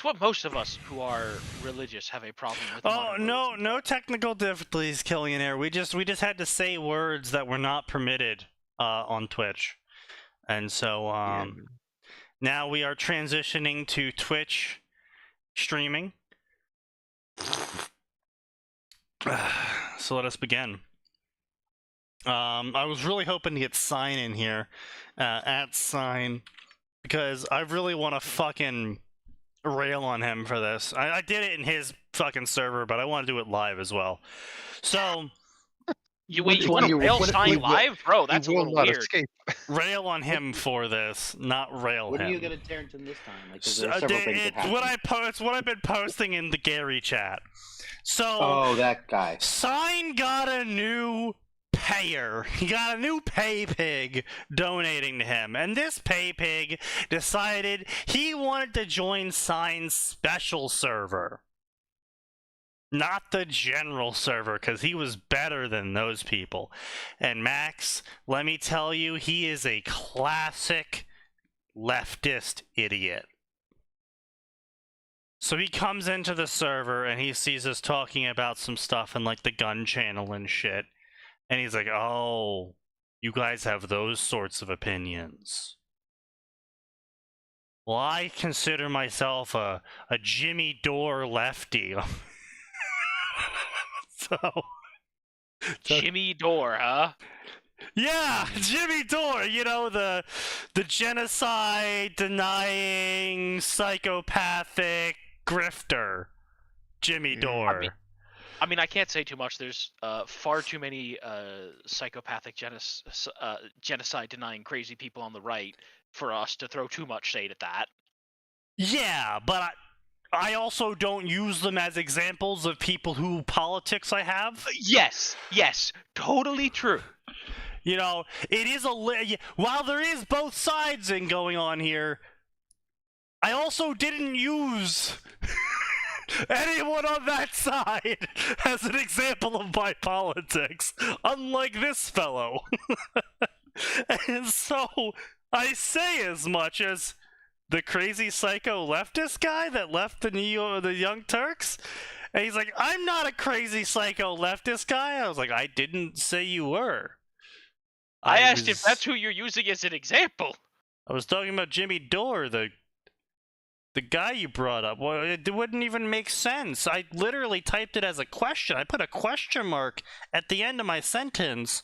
what most of us who are religious have a problem with. Oh no technical difficulties, Killionaire. We just had to say words that were not permitted on Twitch, and so now we are transitioning to Twitch streaming. So let us begin. I was really hoping to get Sign in here, @Sign, because I really want to fucking rail on him for this. I did it in his fucking server, but I want to do it live as well. So you want to rail Sign live, bro? That's a little weird. Escape. Rail on him for this, not rail him. What are you gonna tear into this time? Like, So, it's what I've been posting in the Gary chat. So, oh, that guy. Sign got a new payer. He got a new pay pig donating to him, and this pay pig decided he wanted to join Sign's special server, not the general server, because he was better than those people. And Max, let me tell you, he is a classic leftist idiot. So he comes into the server and he sees us talking about some stuff in like the gun channel and shit. And he's like, oh, you guys have those sorts of opinions. Well, I consider myself a Jimmy Dore lefty. so Jimmy Dore, huh? Yeah, Jimmy Dore, you know, the genocide denying psychopathic grifter. Jimmy Dore. I mean, I can't say too much. There's far too many psychopathic genocide-denying crazy people on the right for us to throw too much shade at that. Yeah, but I also don't use them as examples of people who politics I have. Yes, totally true. You know, it is while there is both sides in going on here, I also didn't use anyone on that side as an example of my politics, unlike this fellow. And so I say as much as the crazy psycho leftist guy that left the Young Turks, and he's like, I'm not a crazy psycho leftist guy. I was like, I didn't say you were. I asked if that's who you're using as an example. I was talking about Jimmy Dore, the guy you brought up. Well, it wouldn't even make sense. I literally typed it as a question. I put a question mark at the end of my sentence.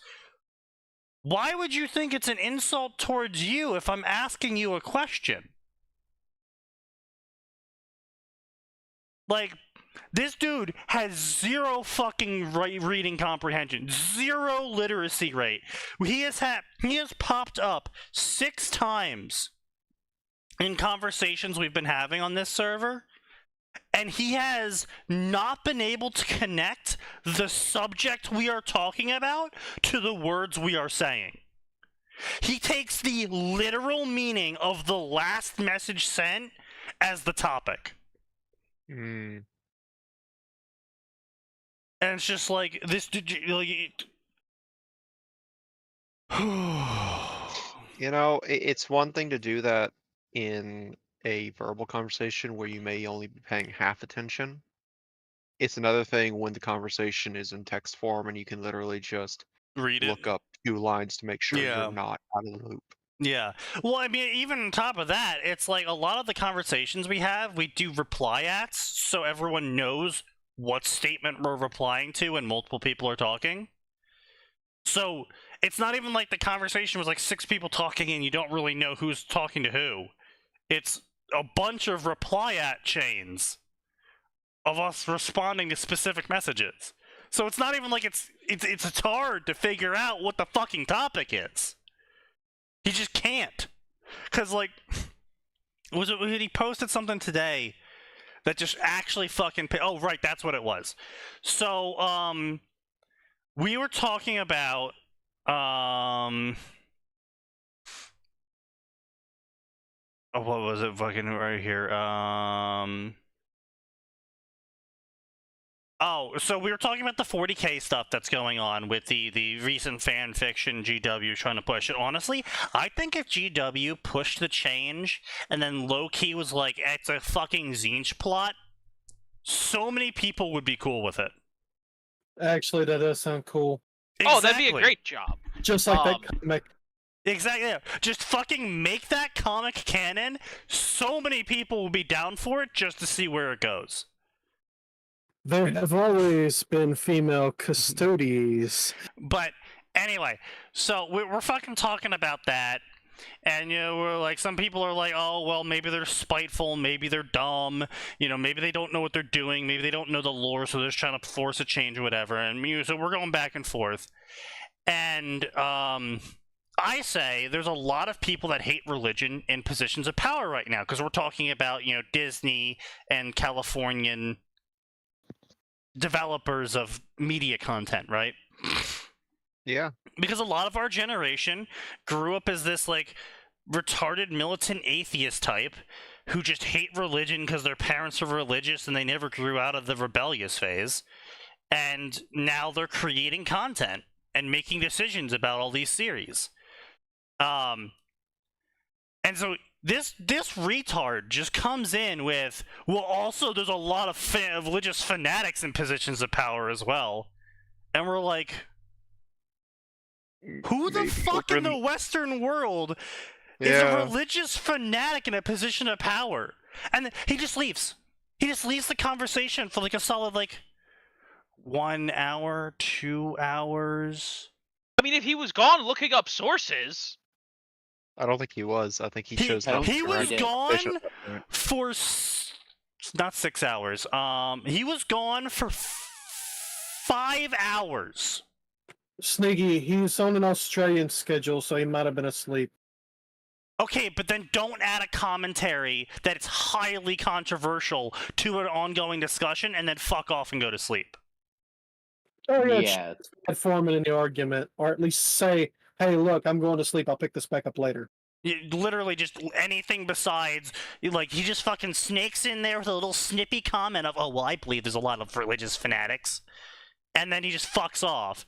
Why would you think it's an insult towards you if I'm asking you a question? Like, this dude has zero fucking reading comprehension, zero literacy rate. He has popped up 6 times in conversations we've been having on this server, and he has not been able to connect the subject we are talking about to the words we are saying. He takes the literal meaning of the last message sent as the topic. And it's just like, this dude, like, you know, it's one thing to do that in a verbal conversation where you may only be paying half attention. It's another thing when the conversation is in text form and you can literally just look up 2 lines to make sure you're not out of the loop. Yeah. Well, I mean, even on top of that, it's like a lot of the conversations we have, we do reply ats, so everyone knows what statement we're replying to when multiple people are talking. So it's not even like the conversation was like 6 people talking and you don't really know who's talking to who. It's a bunch of reply at chains of us responding to specific messages. So it's not even like it's hard to figure out what the fucking topic is. He just can't. Because, like, he posted something today that just actually fucking... Oh, right, that's what it was. So, we were talking about, oh, what was it fucking right here? Oh, so we were talking about the 40K stuff that's going on with the recent fanfiction GW trying to push it. Honestly, I think if GW pushed the change and then low-key was like, it's a fucking Zinch plot, so many people would be cool with it. Actually, that does sound cool. Oh, that'd be a great job. Just like that Um, comic. Exactly. Yeah. Just fucking make that comic canon. So many people will be down for it just to see where it goes. There have always been female custodies. But anyway, so we're fucking talking about that, and we're like, some people are like, oh well, maybe they're spiteful, maybe they're dumb, maybe they don't know what they're doing, maybe they don't know the lore, so they're just trying to force a change or whatever. And so we're going back and forth, and I say there's a lot of people that hate religion in positions of power right now, because we're talking about Disney and Californian developers of media content, right? Yeah. Because a lot of our generation grew up as this like retarded militant atheist type who just hate religion because their parents are religious and they never grew out of the rebellious phase, and now they're creating content and making decisions about all these series. And so this retard just comes in with, well, also there's a lot of religious fanatics in positions of power as well. And we're like, who the Maybe fuck in the Western world is a religious fanatic in a position of power? And then he just leaves. He just leaves the conversation for like a solid 1 hour, 2 hours. I mean, if he was gone looking up sources. I don't think he was. I think he chose not to. He was gone for not 6 hours. He was gone for 5 hours. Sneaky, he's on an Australian schedule, so he might have been asleep. Okay, but then don't add a commentary that it's highly controversial to an ongoing discussion, and then fuck off and go to sleep. Oh Yeah. Form it in the argument, or at least say, hey, look, I'm going to sleep. I'll pick this back up later. Literally just anything besides, he just fucking snakes in there with a little snippy comment of, oh, well, I believe there's a lot of religious fanatics. And then he just fucks off.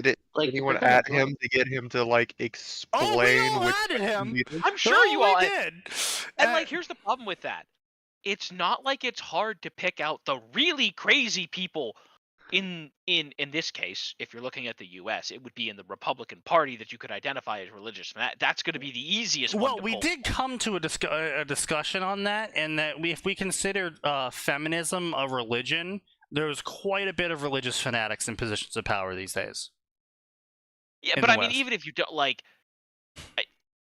Did anyone add him to get him to explain? Oh, we all added him. I'm sure you all did. And here's the problem with that. It's not like it's hard to pick out the really crazy people. In this case, if you're looking at the U.S., it would be in the Republican Party that you could identify as religious. That's going to be the easiest one. Well, we did come to a discussion on that, and that if we considered feminism a religion, there's quite a bit of religious fanatics in positions of power these days. Yeah, but I mean, even if you don't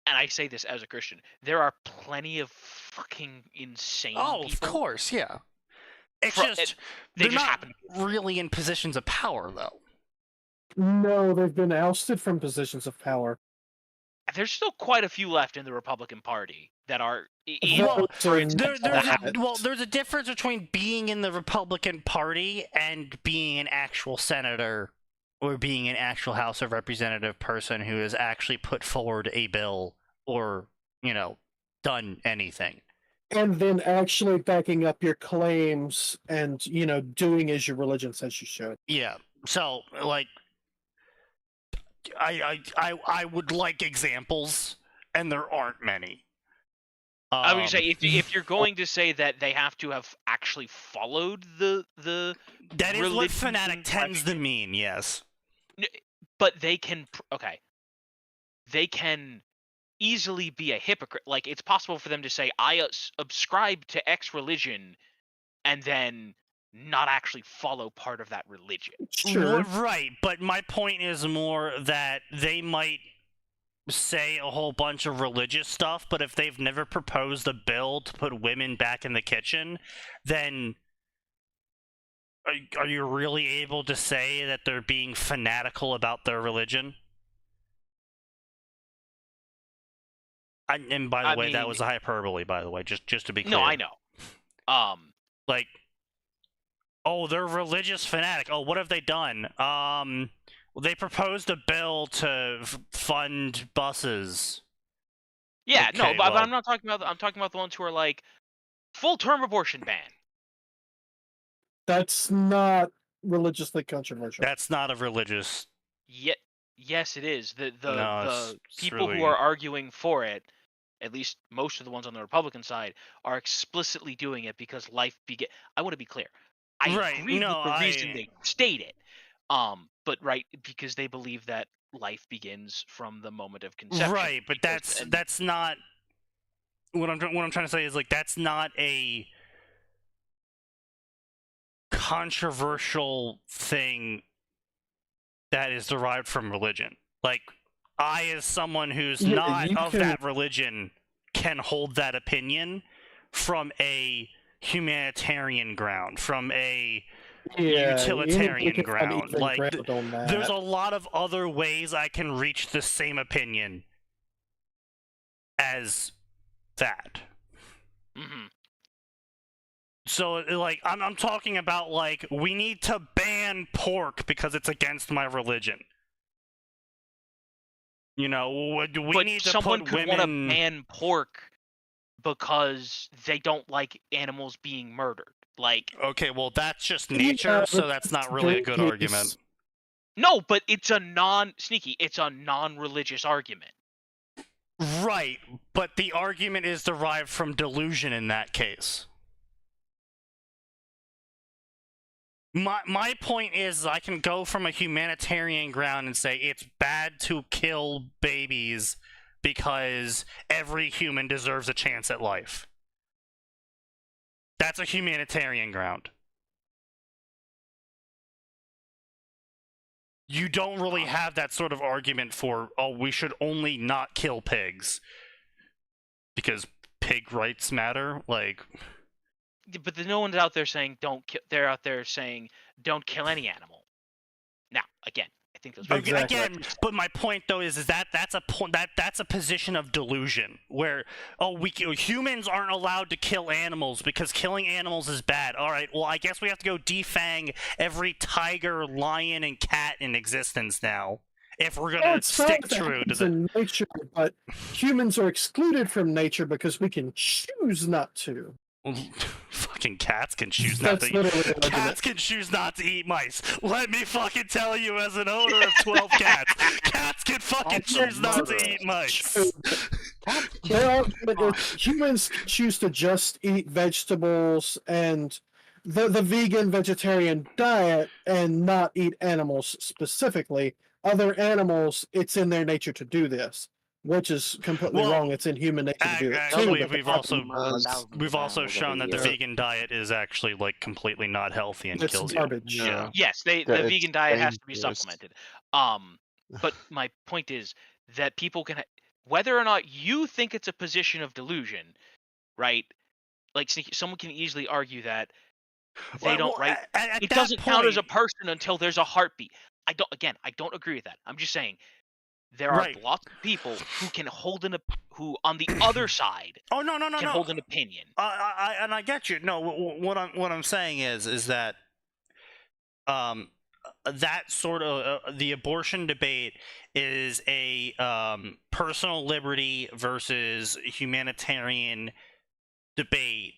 and I say this as a Christian, there are plenty of fucking insane people. Of course, yeah. It's they're just not really in positions of power, though. No, they've been ousted from positions of power. There's still quite a few left in the Republican Party that are. There's a difference between being in the Republican Party and being an actual senator or being an actual House of Representative person who has actually put forward a bill or, done anything. And then actually backing up your claims and, doing as your religion says you should. Yeah. So, I would like examples, and there aren't many. I would say if you're going to say that they have to have actually followed the that is what fanatic tends to mean, yes. But they can easily be a hypocrite. It's possible for them to say, I subscribe to X religion, and then not actually follow part of that religion. Sure. Right, but my point is more that they might say a whole bunch of religious stuff, but if they've never proposed a bill to put women back in the kitchen, then are you really able to say that they're being fanatical about their religion? And by the way, that was a hyperbole, by the way, just to be clear. No, I know. They're religious fanatic. Oh, what have they done? They proposed a bill to fund buses. Yeah, Okay, no, but well, I'm not talking about. I'm talking about the ones who are full-term abortion ban. That's not religiously controversial. That's not a religious. Yes, it is. The No, the it's people really... who are arguing for it, at least most of the ones on the Republican side, are explicitly doing it because life begin. I want to be clear. I Right, agree no, with the reason they state it. But because they believe that life begins from the moment of conception. Right, but that's not what I'm trying to say is like that's not a controversial thing that is derived from religion. Like, I, as someone who's Yeah, not you of can- that religion, can hold that opinion from a humanitarian ground, from a utilitarian anybody can find ground. even Like, ground on that. there's a lot of other ways I can reach the same opinion as that. Mhm. So, like, I'm talking about, like, we need to ban pork because it's against my religion. You know, we But need to someone put could want to women... ban pork because they don't like animals being murdered. Like, Okay, well, that's just Yeah, nature, but so that's not really a good case- argument. no, but it's a it's a non-religious argument. Right, but the argument is derived from delusion in that case. My point is I can go from a humanitarian ground and say it's bad to kill babies because every human deserves a chance at life. That's a humanitarian ground. You don't really have that sort of argument for, oh, we should only not kill pigs because pig rights matter. Like, But no one's out there saying don't kill. They're out there saying don't kill any animal. Now, again, I think those. Exactly. again, but my point though is that that's a position of delusion where, oh, humans aren't allowed to kill animals because killing animals is bad. All right, well, I guess we have to go defang every tiger, lion, and cat in existence now if we're gonna stick true to the in nature, but humans are excluded from nature because we can choose not to. Fucking cats can choose not to That's literally eat. an argument. Cats can choose not to eat mice. Let me fucking tell you, as an owner of 12 cats, cats can fucking choose not to eat mice. Their argument is humans can choose to just eat vegetables and the vegan vegetarian diet and not eat animals specifically. Other animals, it's in their nature to do this, which is completely Well, wrong. It's in human nature to do it actually, too. we've also shown that the vegan diet is actually like completely not healthy and It's kills garbage. you. Yeah. Yes, the it's vegan diet has to be dangerous. supplemented. But my point is that people can, whether or not you think it's a position of delusion, right? Like someone can easily argue that they don't, right? At It that doesn't count as a point- person until there's a heartbeat. I don't agree with that. I'm just saying there are Right. lots of people who can hold who on the other side Oh no can hold an opinion. And I get you. No, what I'm saying is that that sort of the abortion debate is a personal liberty versus humanitarian debate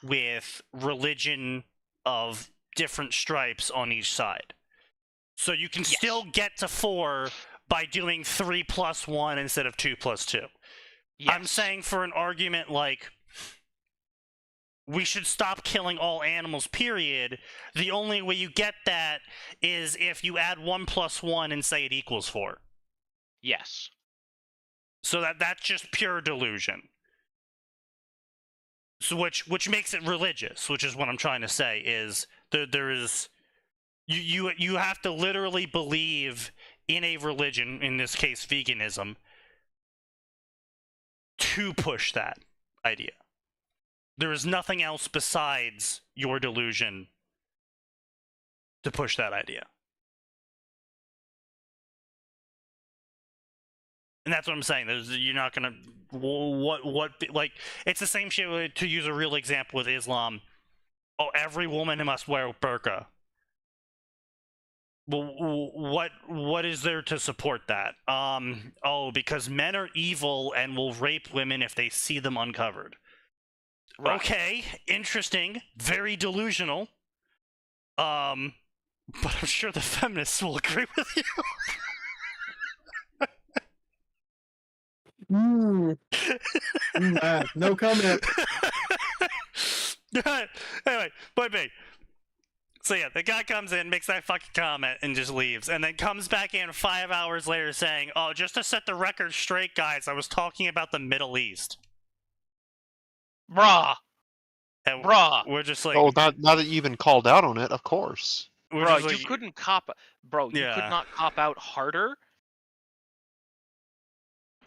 with religion of different stripes on each side. So you can still get to 4 by doing 3 + 1 instead of 2 + 2. Yes. I'm saying for an argument like we should stop killing all animals, period. The only way you get that is if you add 1 + 1 and say it equals 4. Yes. So that's just pure delusion. So which makes it religious, which is what I'm trying to say is there is you have to literally believe in a religion, in this case veganism, to push that idea. There is nothing else besides your delusion to push that idea. And that's what I'm saying. You're not gonna like it's the same shit. To use a real example with Islam, oh, every woman must wear a burqa. Well, what is there to support that? Oh, because men are evil and will rape women if they see them uncovered. Right. Okay, interesting. Very delusional. But I'm sure the feminists will agree with you. No comment. Anyway, point B. So yeah, the guy comes in, makes that fucking comment, and just leaves, and then comes back in 5 hours later saying, "Oh, just to set the record straight, guys, I was talking about the Middle East." Bruh. And Bruh. we're just like, Oh, now that you've been called out on it, of course. we're Bro, just like, you couldn't cop. Bro, you Yeah. could not cop out harder.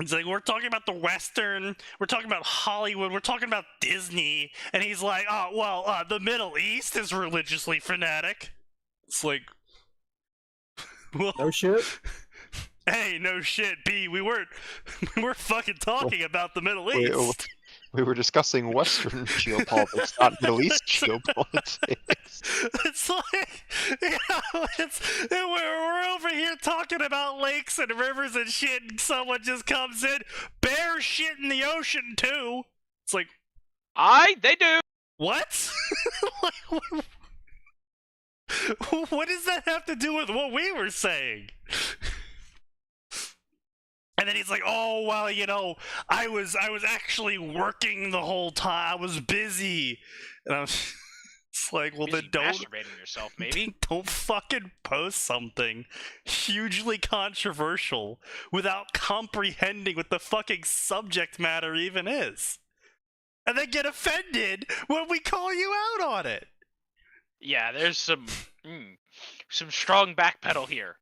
It's like, we're talking about the Western, we're talking about Hollywood, we're talking about Disney, and he's like, oh, well, the Middle East is religiously fanatic. It's like, well, No shit. hey, no shit, B, we weren't fucking talking about the Middle East. We were discussing Western geopolitics, not Middle East geopolitics. It's like, we're over here talking about lakes and rivers and shit, and someone just comes in, bears shit in the ocean too. It's like, They do. what? What does that have to do with what we were saying? And then he's like, "Oh well, I was actually working the whole time. I was busy." And I was it's like, well, Busy then don't masturbating yourself, maybe. don't fucking post something hugely controversial without comprehending what the fucking subject matter even is, and then get offended when we call you out on it. Yeah, there's some strong backpedal here.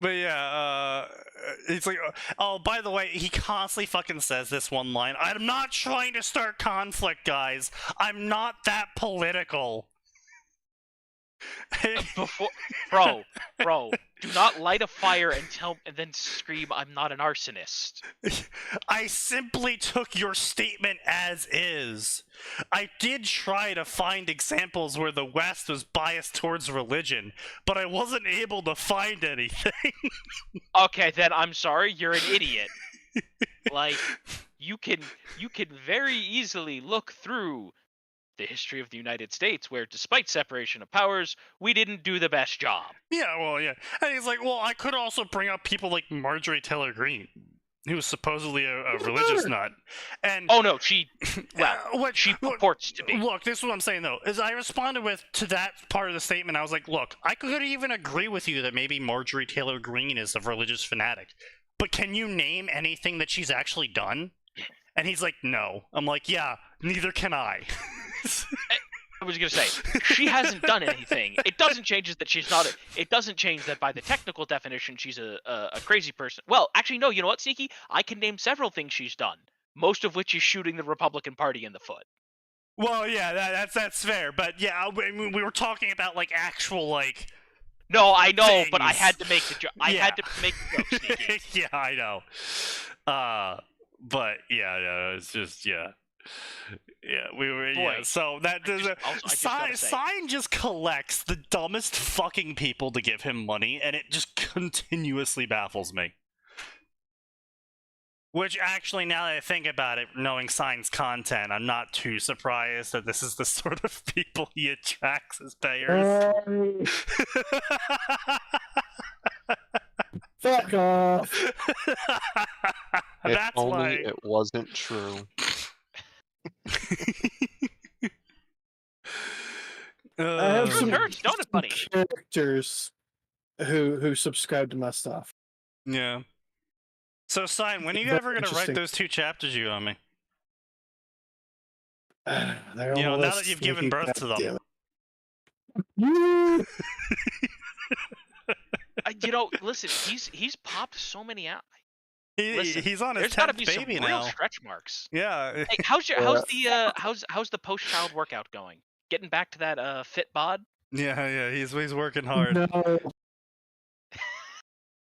But yeah, it's like, oh, by the way, he constantly fucking says this one line, "I'm not trying to start conflict, guys. I'm not that political." Bro, do not light a fire and then scream, "I'm not an arsonist." I simply took your statement as is. I did try to find examples where the West was biased towards religion, but I wasn't able to find anything. Okay, then I'm sorry, you're an idiot. Like, you can very easily look through the history of the United States, where despite separation of powers, we didn't do the best job. Yeah, well, yeah. And he's like, well, I could also bring up people like Marjorie Taylor Greene, who was supposedly a religious nut. And oh no, she purports to be. Look, this is what I'm saying though, is I responded to that part of the statement. I was like, look, I could even agree with you that maybe Marjorie Taylor Greene is a religious fanatic, but can you name anything that she's actually done? And he's like, no. I'm like, yeah, neither can I. I was gonna say, she hasn't done anything. It doesn't change that she's not. It doesn't change that by the technical definition, she's a crazy person. Well, actually, no. You know what, Sneaky? I can name several things she's done. Most of which is shooting the Republican Party in the foot. Well, yeah, that's fair. But yeah, we were talking about like actual like. No, I know, things. but I had to make the joke. I Yeah. had to make the joke, Sneaky. Yeah, I know. But yeah, it's just yeah, we were Boy, yeah. So that does I just gotta say. Sign just collects the dumbest fucking people to give him money, and it just continuously baffles me. Which actually, now that I think about it, knowing Sign's content, I'm not too surprised that this is the sort of people he attracts as payers. Fuck off. If That's only why. it wasn't true. I have Truth some hurts, don't it, buddy? characters who subscribe to my stuff. Yeah. So, Sign, when are you Very ever going to write interesting. those 2 chapters you owe me? They're You know, on now the that list, you've given Sneaky, birth to them. goddammit. You. Listen, he's popped so many out. He's on his There's got to 10th be some baby real now. stretch marks. Yeah. Hey, how's the post-child workout going? Getting back to that fit bod? Yeah, he's working hard. No.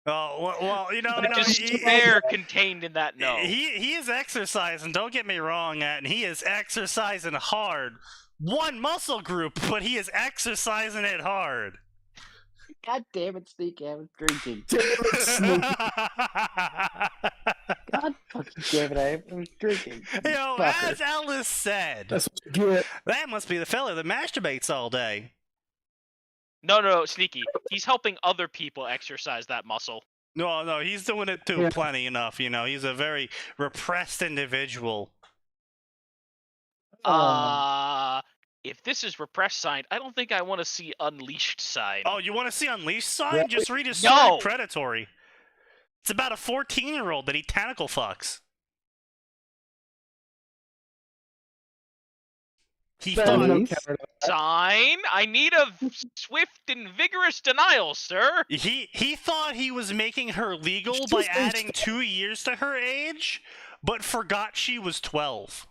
Oh, well, The despair contained in that no. He is exercising, don't get me wrong, and he is exercising hard. One muscle group, but he is exercising it hard. God damn it, Sneaky, I was drinking. Sneaky. God fucking damn it, I was drinking. You know, Fucker. as Ellis said, That's what you get. that must be the fella that masturbates all day. No, Sneaky. He's helping other people exercise that muscle. No, he's doing it too, Yeah. plenty enough. You know, he's a very repressed individual. If this is repressed sign, I don't think I want to see unleashed sign. Oh, you want to see Unleashed sign? Right. Just read his No! story, Predatory. It's about a 14-year-old that he tentacle fucks. He There's thought no Nice. counter to that. Sign? I need a swift and vigorous denial, sir. he thought he was making her legal She's by aged adding 2 years to her age, but forgot she was 12.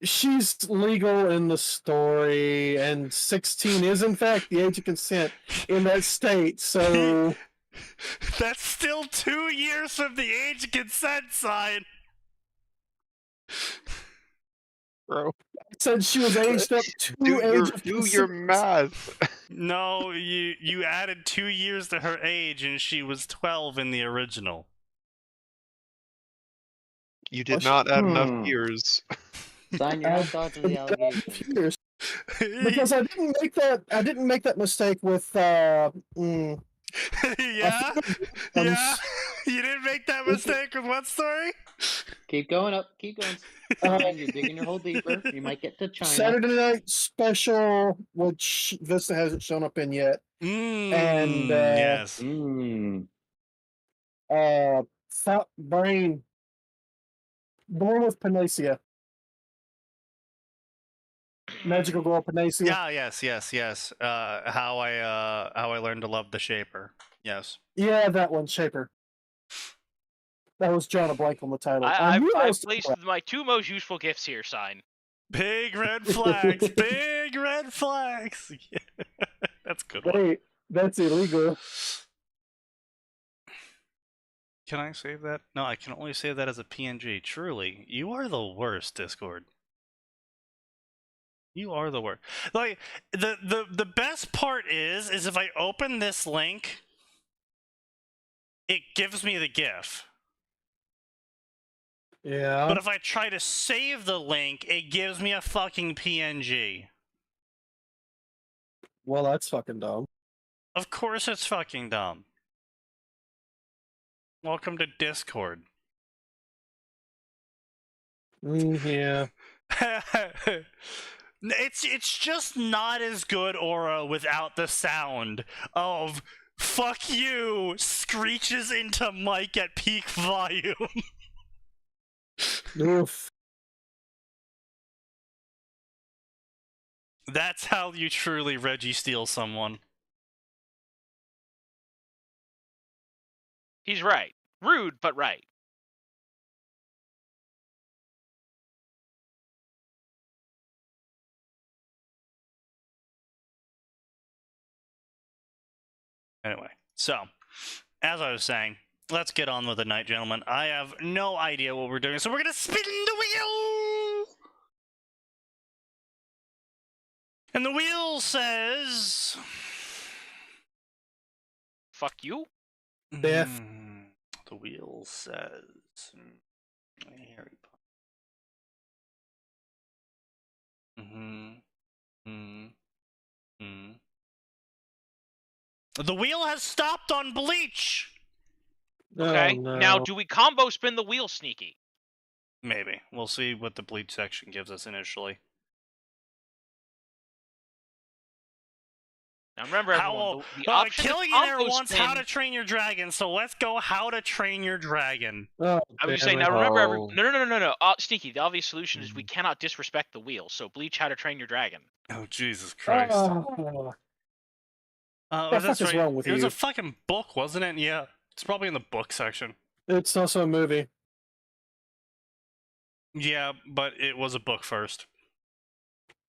She's legal in the story, and 16 is in fact the age of consent in that state. So That's still 2 years from the age of consent sign. Bro, said she was aged up to do your math. No, you added 2 years to her age, and she was 12 in the original. You did not add Hmm. enough years. Sign your own thoughts on the allegation. years. Because I didn't make that mistake with Yeah? I Yeah? You didn't make that mistake with what story? Keep going up. Keep going. You're digging your hole deeper. You might get to China. Saturday Night Special, which Vista hasn't shown up in yet. And, yes. Thought Brain, the one with Panacea. Magical Girl Panacea. Yeah, yes. How I learned to love the Shaper. Yes. Yeah, that one, Shaper. That was drawing a blank on the title. I've knew I was placed my 2 most useful gifts here, sign. Big red flags. Big red flags. That's a good one. Wait, that's illegal. Can I save that? No, I can only save that as a PNG. Truly, you are the worst, Discord. You are the worst. Like the best part is if I open this link, it gives me the GIF. Yeah. But if I try to save the link, it gives me a fucking PNG. Well, that's fucking dumb. Of course it's fucking dumb. Welcome to Discord. Yeah. It's just not as good aura without the sound of "fuck you" screeches into mic at peak volume. Oof. That's how you truly Reggie steal someone. He's right. Rude, but right. Anyway, so, as I was saying, let's get on with the night, gentlemen. I have no idea what we're doing, so we're gonna spin the wheel! And the wheel says... Fuck you. Death. The wheel says... Harry Potter. The wheel has stopped on Bleach! Okay. Oh, no. Now, do we combo spin the wheel, Sneaky? Maybe. We'll see what the Bleach section gives us initially. Now remember, everyone, the option to Killing You There combo wants spin- How to Train Your Dragon, so let's go How to Train Your Dragon. Oh, I was just damn saying. it. Now remember, Oh. no. Sneaky. The obvious solution is we cannot disrespect the wheel. So Bleach, How to Train Your Dragon. Oh, Jesus Christ. Oh, That's fuck is right. wrong with It was you? a fucking book, wasn't it? Yeah. It's probably in the book section. it's also a movie. Yeah, but it was a book first.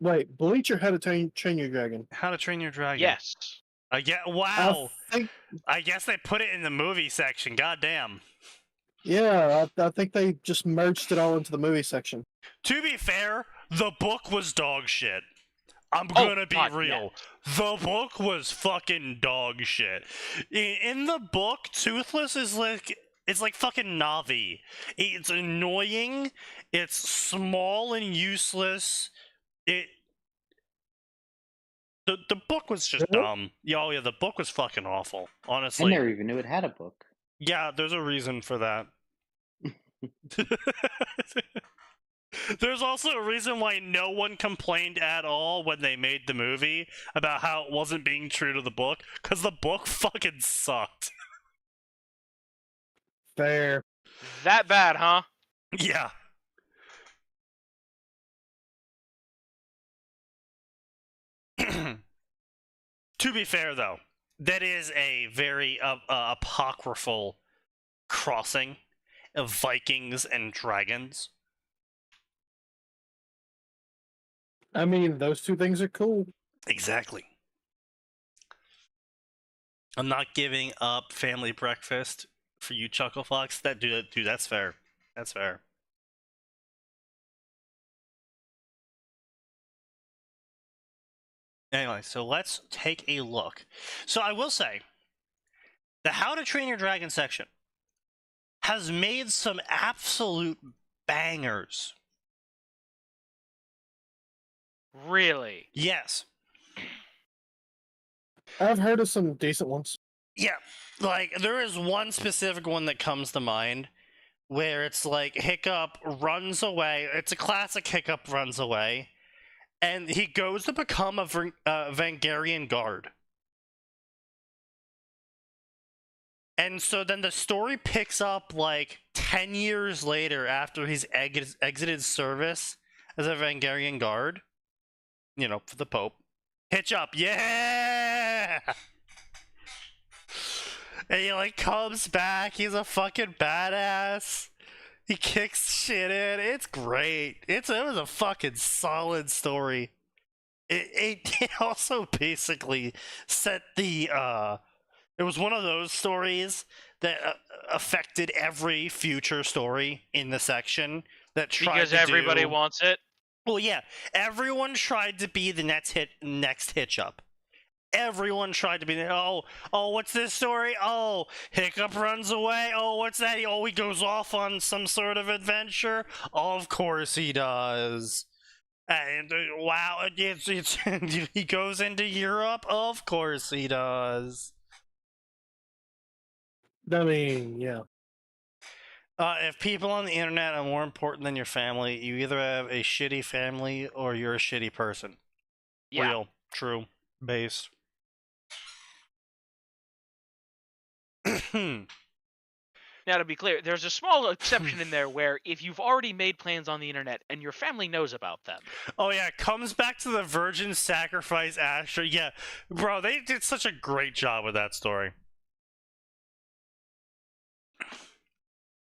Wait, Bleach or How to Train Your Dragon? How to Train Your Dragon. Yes. Wow. I think, I guess they put it in the movie section. Goddamn. yeah, I think they just merged it all into the movie section. To be fair, the book was dog shit. I'm Oh, gonna be God, real. The book was fucking dog shit. In the book, Toothless is like... It's like fucking Navi. It's annoying. It's small and useless. The The book was just dumb. Oh yeah, the book was fucking awful. I Honestly. never even knew it had a book. Yeah, there's a reason for that. There's also a reason why no one complained at all when they made the movie about how it wasn't being true to the book, because the book fucking sucked. Fair. That bad, huh? Yeah. To be fair, though, that is a very apocryphal crossing of Vikings and dragons. I mean, those two things are cool. Exactly. I'm not giving up family breakfast for you, Chuckle Fox. Dude, that's fair. That's fair. Anyway, so let's take a look. So I will say, the How to Train Your Dragon section has made some absolute bangers. Really? Yes. I've heard of some decent ones. Yeah. Like, there is one specific one that comes to mind where it's like Hiccup runs away. It's a classic Hiccup runs away. And he goes to become a Vangarian guard. And so then the story picks up like 10 years later after he's exited service as a Vangarian guard. You know, for the Pope. Hitch up, yeah! And he like comes back, he's a fucking badass. He kicks shit in. It's great. It was a fucking solid story. It also basically set the it was one of those stories that affected every future story in the section that tried Because everybody wants it. Well, yeah, everyone tried to be the next hitch up. Everyone tried to be oh, what's this story? Oh, Hiccup runs away. Oh, what's that? He goes off on some sort of adventure. Of course he does. And wow, it's he goes into Europe. Of course he does. I mean, yeah. If people on the internet are more important than your family, you either have a shitty family or you're a shitty person. Yeah. Real, true, base. Now, to be clear, there's a small exception in there where if you've already made plans on the internet and your family knows about them. Oh yeah, it comes back to the virgin sacrifice Asher. Yeah, bro, they did such a great job with that story.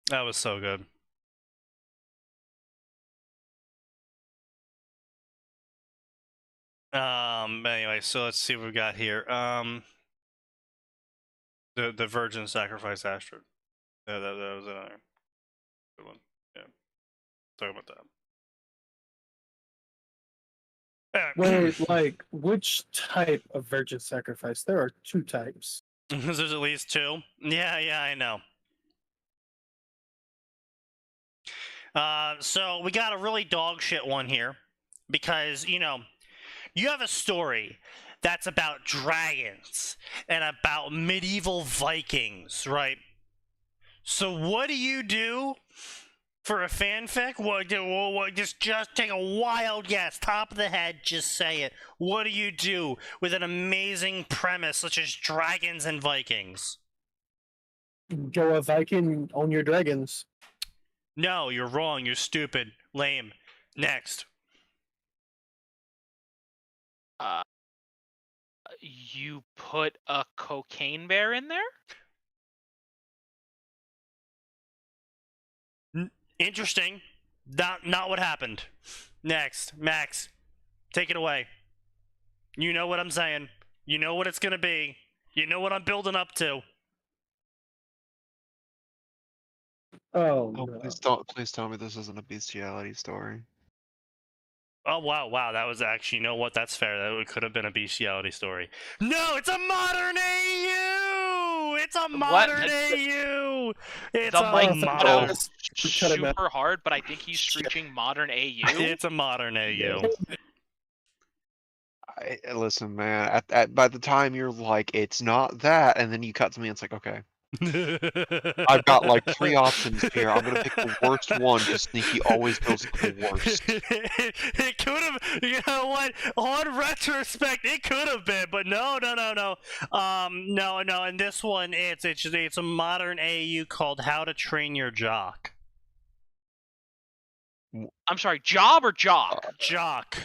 That was so good. Anyway, so let's see what we've got here. The virgin sacrifice Astrid. That was a good one. Yeah. Talk about that. Wait, like, which type of virgin sacrifice? There are two types. There's at least two. Yeah, I know. So we got a really dog shit one here because, you know, you have a story that's about dragons and about medieval Vikings, right? So what do you do for a fanfic? Just take a wild guess, top of the head, just say it. What do you do with an amazing premise such as dragons and Vikings? Go a Viking, own your dragons. No, you're wrong. You're stupid. Lame. Next. You put a cocaine bear in there? Interesting. Not what happened. Next. Max. Take it away. You know what I'm saying. You know what it's gonna be. You know what I'm building up to. Oh, No. please tell me this isn't a bestiality story. Oh, wow, that was actually, you know what, that's fair. That could have been a bestiality story. No, it's a modern AU! It's a modern AU! It's the a Mike modern... goes super hard, but I think he's screeching modern AU. It's a modern AU. Listen, man. By the time you're like, it's not that, and then you cut to me, and it's like, okay, I've got like 3 options here. I'm gonna pick the worst one because Sneaky always goes with the worst. It could have, you know what? On retrospect, it could have been, but no. No. In this one, it's a modern AU called How to Train Your Jock. I'm sorry, job or jock? Jock.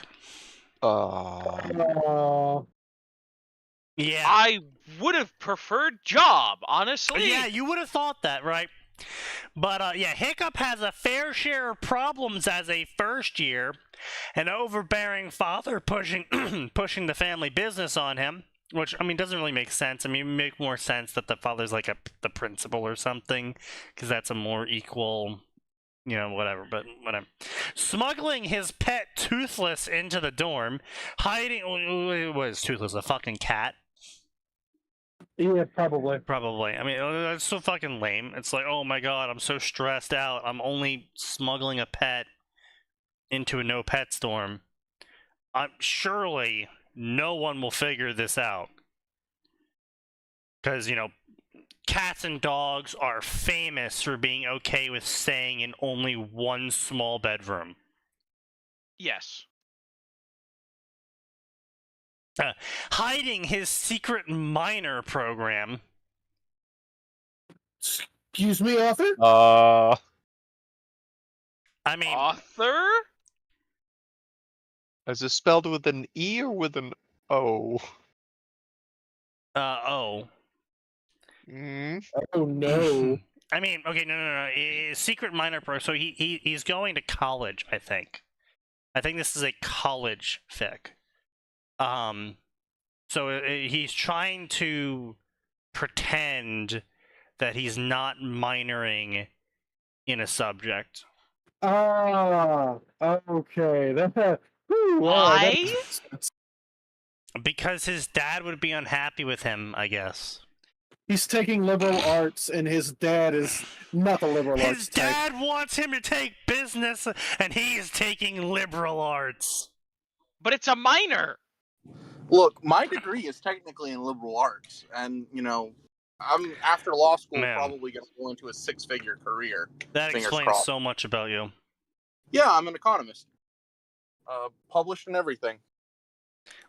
Yeah. I would have preferred job, honestly. Yeah, you would have thought that, right? But yeah, Hiccup has a fair share of problems as a first year, an overbearing father pushing pushing the family business on him, which I mean doesn't really make sense. I mean, it would make more sense that the father's like the principal or something, because that's a more equal, you know, whatever. But whatever. Smuggling his pet Toothless into the dorm, hiding. It was Toothless, a fucking cat. Yeah, probably. Probably. I mean, that's so fucking lame. It's like, oh my god, I'm so stressed out. I'm only smuggling a pet into a no pet storm. Surely no one will figure this out. Because, you know, cats and dogs are famous for being okay with staying in only one small bedroom. Yes. Hiding his secret minor program. Excuse me, author? I mean, Author? Is this spelled with an E or with an O? oh. Oh no. I mean, okay, no. Secret minor pro. So he's going to college, I think. I think this is a college fic. So he's trying to pretend that he's not minoring in a subject. Ah, okay. Why? Because his dad would be unhappy with him, I guess. He's taking liberal arts, and his dad is not the liberal arts His type. dad wants him to take business, and he is taking liberal arts. But it's a minor. Look, my degree is technically in liberal arts, and you know, I'm after law school probably going to go into a 6-figure career. That Fingers explains crossed. so much about you. Yeah, I'm an economist. Published and everything.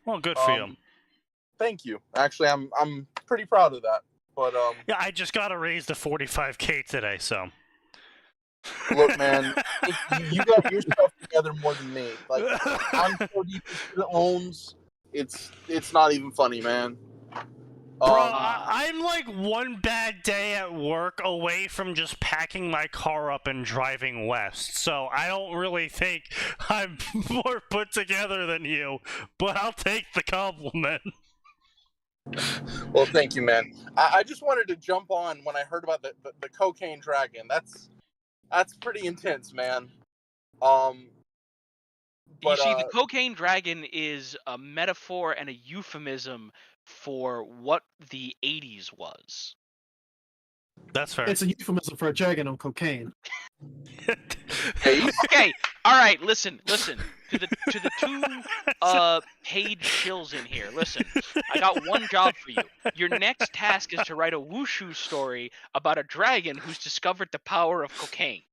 Well, good for you. Thank you. Actually, I'm pretty proud of that. But yeah, I just got a raise to 45K today, so. Look, man, you got your stuff together more than me. Like, I'm 40 student loans. It's not even funny, man. Bro, I'm like one bad day at work away from just packing my car up and driving west, so I don't really think I'm more put together than you, but I'll take the compliment. Well, thank you, man. I just wanted to jump on when I heard about the cocaine dragon. That's pretty intense, man. You see, the cocaine dragon is a metaphor and a euphemism for what the 80s was. That's fair. It's a euphemism for a dragon on cocaine. Okay, all right. Listen. To the two paid shills in here. Listen, I got one job for you. Your next task is to write a wushu story about a dragon who's discovered the power of cocaine.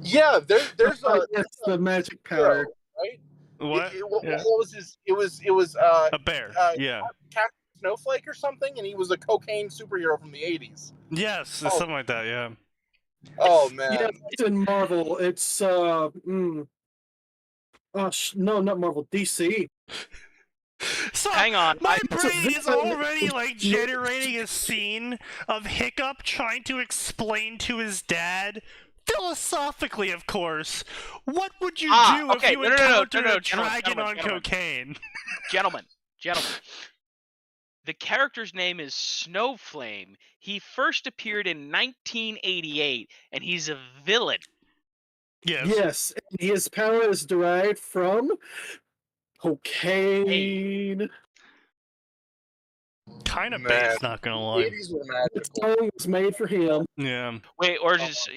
Yeah, there's the magic power, right? What? What was his? It was a bear. Yeah. Captain Snowflake or something, and he was a cocaine superhero from the 80s. Yes, something like that. Yeah. Oh man. Yeah, it's in Marvel. It's no, not Marvel. DC. So, hang on. My brain is already like generating a scene of Hiccup trying to explain to his dad, philosophically, of course, what would you do if you encountered a dragon on cocaine? Gentlemen. The character's name is Snowflame. He first appeared in 1988, and he's a villain. Yes, and his power is derived from cocaine. Kind of Man. base, not gonna lie. 80s were This magical. song was made for him. Yeah. Wait, or just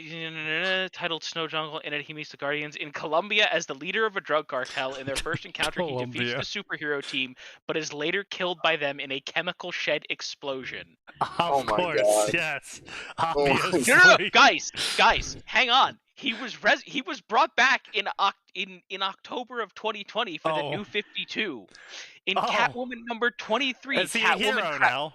titled Snow Jungle, in it he meets the Guardians in Colombia as the leader of a drug cartel. In their first encounter, he defeats Colombia. the superhero team, but is later killed by them in a chemical shed explosion. Oh Of my course, God. yes. my Obviously. No, guys, hang on. He was brought back in October of 2020 for the Oh. New 52. In Oh. Catwoman number 23, Is he a hero now?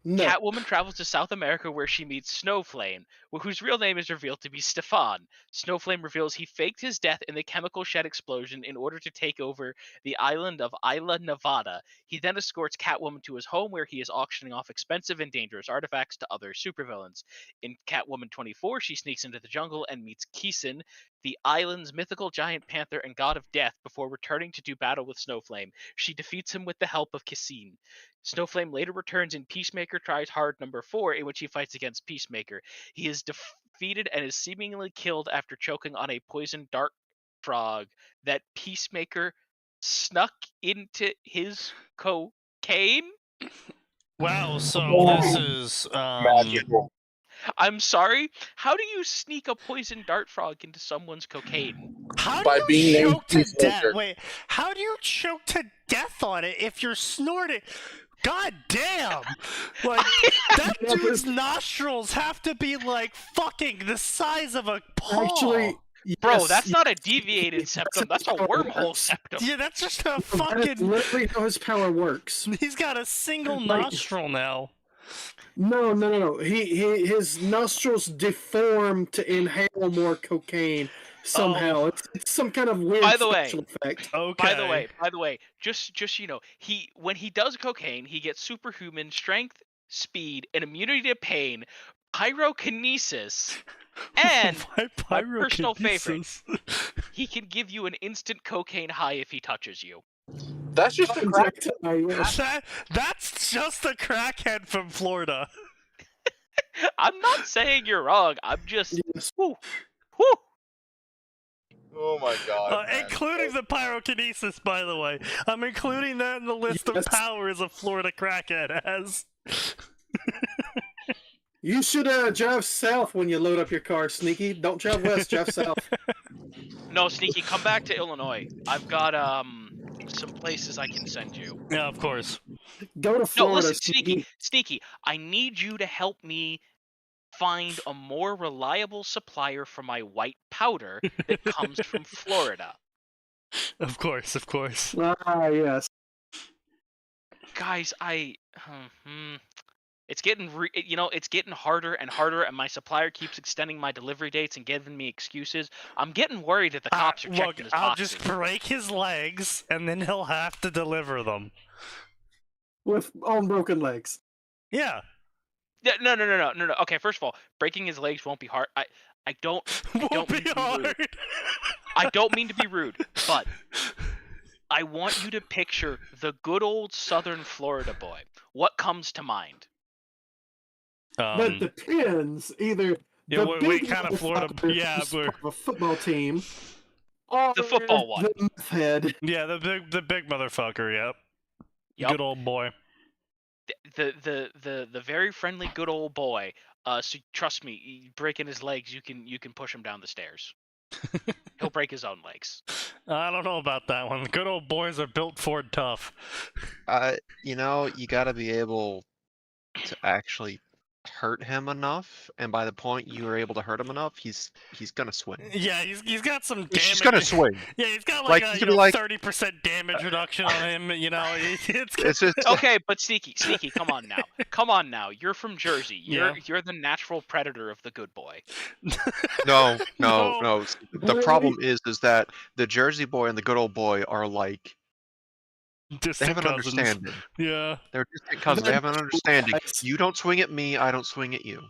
No. Catwoman travels to South America where she meets Snowflame, whose real name is revealed to be Stefan. Snowflame reveals he faked his death in the chemical shed explosion in order to take over the island of Isla Nevada. He then escorts Catwoman to his home where he is auctioning off expensive and dangerous artifacts to other supervillains. In Catwoman 24, she sneaks into the jungle and meets Keeson, the island's mythical giant panther and god of death, before returning to do battle with Snowflame. She defeats him with the help of Keeson. Snowflame later returns in Peacemaker Tries Hard number 4, in which he fights against Peacemaker. He is defeated and is seemingly killed after choking on a poisoned dart frog that Peacemaker snuck into his cocaine. Wow, so this is Magical. I'm sorry? How do you sneak a poisoned dart frog into someone's cocaine? How By do being you named choke to death? Peacemaker. Wait, how do you choke to death on it if you're snorting? God damn! Like, that dude's nostrils have to be like fucking the size of a paw. Actually, Bro, yes, that's not a deviated septum, that's a wormhole septum. Yeah, that's just a that is fucking. literally how his power works. He's got a single Like- nostril now. No. His nostrils deform to inhale more cocaine somehow. It's some kind of weird By the way- special effect. Okay. By the way, just you know, when he does cocaine, he gets superhuman strength, speed, and immunity to pain, pyrokinesis, and My my personal pyrokinesis. he can give you an instant cocaine high if he touches you. That's just a crack. That's just a crackhead from Florida. I'm not saying you're wrong. I'm just Yes. whew. Oh my God. man. Including the pyrokinesis, by the way. I'm including that in the list Yes. of powers a Florida crackhead has. You should drive south when you load up your car, Sneaky. Don't drive west, drive south. No, Sneaky, come back to Illinois. I've got some places I can send you. Yeah, of course. Go to No, Florida, listen, Sneaky, I need you to help me find a more reliable supplier for my white powder that comes from Florida. Of course. Ah, yes. Guys, it's getting it's getting harder and harder, and my supplier keeps extending my delivery dates and giving me excuses. I'm getting worried that the cops are Look, checking his I'll boxes. just break his legs, and then he'll have to deliver them. With on broken legs. Yeah. Yeah, no. Okay, first of all, breaking his legs won't be hard. I don't Won't be mean to be rude. hard. I don't mean to be rude, but I want you to picture the good old Southern Florida boy. What comes to mind? That depends. Either Yeah, the what big kind of Florida? motherfucker Yeah, who's we're part of a football team, or The football one. the meth head. yeah, the big motherfucker. Yep. Yup. Good old boy. The very friendly good old boy. So trust me, breaking his legs, you can push him down the stairs. He'll break his own legs. I don't know about that one. Good old boys are built Ford tough. You know, you gotta be able to actually hurt him enough, and by the point you are able to hurt him enough, he's gonna swing. Yeah, he's got some damage. He's just gonna swing. Yeah, he's got Like, like he's a gonna be like- 30% damage reduction on him. You know, it's It's just Okay, but Sneaky, come on now. You're from Jersey. Yeah. You're the natural predator of the good boy. no. No. The problem is that the Jersey boy and the good old boy are like they distant have an cousins. understanding. Yeah. They're distant cousins. They have an understanding. Nice. You don't swing at me, I don't swing at you,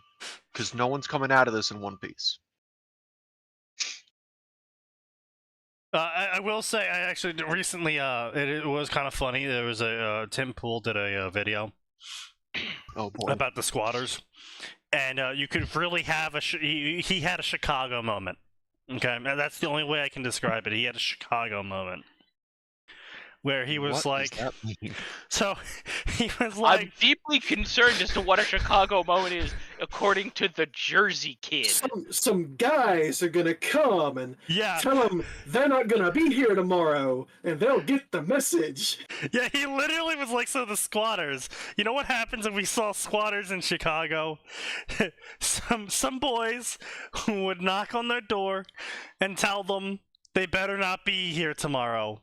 because no one's coming out of this in one piece. I will say, I actually recently, it was kind of funny. There was a Tim Pool did a video Oh boy. about the squatters, and you could really have he had a Chicago moment. Okay, and that's the only way I can describe it. He had a Chicago moment where he was What like, does that mean? so he was I'm like, deeply concerned as to what a Chicago moment is, according to the Jersey kid. Some guys are gonna come and yeah, tell them they're not gonna be here tomorrow, and they'll get the message. yeah, he literally was like, so the squatters, you know what happens if we saw squatters in Chicago? some boys would knock on their door and tell them they better not be here tomorrow.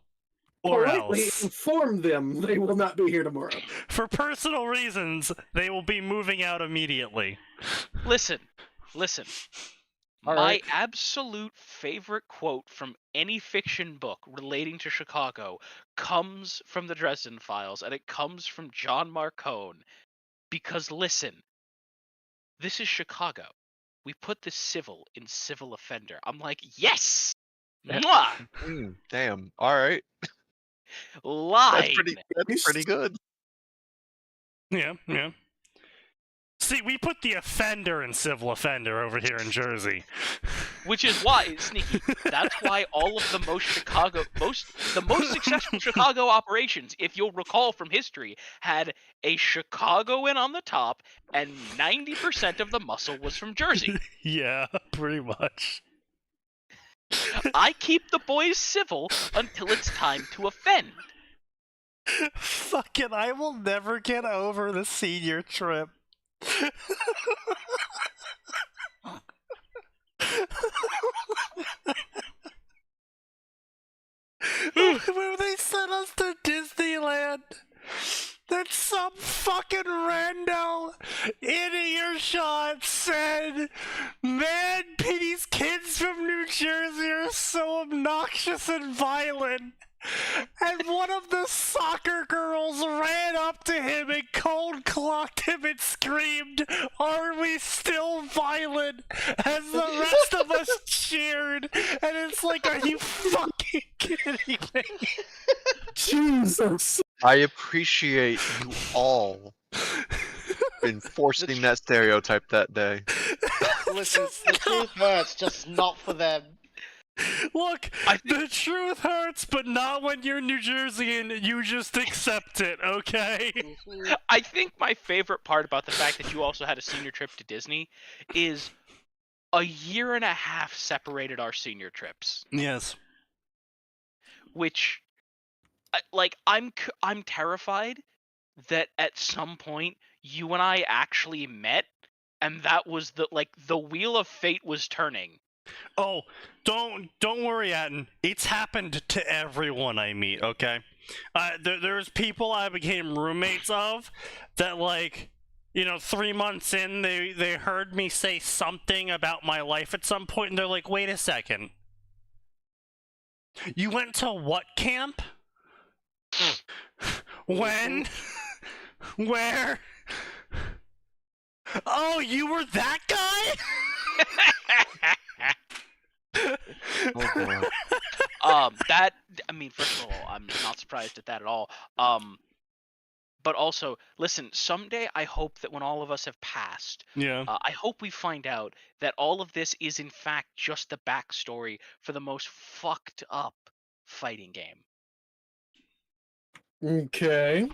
Or Politely else. inform them they will not be here tomorrow. For personal reasons, they will be moving out immediately. Listen. All My right. absolute favorite quote from any fiction book relating to Chicago comes from the Dresden Files, and it comes from John Marcone. Because listen, this is Chicago. We put the civil in civil offender. I'm like, yes! Mwah! Damn. All right. Line! That's pretty good. Yeah, yeah. See, we put the offender in civil offender over here in Jersey. Which is why, Sneaky, that's why all of the most successful Chicago operations, if you'll recall from history, had a Chicagoan on the top, and 90% of the muscle was from Jersey. Yeah, pretty much. I keep the boys civil until it's time to offend. Fucking, I will never get over the senior trip. Where they sent us to Disneyland, that some fucking rando in earshot said, "Man, these kids from New Jersey are so obnoxious and violent." And one of the soccer girls ran up to him and cold clocked him and screamed, "Are we still violent?" As the rest of us cheered. And it's like, are you fucking kidding me? Jesus. I appreciate you all enforcing that stereotype that day. Listen, the truth hurts, just not for them. Look, the truth hurts, but not when you're New Jersey and you just accept it, okay? I think my favorite part about the fact that you also had a senior trip to Disney is a year and a half separated our senior trips. Yes. Which, like, I'm terrified that at some point you and I actually met, and that was the wheel of fate was turning. Oh, don't worry, Atin. It's happened to everyone I meet, okay? There's people I became roommates of that, like, 3 months in, they heard me say something about my life at some point, and they're like, wait a second. You went to what camp? When? Where? Oh, you were that guy? Oh, That, I mean, first of all, I'm not surprised at that at all. But also, listen, someday I hope that when all of us have passed, Yeah. I hope we find out that all of this is in fact just the backstory for the most fucked up fighting game. Okay.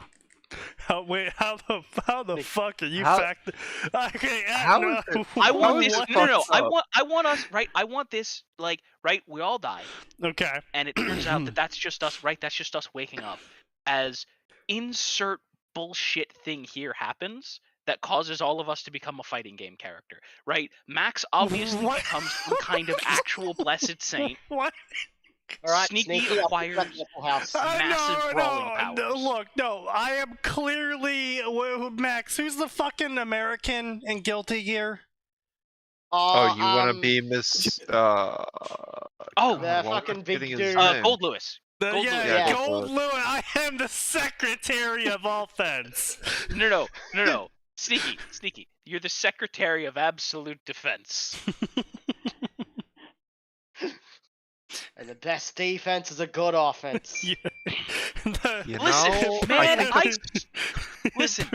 How the fuck are you How- fact? Okay, How no. is it- I want How this. is it No. fucked up? I want us. Right. I want this. Like. Right. We all die, Okay. and it turns out that that's just us. Right. That's just us waking up. As insert bullshit thing here happens that causes all of us to become a fighting game character. Right. Max obviously What? becomes some kind of actual blessed saint. What? All right, Sneaky I'll acquires put that in the house. massive brawling powers. No, look, no. I am clearly Max. Who's the fucking American in Guilty Gear? Oh, you want to be Miss? Oh, God, the why am I fucking big forgetting his dude. name? Gold Lewis. Gold Yeah, Lewis. Yeah, Gold Gold Lewis. I am the Secretary of Offense. No. Sneaky. You're the Secretary of Absolute Defense. And the best defense is a good offense. Yeah. You Listen, know, man, I listen.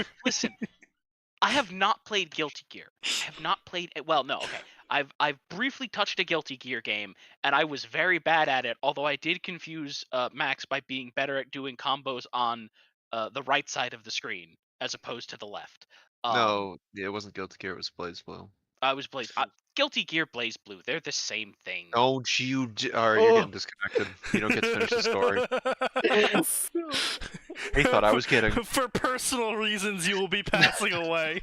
I have not played Guilty Gear. I have not played. Well, no, okay. I've briefly touched a Guilty Gear game, and I was very bad at it. Although I did confuse Max by being better at doing combos on the right side of the screen as opposed to the left. No, it wasn't Guilty Gear. It was Blaze Blue. I was Guilty Gear, Blaze Blue. They're the same thing. Don't you? Alright, you're getting disconnected. You don't get to finish the story. They thought I was kidding. For personal reasons, you will be passing away.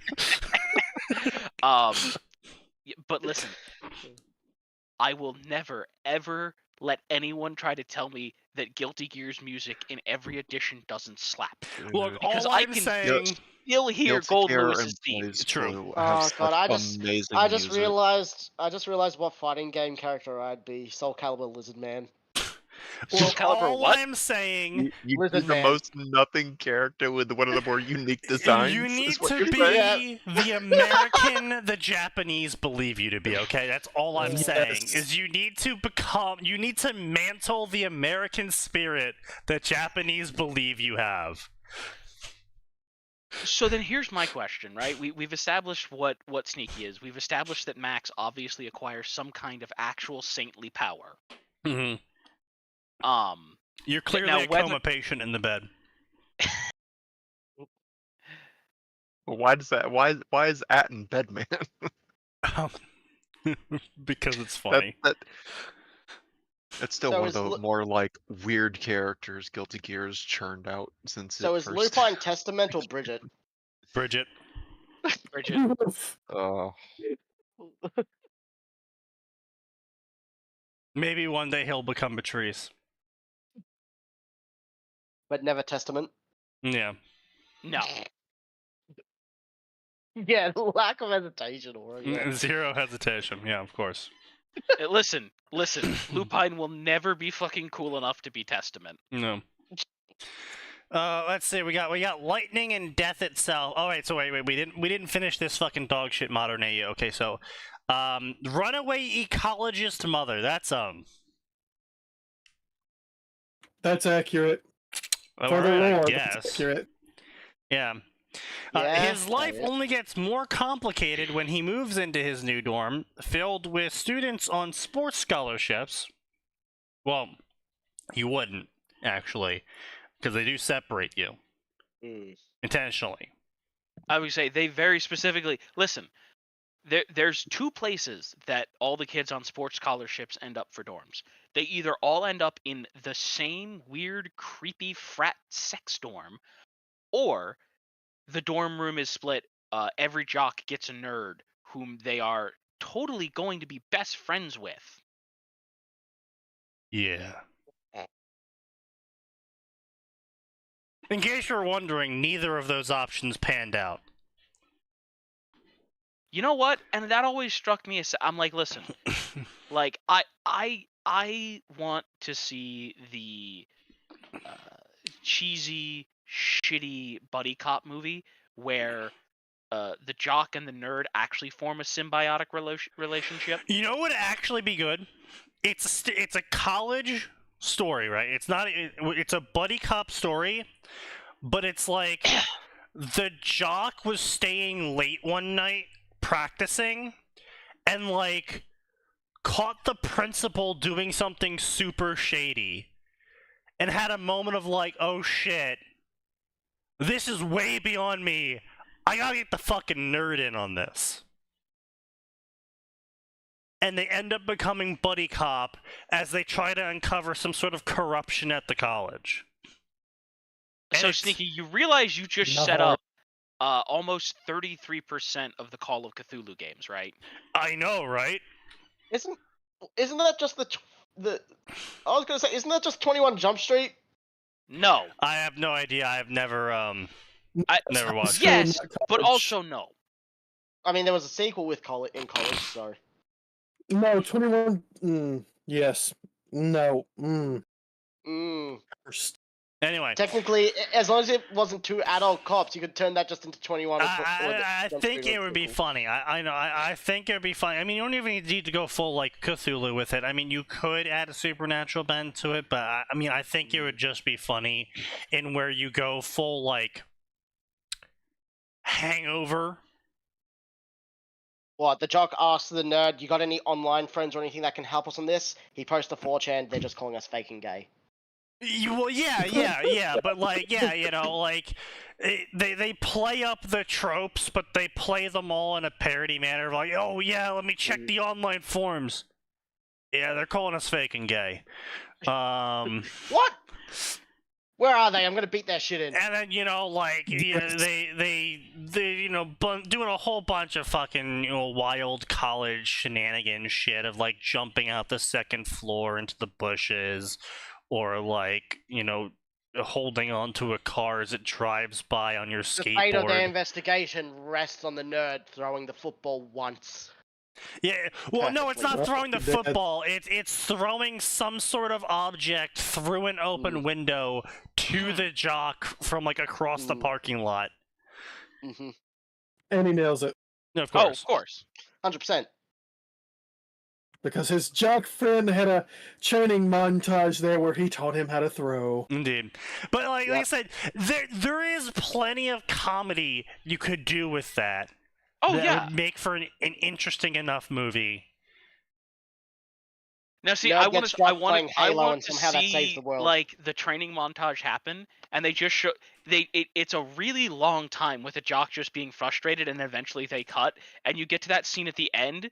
But listen, I will never ever let anyone try to tell me that Guilty Gear's music in every edition doesn't slap. Look, Because all I I'm can saying. Still hear Guilty Gold Gear Lewis's and theme. Blaze True. Blue Oh, have God, I such just- amazing I just music. realized what fighting game character I'd be. Soul Calibur Lizard Man. Soul Calibur all what? I'm saying, You're Lizard the Man. most nothing character with one of the more unique designs. you is need what to you're be saying. the American the Japanese believe you to be, okay? That's all I'm Yes. saying, is you need to mantle the American spirit that Japanese believe you have. So then here's my question, right? We've established what Sneaky is. We've established that Max obviously acquires some kind of actual saintly power. Mm-hmm. You're clearly now a whether- coma patient in the bed. Well, why does that? Why is Atin Bedman? Because it's funny. That's still So one of is the Lu- more like weird characters Guilty Gear has churned out since So it is first. Lupine Testament or Bridget? Bridget. Bridget. Oh, Maybe one day he'll become Patrice. But never Testament? Yeah. No. Yeah, lack of hesitation. Or yeah. Zero hesitation. Yeah, of course. Listen. Lupine will never be fucking cool enough to be Testament. No. Let's see. We got lightning and death itself. All right. So wait. We didn't finish this fucking dog shit modern AE. Okay. So, runaway ecologist mother. That's That's accurate. all For the right, I lore, guess. that's accurate. Yeah. Yeah, His life yeah. only gets more complicated when he moves into his new dorm, filled with students on sports scholarships. Well, you wouldn't, actually, because they do separate you intentionally. I would say they very specifically listen. There's two places that all the kids on sports scholarships end up for dorms. They either all end up in the same weird, creepy frat sex dorm, or the dorm room is split. Every jock gets a nerd whom they are totally going to be best friends with. Yeah. In case you're wondering, neither of those options panned out. You know what? And that always struck me as I'm like, listen, like I want to see the cheesy, shitty buddy cop movie where the jock and the nerd actually form a symbiotic relationship. You know what would actually be good? It's a college story, right? It's a buddy cop story, but it's like the jock was staying late one night practicing and like caught the principal doing something super shady and had a moment of like, oh shit, this is way beyond me. I gotta get the fucking nerd in on this. And they end up becoming buddy cop as they try to uncover some sort of corruption at the college. And So it's- Sneaky, you realize you just Not set hard. up almost 33% of the Call of Cthulhu games, right? I know, right? Isn't that just the? I was gonna say, isn't that just 21 Jump Street? No. I have no idea. I have never never watched. Still Yes, not but college. also no. I mean, there was a sequel with in college. So No, 21. Yes. No. Anyway, technically, as long as it wasn't two adult cops, you could turn that just into 21. I think it would be funny. I know. I think it would be funny. I mean, you don't even need to go full like Cthulhu with it. I mean, you could add a supernatural bend to it, but I mean, I think it would just be funny in where you go full like Hangover What, the jock asks the nerd, you got any online friends or anything that can help us on this? He posts to 4chan, they're just calling us fake and gay. Well, yeah, but like, yeah, you know, like, they play up the tropes, but they play them all in a parody manner. Like, oh yeah, let me check the online forums. Yeah, they're calling us fake and gay. What? Where are they? I'm gonna beat that shit in. And then, you know, like, yeah, they you know, doing a whole bunch of fucking, you know, wild college shenanigans shit of, like, jumping out the second floor into the bushes, or, like, you know, holding onto a car as it drives by on your The fate of their skateboard. investigation rests on the nerd throwing the football once. Yeah, well, no, it's not Perfectly. throwing the That- football. It's throwing some sort of object through an open window to the jock from, like, across the parking lot. Mm-hmm. And he nails it. No, of Oh, course. of course. 100%. Because his jock friend had a training montage there where he taught him how to throw. Indeed. But like I Yep. said, there is plenty of comedy you could do with that. Oh that yeah. would make for an interesting enough movie. Now see, Nerd I want gets to, dropped playing I Halo want and to somehow that saves see the world. like the training montage happen, and they just show it's a really long time with a jock just being frustrated, and eventually they cut, and you get to that scene at the end,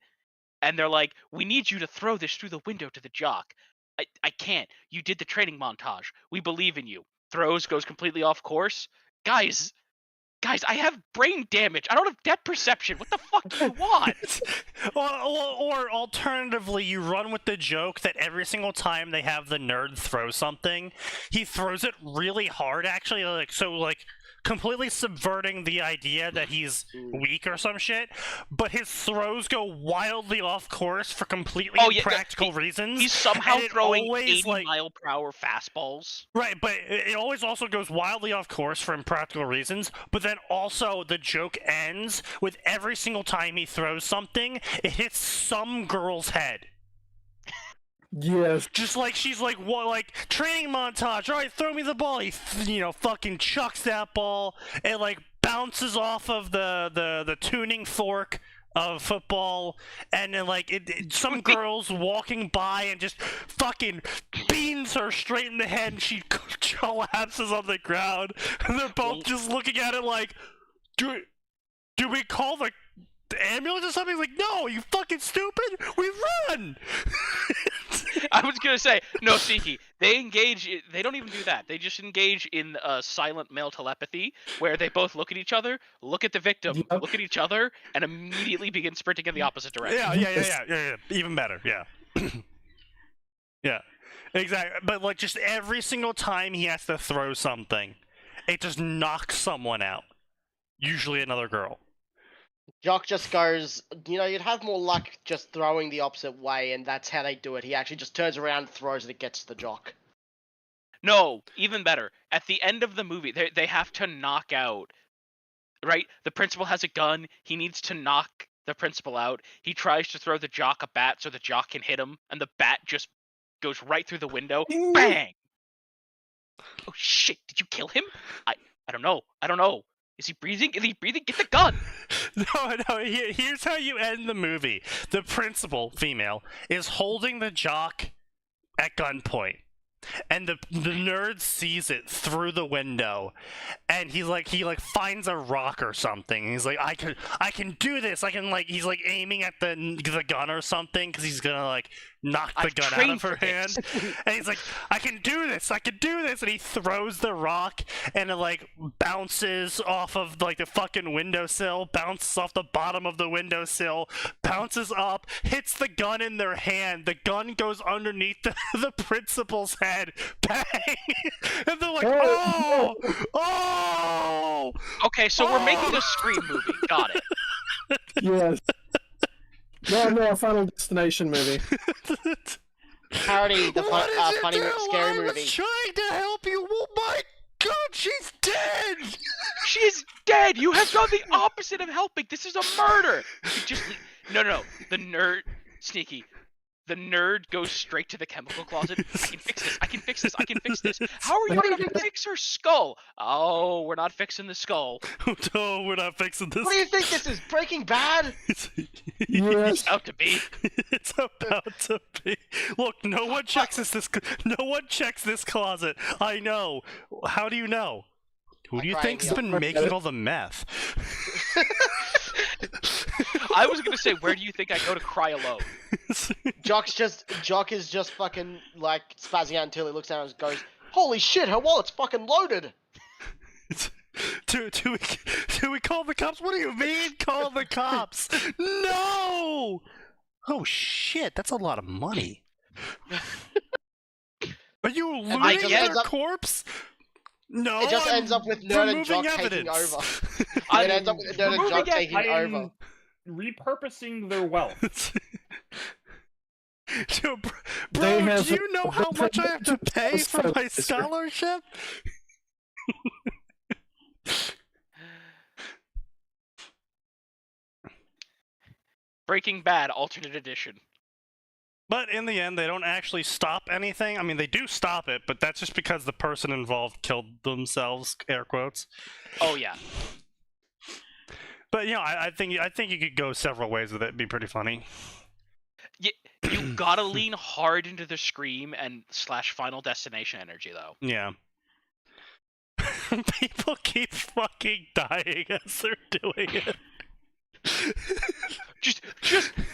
and they're like, "We need you to throw this through the window to the jock." I can't. You did the training montage. We believe in you. Throws, goes completely off course. Guys, I have brain damage. I don't have depth perception. What the fuck do you want? Or alternatively, you run with the joke that every single time they have the nerd throw something, he throws it really hard, actually, like completely subverting the idea that he's weak or some shit, but his throws go wildly off course for completely Oh, yeah, no, impractical reasons. He's somehow and it throwing always, 80 like, mile-per-hour fastballs. Right, but it always also goes wildly off course for impractical reasons, but then also the joke ends with every single time he throws something, it hits some girl's head. Yes. Just like she's like, what, like, training montage, alright, throw me the ball. He, you know, fucking chucks that ball, it, like, bounces off of the tuning fork of football, and then, like, some girl's walking by and just fucking beans her straight in the head, and she collapses on the ground, and they're both just looking at it like, do we call the ambulance or something? Like, no, you fucking stupid, we run! I was gonna say, no, Sneaky. They don't even do that. They just engage in silent male telepathy, where they both look at each other, look at the victim, Yep. look at each other, and immediately begin sprinting in the opposite direction. Yeah. Even better, yeah. Yeah, exactly. But, like, just every single time he has to throw something, it just knocks someone out. Usually another girl. Jock just goes, you know, you'd have more luck just throwing the opposite way, and that's how they do it. He actually just turns around, throws it, it gets the jock. No, even better. At the end of the movie, they have to knock out. Right, the principal has a gun. He needs to knock the principal out. He tries to throw the jock a bat so the jock can hit him, and the bat just goes right through the window. Bang! Oh shit! Did you kill him? I don't know. Is he breathing? Get the gun! No, here's how you end the movie. The principal, female, is holding the jock at gunpoint. And the nerd sees it through the window, and he finds a rock or something. He's like, I can do this. He's like aiming at the gun or something because he's gonna like knock the gun out of her hand. And he's like, I can do this. And he throws the rock, and it like bounces off of like the fucking windowsill, bounces off the bottom of the windowsill, bounces up, hits the gun in their hand. The gun goes underneath the principal's head. Bang! And they're like, oh! Okay, so we're making a Scream movie. Got it. Yes. No, a Final Destination movie. Parody, the funny, scary I movie. was trying to help you. Oh my god, she's dead! She's dead! You have done the opposite of helping! This is a murder! You just no. The nerd, Sneaky. The nerd goes straight to the chemical closet. I can fix this. I can fix this. I can fix this. How are you gonna fix her skull? Oh, we're not fixing the skull. No, we're not fixing this. What do you think this is? Breaking Bad? Yes. Out to be. It's about to be. Look, no one checks No one checks this closet. I know. How do you know? Who do you think's been making all the meth? I was gonna say, where do you think I go to cry alone? Jock is just fucking like spazzing out until he looks down and goes, "Holy shit, her wallet's fucking loaded." Do we call the cops? What do you mean, call the cops? No! Oh shit, that's a lot of money. Are you looting their corpse? No, it just ends up with Nerd and Jock taking over. It ends up with Nerd and Jock taking over. Repurposing their wealth. Bro, do you know how much I have to pay for my scholarship? Breaking Bad alternate edition. But in the end, they don't actually stop anything. I mean, they do stop it, but that's just because the person involved killed themselves, air quotes. Oh yeah. But you know, I think you could go several ways with it. It'd be pretty funny. You gotta lean hard into the scream and / Final Destination energy, though. Yeah. People keep fucking dying as they're doing it. just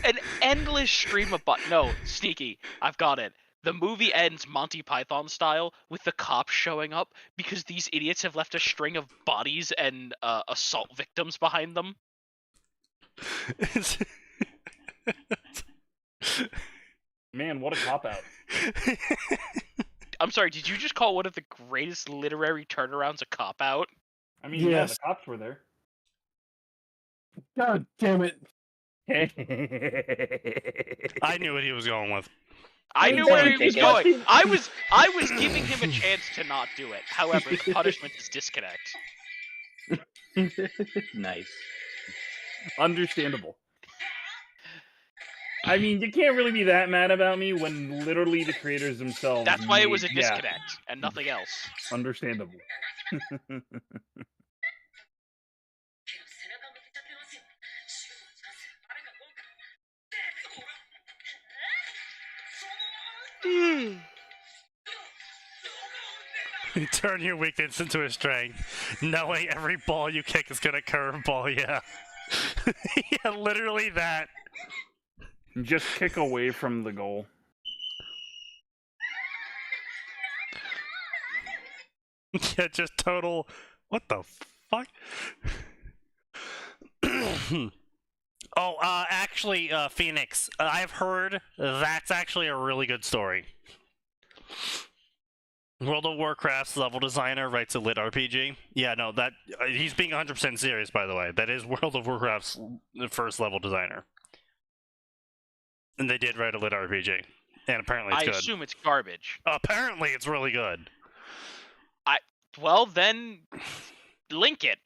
an endless stream of no, Sneaky, I've got it. The movie ends Monty Python style with the cops showing up because these idiots have left a string of bodies and assault victims behind them. Man, what a cop-out. I'm sorry, did you just call one of the greatest literary turnarounds a cop-out? I mean, yes. Yeah, the cops were there. God damn it. I knew what he was going with. I knew where he was going. I was giving him a chance to not do it. However, the punishment is disconnect. Nice. Understandable. I mean, you can't really be that mad about me when literally the creators themselves. That's why it was a disconnect and nothing else. Understandable. You turn your weakness into a strength, knowing every ball you kick is gonna curveball. Yeah, yeah, literally that. Just kick away from the goal. Yeah, just total. What the fuck? Oh, actually, Phoenix, I've heard that's actually a really good story. World of Warcraft's level designer writes a lit RPG. Yeah, no, that he's being 100% serious, by the way. That is World of Warcraft's first level designer. And they did write a lit RPG. And apparently it's good. I assume it's garbage. Apparently it's really good. Well, then, link it.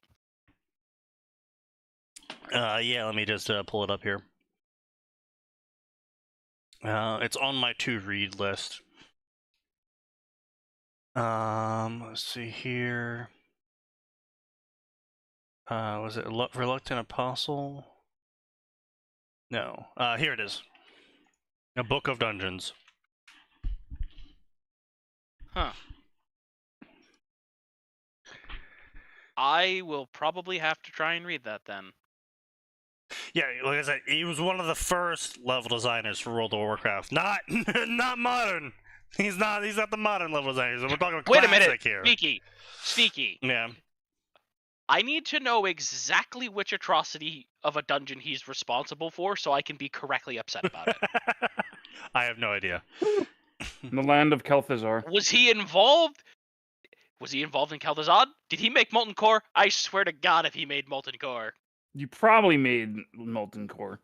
Yeah, let me just pull it up here. It's on my to-read list. Let's see here. Was it Reluctant Apostle? No. Here it is. A Book of Dungeons. Huh. I will probably have to try and read that then. Yeah, like I said, he was one of the first level designers for World of Warcraft. Not modern. He's not the modern level designer. We're talking Wait a classic minute. here. Sneaky. Yeah. I need to know exactly which atrocity of a dungeon he's responsible for so I can be correctly upset about it. I have no idea. The land of Kel'Thuzar. Was he involved? Was he involved in Kel'Thuzad? Did he make Molten Core? I swear to God if he made Molten Core. You probably made Molten Core.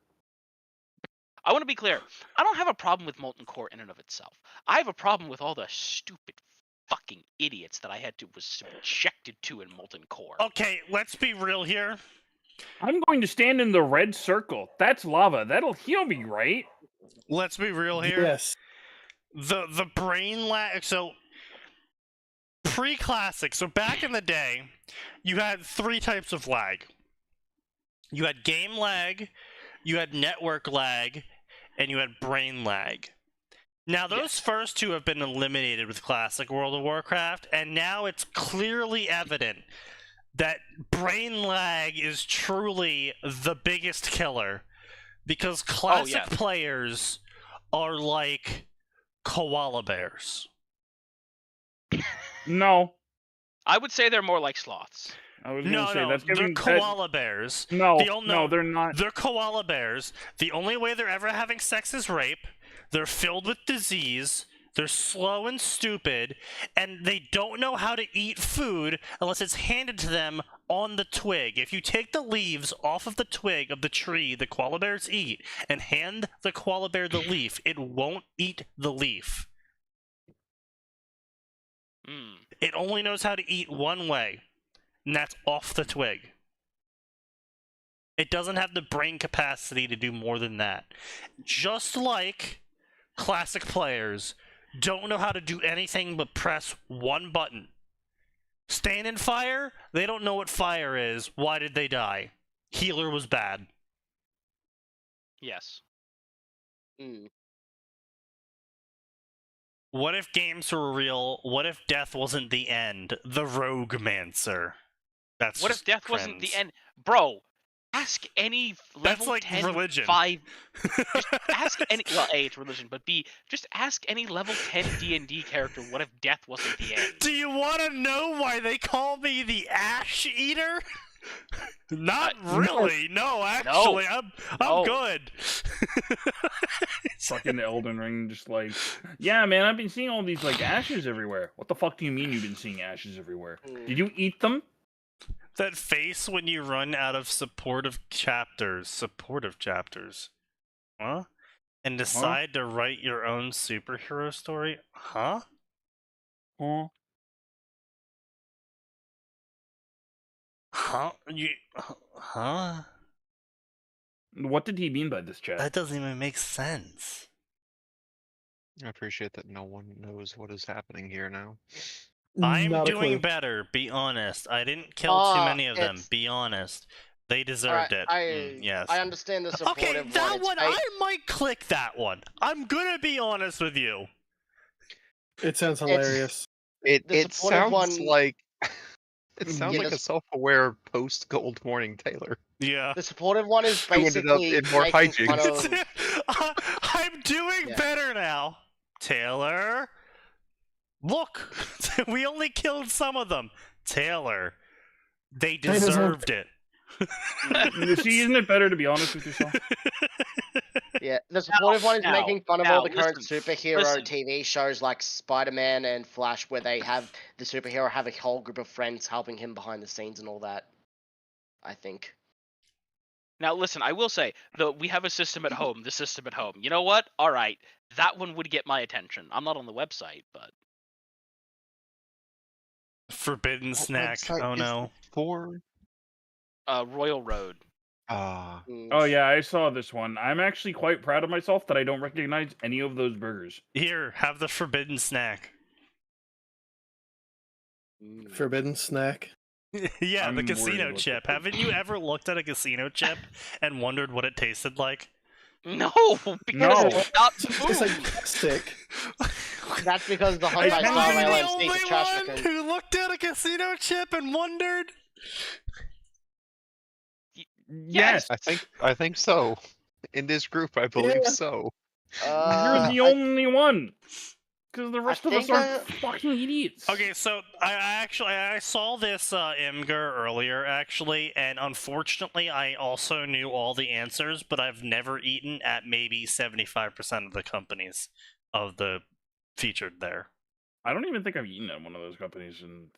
I want to be clear. I don't have a problem with Molten Core in and of itself. I have a problem with all the stupid fucking idiots that I was subjected to in Molten Core. Okay, let's be real here. I'm going to stand in the red circle. That's lava. He'll be right. let's be real here. Yes. The brain lag. So pre-classic. So back in the day, you had 3 types of lag. You had game lag, you had network lag, and you had brain lag. Now, those first 2 have been eliminated with Classic World of Warcraft, and now it's clearly evident that brain lag is truly the biggest killer, because Classic players are like koala bears. No. I would say they're more like sloths. I was gonna say that's they're giving koala bears. No, they're not. They're koala bears. The only way they're ever having sex is rape. They're filled with disease. They're slow and stupid, and they don't know how to eat food unless it's handed to them on the twig. If you take the leaves off of the twig of the tree the koala bears eat and hand the koala bear the leaf, it won't eat the leaf. It only knows how to eat one way, and that's off the twig. It doesn't have the brain capacity to do more than that. Just like Classic players don't know how to do anything but press one button. Stand in fire, they don't know what fire is. Why did they die? Healer was bad. Yes. What if games were real? What if death wasn't the end? The Roguemancer. That's what if death wasn't the end? Bro, ask any level That's like 10, religion. 5... Just ask any... Well, A, it's religion, but B, just ask any level 10 D&D character what if death wasn't the end. Do you want to know why they call me the Ash Eater? Not really. No, actually, I'm good. Fucking Elden Ring, just like, yeah, man, I've been seeing all these like ashes everywhere. What the fuck do you mean you've been seeing ashes everywhere? Did you eat them? That face when you run out of supportive chapters. Huh? And decide to write your own superhero story? Huh? Huh? Huh? Huh? What did he mean by this, chat? That doesn't even make sense. I appreciate that no one knows what is happening here now. I'm Not a doing clue. better, be honest. I didn't kill too many of them, be honest. They deserved it. Yes. I understand the supportive Okay, one. that It's one, ba- I might click that one. I'm gonna be honest with you. It sounds hilarious. It The supportive sounds one- like it sounds like a this- self-aware post-Gold Morning Taylor. Yeah. The supportive one is Who ended up basically in more making fun hijinks. of... I'm doing Yeah. better now. Taylor. Look, we only killed some of them. Taylor. They deserved it. See, isn't it better to be honest with yourself? Yeah, the supportive one is now, making fun of all the now, current listen, superhero listen. TV shows like Spider-Man and Flash, where they have the superhero have a whole group of friends helping him behind the scenes and all that. I think. Now, listen, I will say, we have a system at home, the system at home. You know what? All right, that one would get my attention. I'm not on the website, but... Forbidden What snack. website Oh is no. it for? Royal Road. Oh yeah, I saw this one. I'm actually quite proud of myself that I don't recognize any of those burgers. Here, have the forbidden snack. Forbidden snack. Yeah, I'm the worried casino about chip. that. Haven't you ever looked at a casino chip and wondered what it tasted like? No, because No. it's not It's food. like plastic. That's because the Am Hyundai I Star Rail the and only Sneaky Trash one Chicken. who looked at a casino chip and wondered? Yes, I think so. In this group, I believe Yeah. so. you're the only one. Because the rest of us think, are fucking idiots. Okay, so I saw this Imgur earlier actually, and unfortunately I also knew all the answers, but I've never eaten at maybe 75% of the companies of the featured there. I don't even think I've eaten at one of those companies. And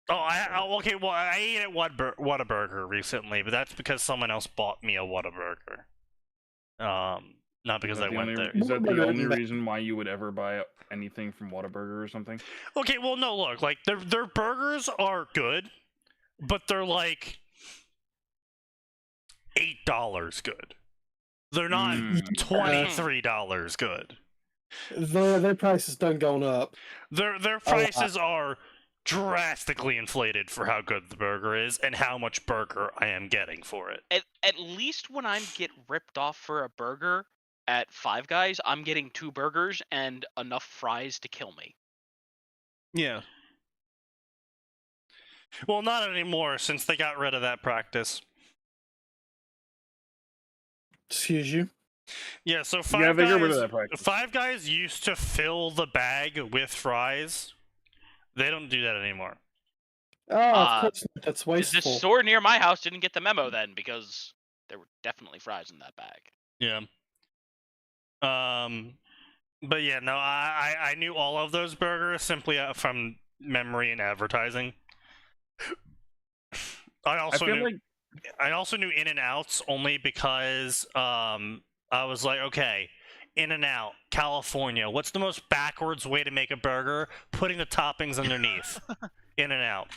Okay, well I ate at Whataburger recently, but that's because someone else bought me a Whataburger. Not because I went there. Is that the Whataburger only isn't that- reason why you would ever buy anything from Whataburger or something? Okay, well, no, look, like, their burgers are good, but they're, like, $8 good. They're not Mm. $23 good. Their prices done gone up. Their prices are drastically inflated for how good the burger is and how much burger I am getting for it. At least when I get ripped off for a burger at Five Guys, I'm getting 2 burgers and enough fries to kill me. Yeah. Well, not anymore since they got rid of that practice. Excuse you. Yeah, so Yeah, they got rid of that practice. Five Guys used to fill the bag with fries. They don't do that anymore. Oh, of course not. That's The wasteful. store near my house didn't get the memo then because there were definitely fries in that bag. Yeah. But yeah, no, I knew all of those burgers simply from memory and advertising. I also knew In-N-Outs only because I was like, okay, In-N-Out, California. What's the most backwards way to make a burger? Putting the toppings underneath. In-N-Out.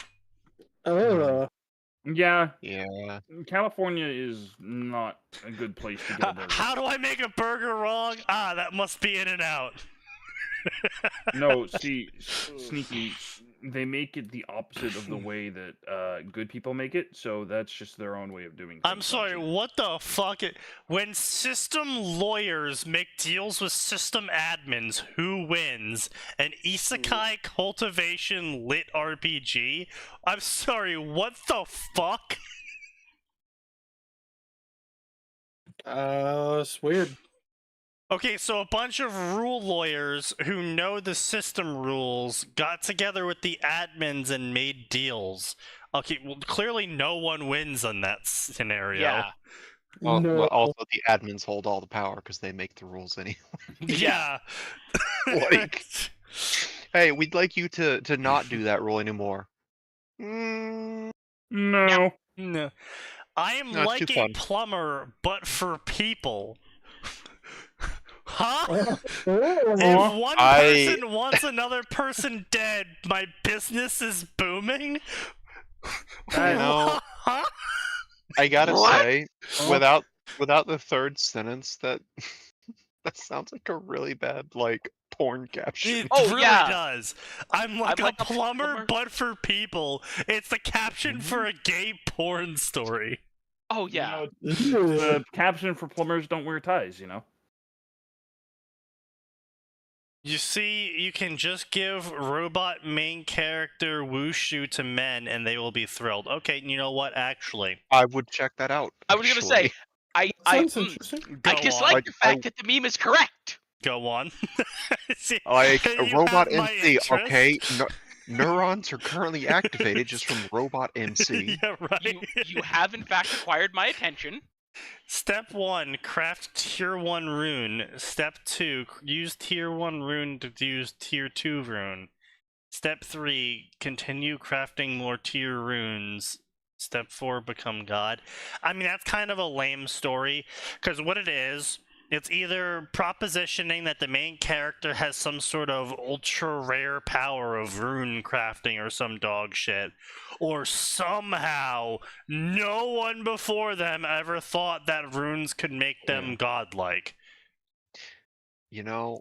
Yeah. Yeah. California is not a good place to get a burger. How do I make a burger wrong? Ah, that must be In-N-Out. No, see, Sneaky, they make it the opposite of the way that good people make it, so that's just their own way of doing things. I'm sorry, what the fuck? When system lawyers make deals with system admins, who wins? An isekai cultivation lit RPG? I'm sorry, what the fuck? It's weird. Okay, so a bunch of rule lawyers who know the system rules got together with the admins and made deals. Okay, well, clearly no one wins on that scenario. Yeah. Well, No. also, the admins hold all the power because they make the rules anyway. Yeah. Like, hey, we'd like you to not do that rule anymore. No. No. I am No, it's like too a fun. plumber, but for people. Huh? Oh, If one person wants another person dead, my business is booming? I know. Huh? I gotta say, Oh. without the third sentence, that sounds like a really bad porn caption. It Oh, really yeah. does. I'm like like a plumber, but for people. It's the caption for a gay porn story. Oh yeah. The caption for plumbers don't wear ties, you know? You see, you can just give robot main character wushu to men and they will be thrilled. Okay, you know what, actually. I would check that out. I was gonna say, I Sounds interesting. Go dislike on. the fact that the meme is correct. Go on. See, Like a you robot have my MC, okay? interest. Neurons are currently activated just from robot MC. Yeah, right. You have in fact acquired my attention. Step 1, craft tier 1 rune. Step 2, use tier 1 rune to use tier 2 rune. Step 3, continue crafting more tier runes. Step 4, become god. I mean, that's kind of a lame story, because what it is, it's either propositioning that the main character has some sort of ultra rare power of rune crafting or some dog shit, or somehow no one before them ever thought that runes could make them godlike. You know,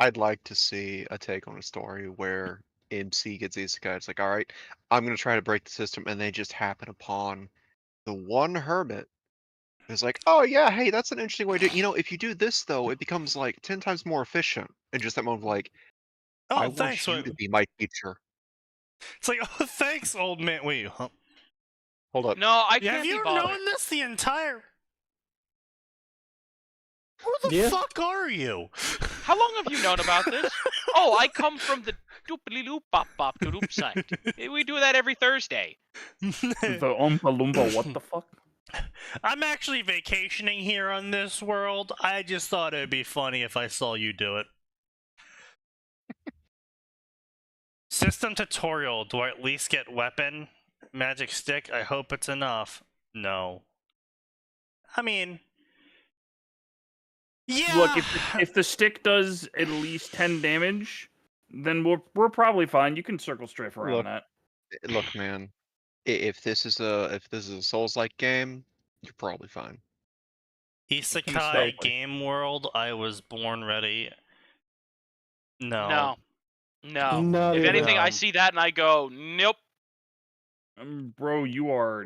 I'd like to see a take on a story where MC gets isekai. It's like, all right, I'm gonna try to break the system, and they just happen upon the one hermit. It's like, oh yeah, hey, that's an interesting way to. If you do this though, it becomes like 10 times more efficient. And just that moment, of like, Oh, I thanks. want you to be my teacher. It's like, oh, thanks, old man. Wait, huh? Hold up. No, I Have can't be you bothered. known this the entire? Who the fuck are you? How long have you known about this? Oh, I come from the doopily loop bop bop doop site. We do that every Thursday. The Oompa Loompa, what the fuck? I'm actually vacationing here on this world. I just thought it'd be funny if I saw you do it. System tutorial. Do I at least get weapon? Magic stick? I hope it's enough. No. I mean... Yeah! Look, if the stick does at least 10 damage, then we're probably fine. You can circle strafe around that. Look, man. If this is a Souls-like game, you're probably fine. Isekai Game World, I was born ready. No. No. Not If even. anything, I see that and I go, nope. Bro, you are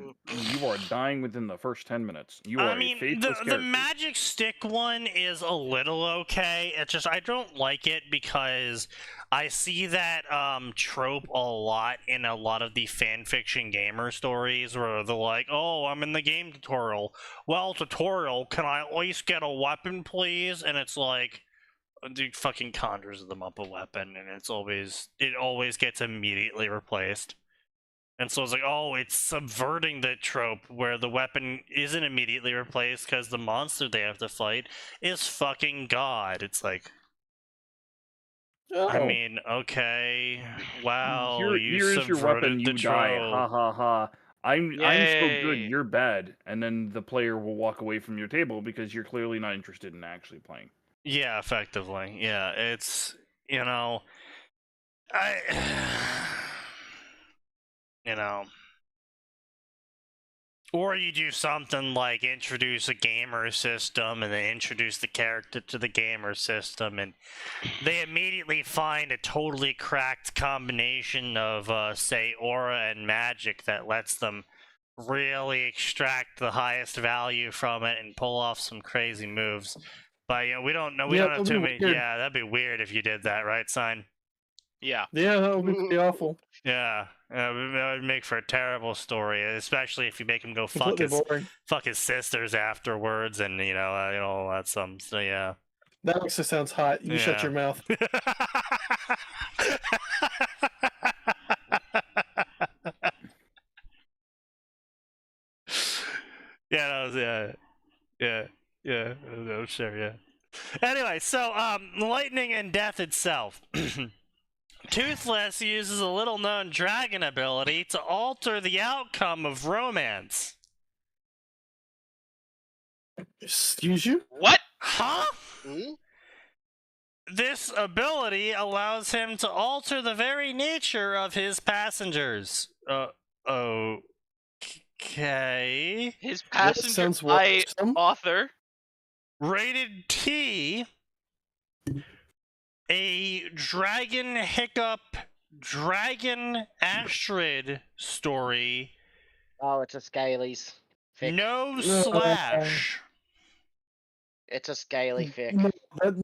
dying within the first 10 minutes. You are I mean, a faithless the character. magic stick one is a little okay. It's just I don't like it because I see that trope a lot in a lot of the fanfiction gamer stories where they're like, "Oh, I'm in the game tutorial. Well, tutorial, can I at least get a weapon, please?" And it's like, dude fucking conjures them up a weapon, and it always gets immediately replaced. And so it's like, oh, it's subverting the trope where the weapon isn't immediately replaced because the monster they have to fight is fucking God. It's like, I Oh. mean, okay, wow, you here's your weapon, subverted the you die. trope. Ha ha ha. I'm so good, Yay. you're bad. And then the player will walk away from your table because you're clearly not interested in actually playing. Yeah, effectively. Yeah, it's, you know, or you do something like introduce a gamer system and then introduce the character to the gamer system, and they immediately find a totally cracked combination of, say, aura and magic that lets them really extract the highest value from it and pull off some crazy moves. But we don't know. We don't have too many. Yeah, that'd be weird if you did that, right, Sign? Yeah. Yeah, that would be pretty awful. Yeah, that would make for a terrible story, especially if you make him go fuck his sisters afterwards, and all that some. So yeah, that actually sounds hot. You shut your mouth. Yeah, no, sure, yeah. Anyway, so lightning and death itself. Toothless uses a little-known dragon ability to alter the outcome of romance. Excuse you? What? Huh? Hmm? This ability allows him to alter the very nature of his passengers. Okay. His passenger sounds by worrisome. author. Rated T. A Dragon Hiccup Dragon Astrid story. Oh, it's a Scalies fic. No slash. It's a scaly fic. No,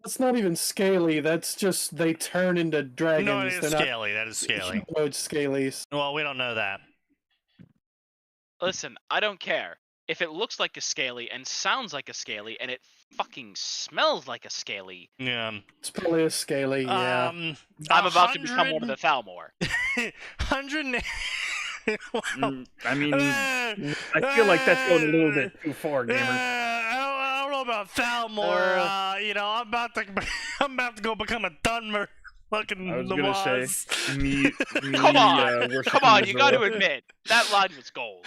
that's not even scaly. That's just they turn into dragons. No, it is They're scaly. That is scaly. Humanoid scalies. Well, we don't know that. Listen, I don't care. If it looks like a scaly and sounds like a scaly and it fucking smells like a scaly. Yeah. It's probably a scaly, yeah. I'm about to become one of the Thalmor. 100. I mean, I feel like that's going a little bit too far, gamer. I don't know about Thalmor. I'm about to go become a Dunmer. Fucking I was gonna say, me come on, you got to admit that line was gold.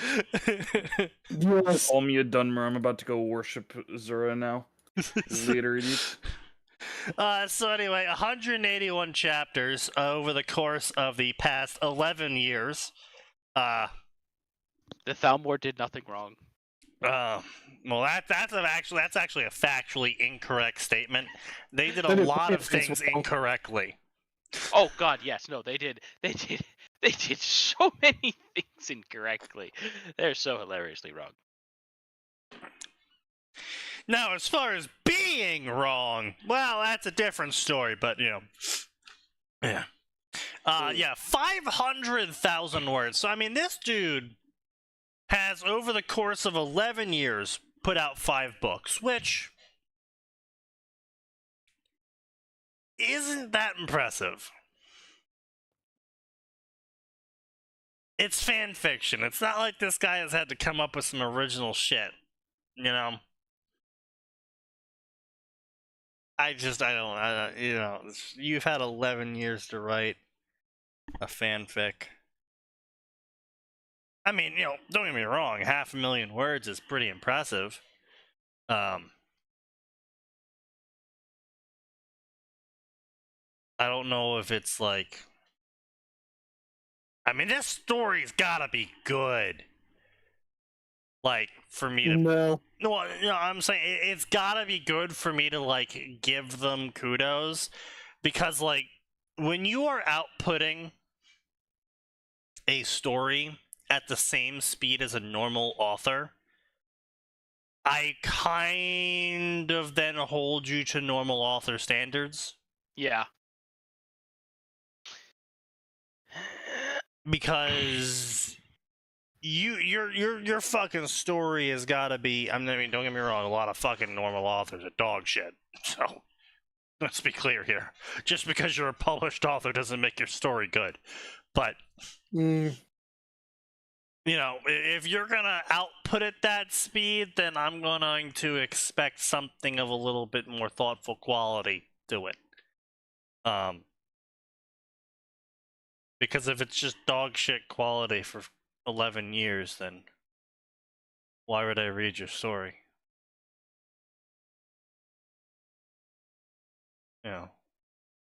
Yes. Call me a Dunmer. I'm about to go worship Zura now. Later, idiots. So anyway, 181 chapters over the course of the past 11 years. The Thalmor did nothing wrong. Well, that's actually a factually incorrect statement. They did a lot of things incorrectly. Oh God, yes, no, they did so many things incorrectly. They're so hilariously wrong. Now, as far as being wrong, well, that's a different story. But yeah, 500,000 words. So I mean, this dude has, over the course of 11 years, put out 5 books, which isn't that impressive. It's fan fiction. It's not like this guy has had to come up with some original shit, I don't, you've had 11 years to write a fanfic. I mean, don't get me wrong, 500,000 words is pretty impressive. I don't know if it's like, I mean, this story's gotta be good. Like, for me to... No. No, I'm saying it's gotta be good for me to, like, give them kudos. Because, like, when you are outputting a story at the same speed as a normal author, I kind of then hold you to normal author standards. Yeah. Because your fucking story has got to be. I mean, don't get me wrong. A lot of fucking normal authors are dog shit. So let's be clear here. Just because you're a published author doesn't make your story good. But you know, if you're gonna output at that speed, then I'm going to expect something of a little bit more thoughtful quality to it. Because if it's just dog shit quality for 11 years, then why would I read your story? You know,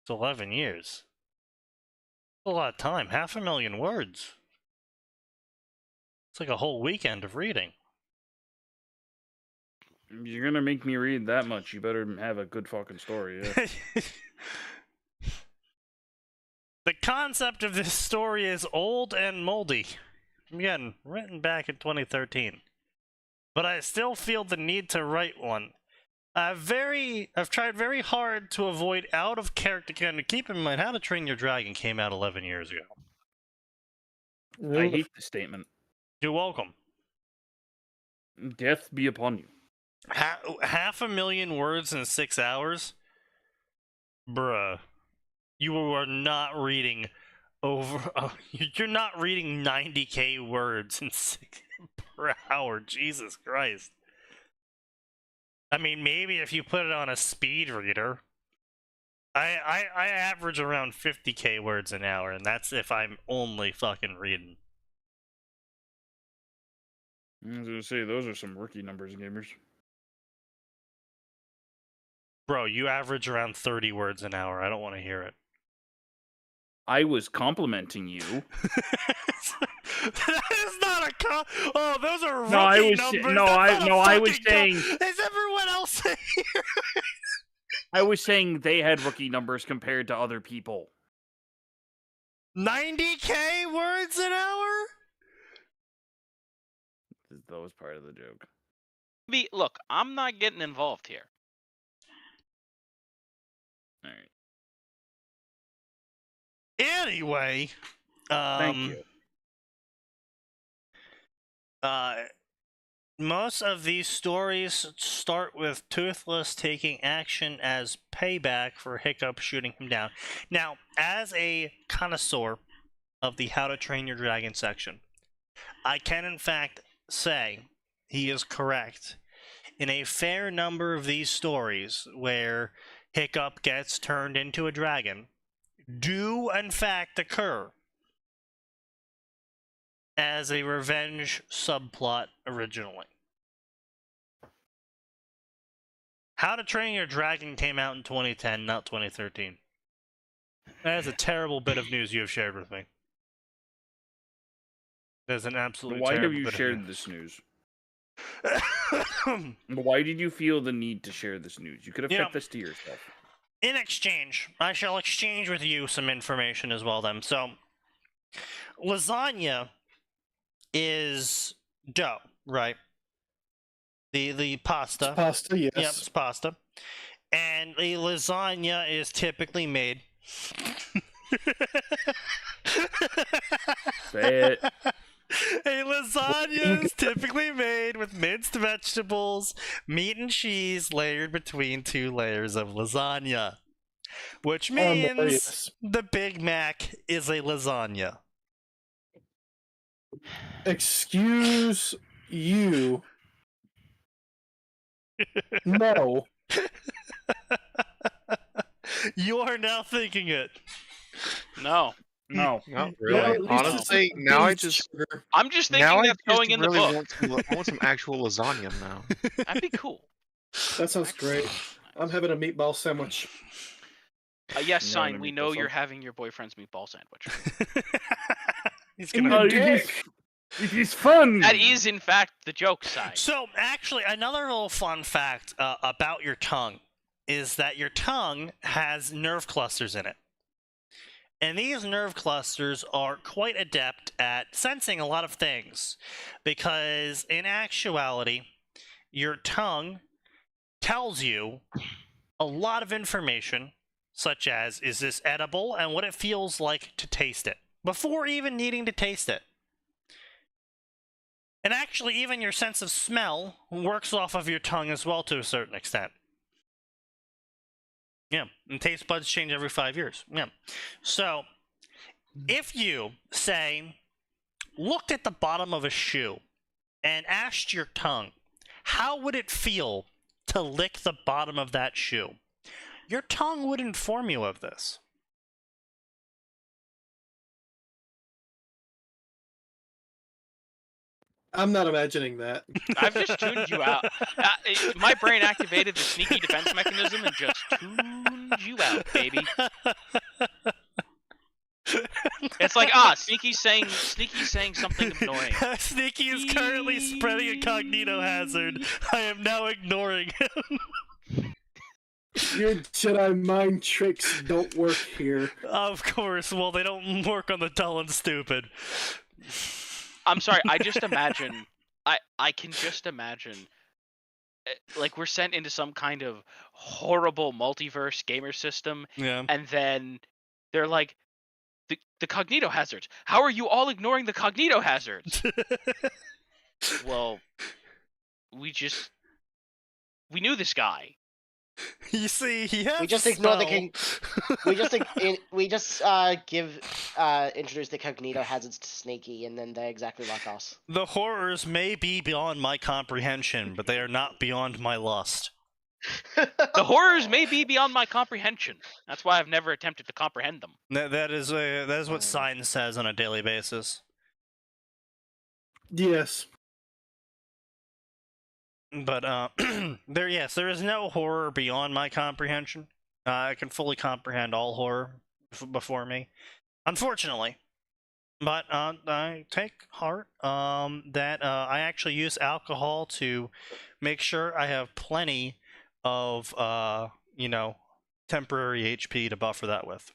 it's 11 years. That's a lot of time. 500,000 words. It's like a whole weekend of reading. You're gonna make me read that much. You better have a good fucking story. Yeah. The concept of this story is old and moldy. Again, written back in 2013. But I still feel the need to write one. I've tried very hard to avoid out of character content. Keep in mind, How to Train Your Dragon came out 11 years ago. I hate the statement. You're welcome. Death be upon you. 500,000 words in 6 hours? Bruh. You are not reading you're not reading 90k words in 6 per hour. Jesus Christ. I mean, maybe if you put it on a speed reader. I average around 50k words an hour, and that's if I'm only fucking reading. I was gonna say, those are some rookie numbers, gamers. Bro, you average around 30 words an hour. I don't want to hear it. I was complimenting you. That is not a oh, those are rookie No, I was numbers. I was saying. Is everyone else here? I was saying they had rookie numbers compared to other people. 90k words an hour? That was part of the joke. Look, I'm not getting involved here. All right. Anyway, Thank you. Most of these stories start with Toothless taking action as payback for Hiccup shooting him down. Now, as a connoisseur of the How to Train Your Dragon section, I can in fact say he is correct. In a fair number of these stories where Hiccup gets turned into a dragon, do in fact occur as a revenge subplot originally. How to Train Your Dragon came out in 2010, not 2013. That is a terrible bit of news you have shared with me. That is an absolutely Why terrible have you bit shared of this news? Why did you feel the need to share this news? You could have kept this to yourself. In exchange, I shall exchange with you some information as well then. So, lasagna is dough, right? The pasta. It's pasta, yes. Yep, it's pasta. And a lasagna is typically made... Say it. A lasagna is typically made with minced vegetables, meat and cheese layered between 2 layers of lasagna. Which means yes. the Big Mac is a lasagna. Excuse you. No. You are now thinking it. No. No. Not Well, really. at least Honestly, it's now I beef just sugar. I'm just thinking now I that's just going in really the book. I want some actual lasagna now. That'd be cool. That sounds great. I'm having a meatball sandwich. Yes, You Sign, want a we meatball know you're sandwich? having your boyfriend's meatball sandwich. He's In gonna. the dick. It is fun. That is, in fact, the joke side. So, actually, another little fun fact about your tongue is that your tongue has nerve clusters in it. And these nerve clusters are quite adept at sensing a lot of things. Because, in actuality, your tongue tells you a lot of information, such as, is this edible, and what it feels like to taste it, before even needing to taste it. And actually, even your sense of smell works off of your tongue as well to a certain extent. Yeah, and taste buds change every 5 years. Yeah. So, if you, say, looked at the bottom of a shoe and asked your tongue, how would it feel to lick the bottom of that shoe? Your tongue would inform you of this. I'm not imagining that. I've just tuned you out. My brain activated the sneaky defense mechanism and just tuned you out, baby. It's like, Sneaky's saying something annoying. Sneaky is currently spreading a cognito hazard. I am now ignoring him. Your Jedi mind tricks don't work here. Of course, well, they don't work on the dull and stupid. I'm sorry, I can just imagine, like, we're sent into some kind of horrible multiverse gamer system, Yeah. and then they're like, the cognito hazards. How are you all ignoring the cognito hazards? Well, we knew this guy. You see, he has We just ignore the spell. we just introduce the cognito hazards to Sneaky, and then they're exactly like us. The horrors may be beyond my comprehension, but they are not beyond my lust. The horrors may be beyond my comprehension. That's why I've never attempted to comprehend them. That is what science says on a daily basis. Yes. But there is no horror beyond my comprehension. I can fully comprehend all horror before me, unfortunately. But I take heart that I actually use alcohol to make sure I have plenty of temporary HP to buffer that with.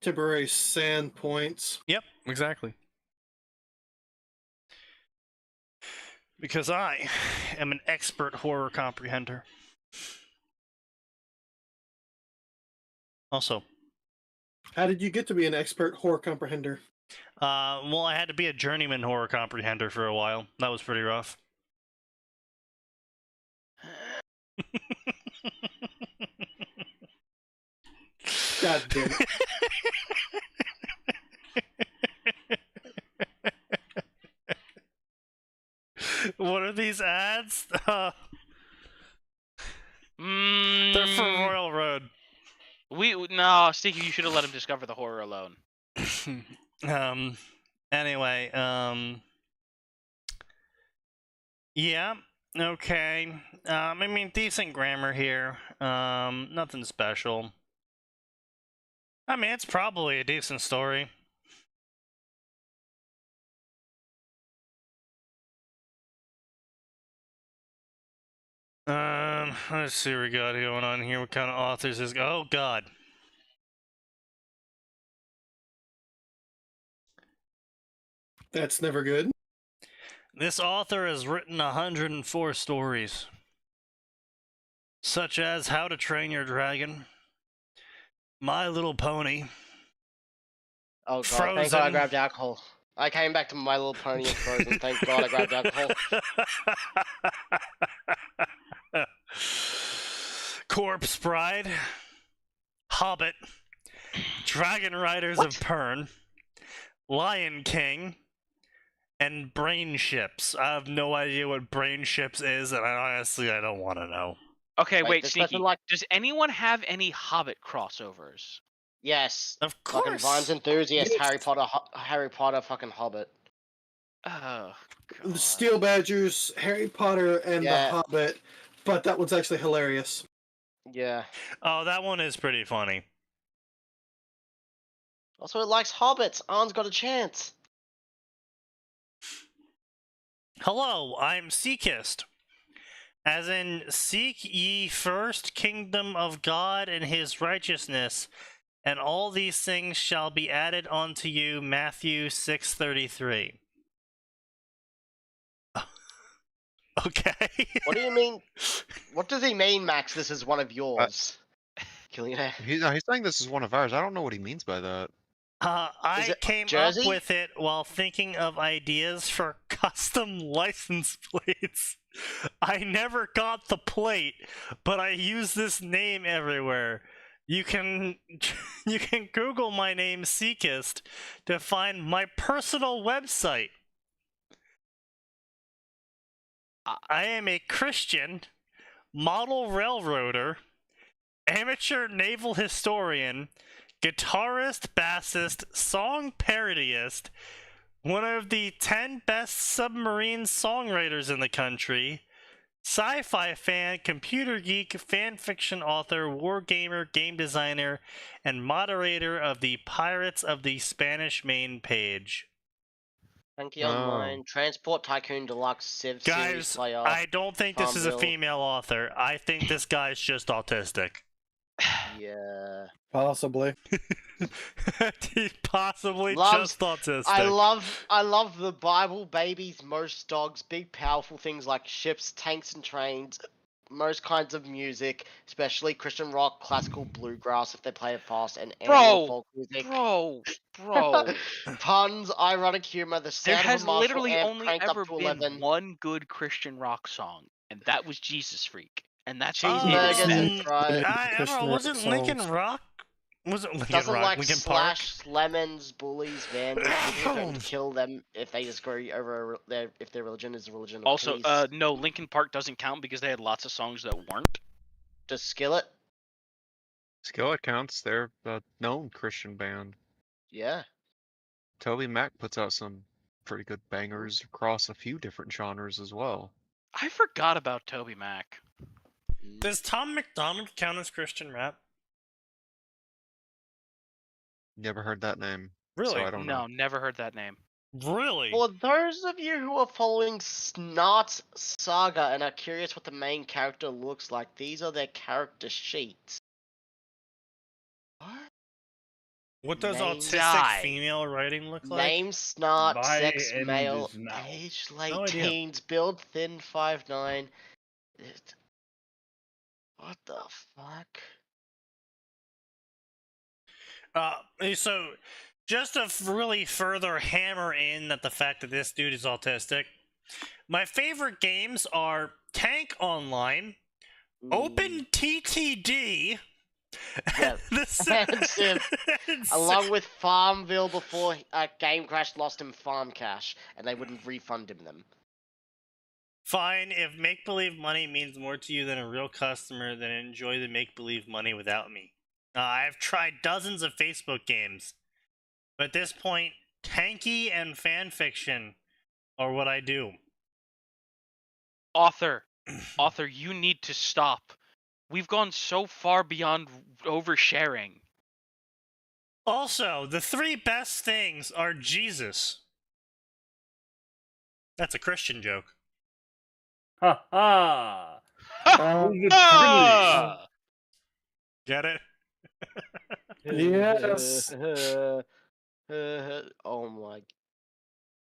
Temporary sand points. Yep, exactly. Because I am an expert horror comprehender. Also, How did you get to be an expert horror comprehender? well, I had to be a journeyman horror comprehender for a while. That was pretty rough. God damn it. What are these ads? They're for Royal Road. No, Sneaky, you should have let him discover the horror alone. Anyway, yeah, okay. I mean, decent grammar here. Nothing special. I mean, it's probably a decent story. Let's see what we got going on here. What kind of authors is... Oh, God. That's never good. This author has written 104 stories. Such as How to Train Your Dragon, My Little Pony, Oh god, Frozen. thank god I grabbed alcohol. I came back to My Little Pony and Frozen, thank god I grabbed alcohol. Corpse Bride, Hobbit, Dragon Riders of Pern, Lion King, and Brain Ships. I have no idea what Brain Ships is, and I don't want to know. Okay, Wait, wait, this Sneaky. person like- Does anyone have any Hobbit crossovers? Yes. Of Fucking course. Vine's enthusiast, Yes. Harry Potter fucking Hobbit. Oh, The God. Steel Badgers, Harry Potter, and Yeah. The Hobbit. But that one's actually hilarious. Yeah. Oh, that one is pretty funny. Also, it likes hobbits. Arn's got a chance. Hello, I'm Seekist. As in, seek ye first kingdom of God and his righteousness, and all these things shall be added unto you. Matthew 6:33. Okay. What do you mean? What does he mean, Max? This is one of yours. Killionaire. He's saying this is one of ours. I don't know what he means by that. I it came Jersey? up with it while thinking of ideas for custom license plates. I never got the plate, but I use this name everywhere. You can Google my name Seekist to find my personal website. I am a Christian, model railroader, amateur naval historian, guitarist, bassist, song parodyist, one of the 10 best submarine songwriters in the country, sci-fi fan, computer geek, fanfiction author, wargamer, game designer, and moderator of the Pirates of the Spanish Main page. Funky Online, Transport Tycoon Deluxe, Civ Series Guys, player. I don't think this is a Farmville. female author. I think this guy's just autistic. Yeah. Possibly. He's possibly Loves- just autistic. I love the Bible, babies, most dogs, big powerful things like ships, tanks, and trains. Most kinds of music, especially Christian rock, classical, bluegrass if they play it fast, and animal folk music. Bro. Puns, ironic humor, the There sound of has a Marshall literally amp only cranked ever up to been 11. one good Christian rock song, and that was Jesus Freak. And that's Cheeseburgers it. and fries. I don't know, was it Christian Linkin songs. Rock? Was it Linkin Doesn't Rock? like Linkin Park? slash lemons, bullies, vandals, people who don't kill them if they disagree over if their religion is a religion of Also, peace. no, Linkin Park doesn't count because they had lots of songs that weren't. Does Skillet? Skillet counts. They're a known Christian band. Yeah. Toby Mac puts out some pretty good bangers across a few different genres as well. I forgot about Toby Mac. Does Tom McDonald count as Christian rap? Never heard that name. Really? So I don't know. No, never heard that name. Really? For those of you who are following Snart's saga and are curious what the main character looks like, these are their character sheets. What? What does Name autistic die. female writing look like? Name Snart, Thy sex end male, is now. age late No idea. teens, build thin 5'9". What the fuck? So, just to really further hammer in that the fact that this dude is autistic, my favorite games are Tank Online, Open TTD, Yeah. And Civ, along with Farmville before Game Crash lost him Farm Cash, and they wouldn't refund him them. Fine, if make-believe money means more to you than a real customer, then enjoy the make-believe money without me. I've tried dozens of Facebook games, but at this point, Tanky and Fanfiction are what I do. Author, you need to stop. We've gone so far beyond oversharing. Also, the 3 best things are Jesus. That's a Christian joke. Ha ha! Uh, Who's the Ah! Get it? Yes. Oh my.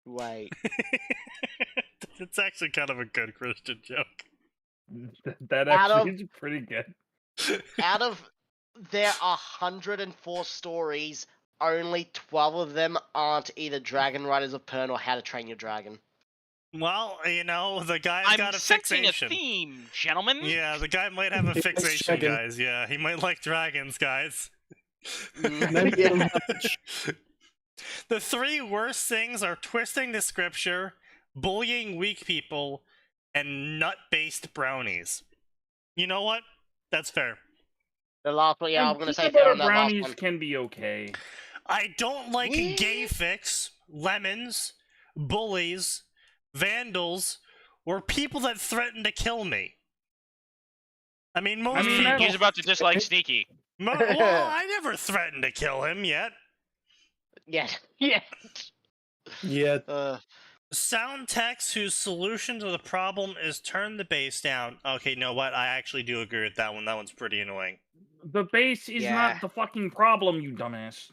Wait. It's actually kind of a good Christian joke. That Adam- actually is pretty good. Out of their 104 stories, only 12 of them aren't either Dragon Riders of Pern or How to Train Your Dragon. Well, you know, the guy's I'm got a sensing fixation. a theme, gentlemen. Yeah, the guy might have a He likes fixation, dragon. guys. Yeah, he might like dragons, guys. Maybe Yeah. The 3 worst things are twisting the scripture, bullying weak people, and nut-based brownies. You know what? That's fair. The last one, yeah, I'm gonna say Peanut fair butter on that last brownies one. can be okay. I don't like What? gay fix, lemons, bullies, vandals, or people that threaten to kill me. I mean, most mean, people... He's about to dislike Sneaky. Well, I never threatened to kill him yet. Yeah, yeah. Yeah. Sound text whose solution to the problem is turn the bass down. Okay, you know what? I actually do agree with that one. That one's pretty annoying. The bass is Yeah. not the fucking problem, you dumbass.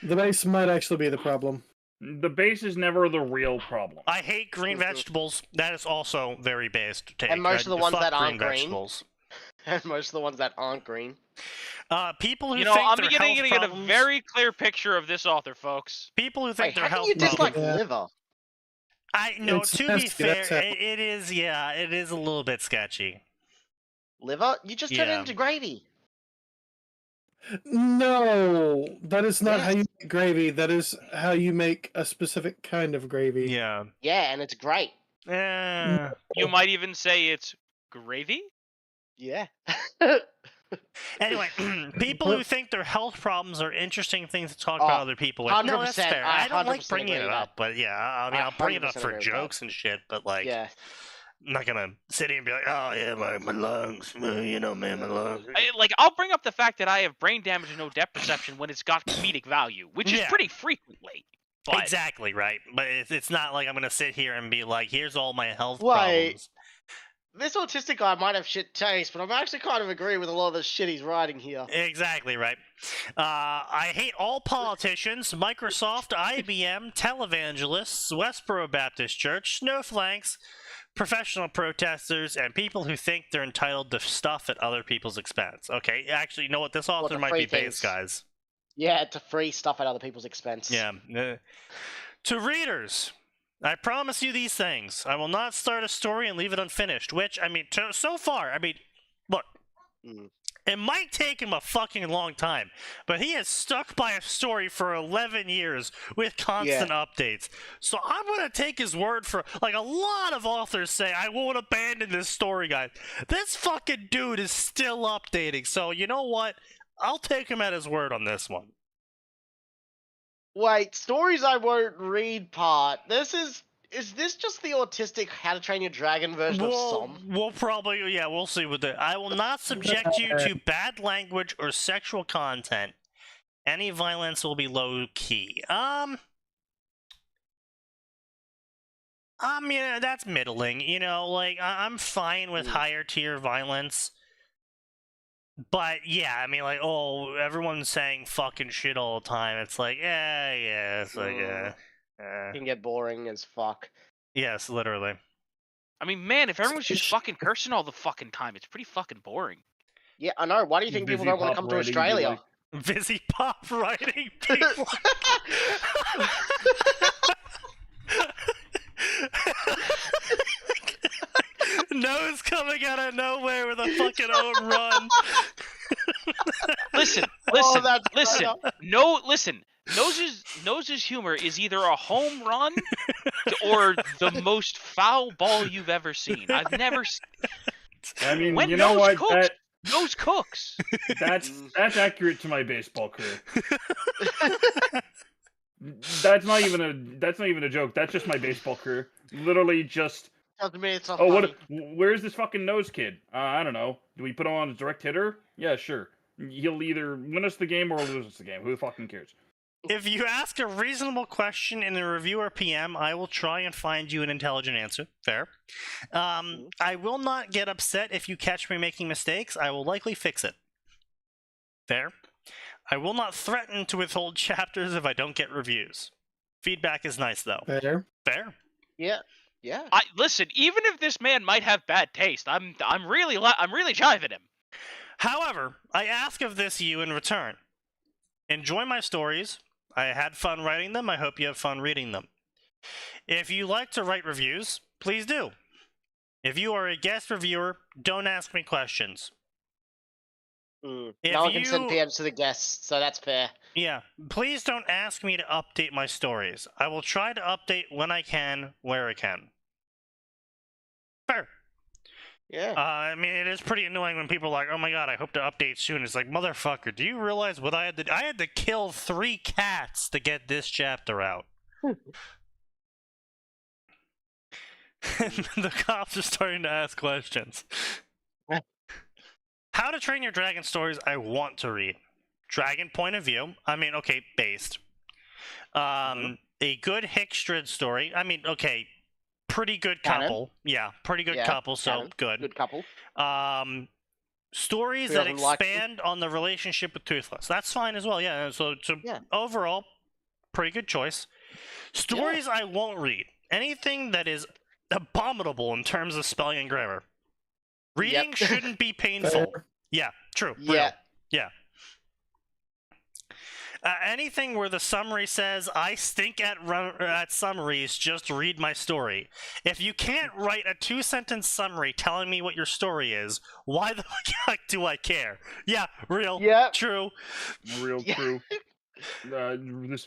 The base might actually be the problem. The bass is never the real problem. I hate green vegetables. That is also very based take. And most of the ones Fuck that aren't green. vegetables. And most of the ones that aren't green. People who You know, think I'm their getting health to get a problems, very clear picture of this author, folks. people who Wait, think their how can health you dislike problems. liver? I no. It's To be nasty, fair, that's how- it is. Yeah, it is a little bit sketchy. Liver? You just turn it Yeah. into gravy. No, that is not how Yes. you make gravy. That is how you make a specific kind of gravy. Yeah. Yeah, and it's great. You might even say it's gravy? Yeah. Anyway, people who think their health problems are interesting things to talk about other people with. No, that's 100%, fair. I I don't like 100% bringing agree it with up, but yeah, I mean, I I'll bring it up 100% for agree with that. jokes and shit, but like, Yeah. I'm not gonna sit here and be like, oh yeah, my lungs, you know, man, my lungs. I'll bring up the fact that I have brain damage and no depth perception when it's got comedic value, which is Yeah. pretty frequently. But Exactly, right. But it's not like I'm gonna sit here and be like, here's all my health Wait. problems. This autistic guy might have shit taste, but I'm actually kind of agreeing with a lot of the shit he's writing here. Exactly right. I hate all politicians, Microsoft, IBM, televangelists, Westboro Baptist Church, snowflakes, professional protesters, and people who think they're entitled to stuff at other people's expense. Okay, actually, you know what? This author the might free be based, things. guys. Yeah, to free stuff at other people's expense. Yeah. To readers, I promise you these things. I will not start a story and leave it unfinished, which, I mean, so far, I mean, look, it might take him a fucking long time, but he has stuck by a story for 11 years with constant updates. So I'm going to take his word for, like, a lot of authors say, I won't abandon this story, guys. This fucking dude is still updating, so you know what? I'll take him at his word on this one. Wait, stories I won't read part. Is this just the autistic How to Train Your Dragon version of Som? We'll probably, yeah, we'll see with it. I will not subject you to bad language or sexual content. Any violence will be low key. Yeah, that's middling. You know, like I'm fine with higher tier violence. But yeah, I mean, like, oh, everyone's saying fucking shit all the time. It's like, yeah, it's like, It can get boring as fuck. yes, literally. I mean, man, if everyone's just fucking cursing all the fucking time, it's pretty fucking boring. Yeah, I know. Why do you think people don't want to come to Australia? Busy pop writing people. Nose coming out of nowhere with a fucking own run. Listen. Nose's humor is either a home run or the most foul ball you've ever seen. I've never. I mean, When you know Nose what? cooks, Nose cooks. That's accurate to my baseball career. That's not even a joke. That's just my baseball career. Literally just. Doesn't mean it's not Oh, funny. where's this fucking Nose kid? I don't know. Do we put him on as direct hitter? Yeah, sure. He'll either win us the game or lose us the game. Who the fucking cares? If you ask a reasonable question in a review or PM, I will try and find you an intelligent answer. Fair. I will not get upset if you catch me making mistakes. I will likely fix it. Fair. I will not threaten to withhold chapters if I don't get reviews. Feedback is nice, though. Fair. Fair. Yeah. Listen. Even if this man might have bad taste, I'm really jiving him. However, I ask of this you in return. Enjoy my stories. I had fun writing them. I hope you have fun reading them. If you like to write reviews, please do. If you are a guest reviewer, don't ask me questions. No one can send PMs to the guests, so that's fair. Yeah, please don't ask me to update my stories. I will try to update when I can, where I can. Fair. Yeah. I mean, it is pretty annoying when people are like, oh my god, I hope to update soon. It's like, motherfucker, do you realize what I had to do? I had to kill 3 cats to get this chapter out. The cops are starting to ask questions. How to Train Your Dragon stories I want to read. Dragon point of view. I mean, okay, based. A good Hickstrid story. I mean, okay, pretty good Canon. couple. Yeah, pretty good Yeah, couple. So canon. good. Good couple. Stories Who that doesn't like them? expand on the relationship with Toothless. That's fine as well. Yeah. So Yeah. overall, pretty good choice. Stories I won't read. Anything that is abominable in terms of spelling and grammar. Reading Yep. shouldn't be painful. Fair. Yeah, true. Yeah. Real. Yeah. Anything where the summary says, I stink at summaries, just read my story. If you can't write a 2-sentence summary telling me what your story is, why the fuck do I care? Yeah, real. Yeah. True. Real Yeah. true. This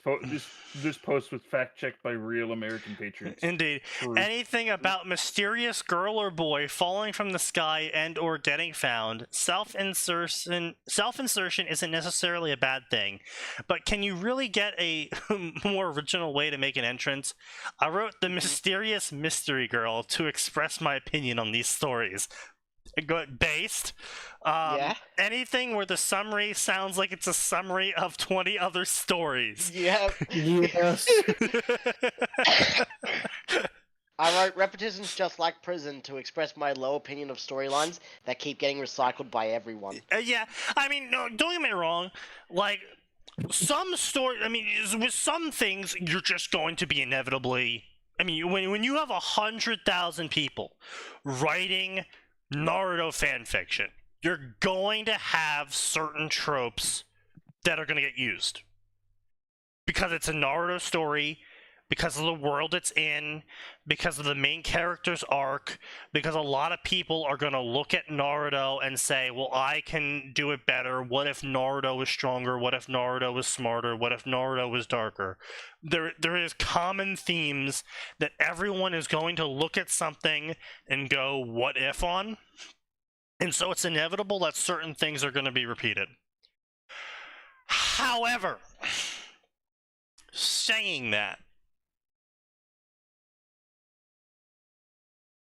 post was fact checked by real American patriots. Indeed. True. Anything about mysterious girl or boy falling from the sky and or getting found. Self-insertion isn't necessarily a bad thing, but can you really get a more original way to make an entrance? I wrote the mysterious mystery girl to express my opinion on these stories. Based. Yeah. Anything where the summary sounds like it's a summary of 20 other stories. Yeah. Yes. I wrote repetitions just like prison to express my low opinion of storylines that keep getting recycled by everyone. Yeah, I mean, no, don't get me wrong. Like, some story, I mean, with some things, you're just going to be inevitably. I mean, when you have 100,000 people writing Naruto fanfiction, you're going to have certain tropes that are going to get used. Because it's a Naruto story, because of the world it's in, because of the main character's arc, because a lot of people are going to look at Naruto and say, well, I can do it better. What if Naruto was stronger? What if Naruto was smarter? What if Naruto was darker? There is common themes that everyone is going to look at something and go, what if on? And so it's inevitable that certain things are going to be repeated. However, saying that,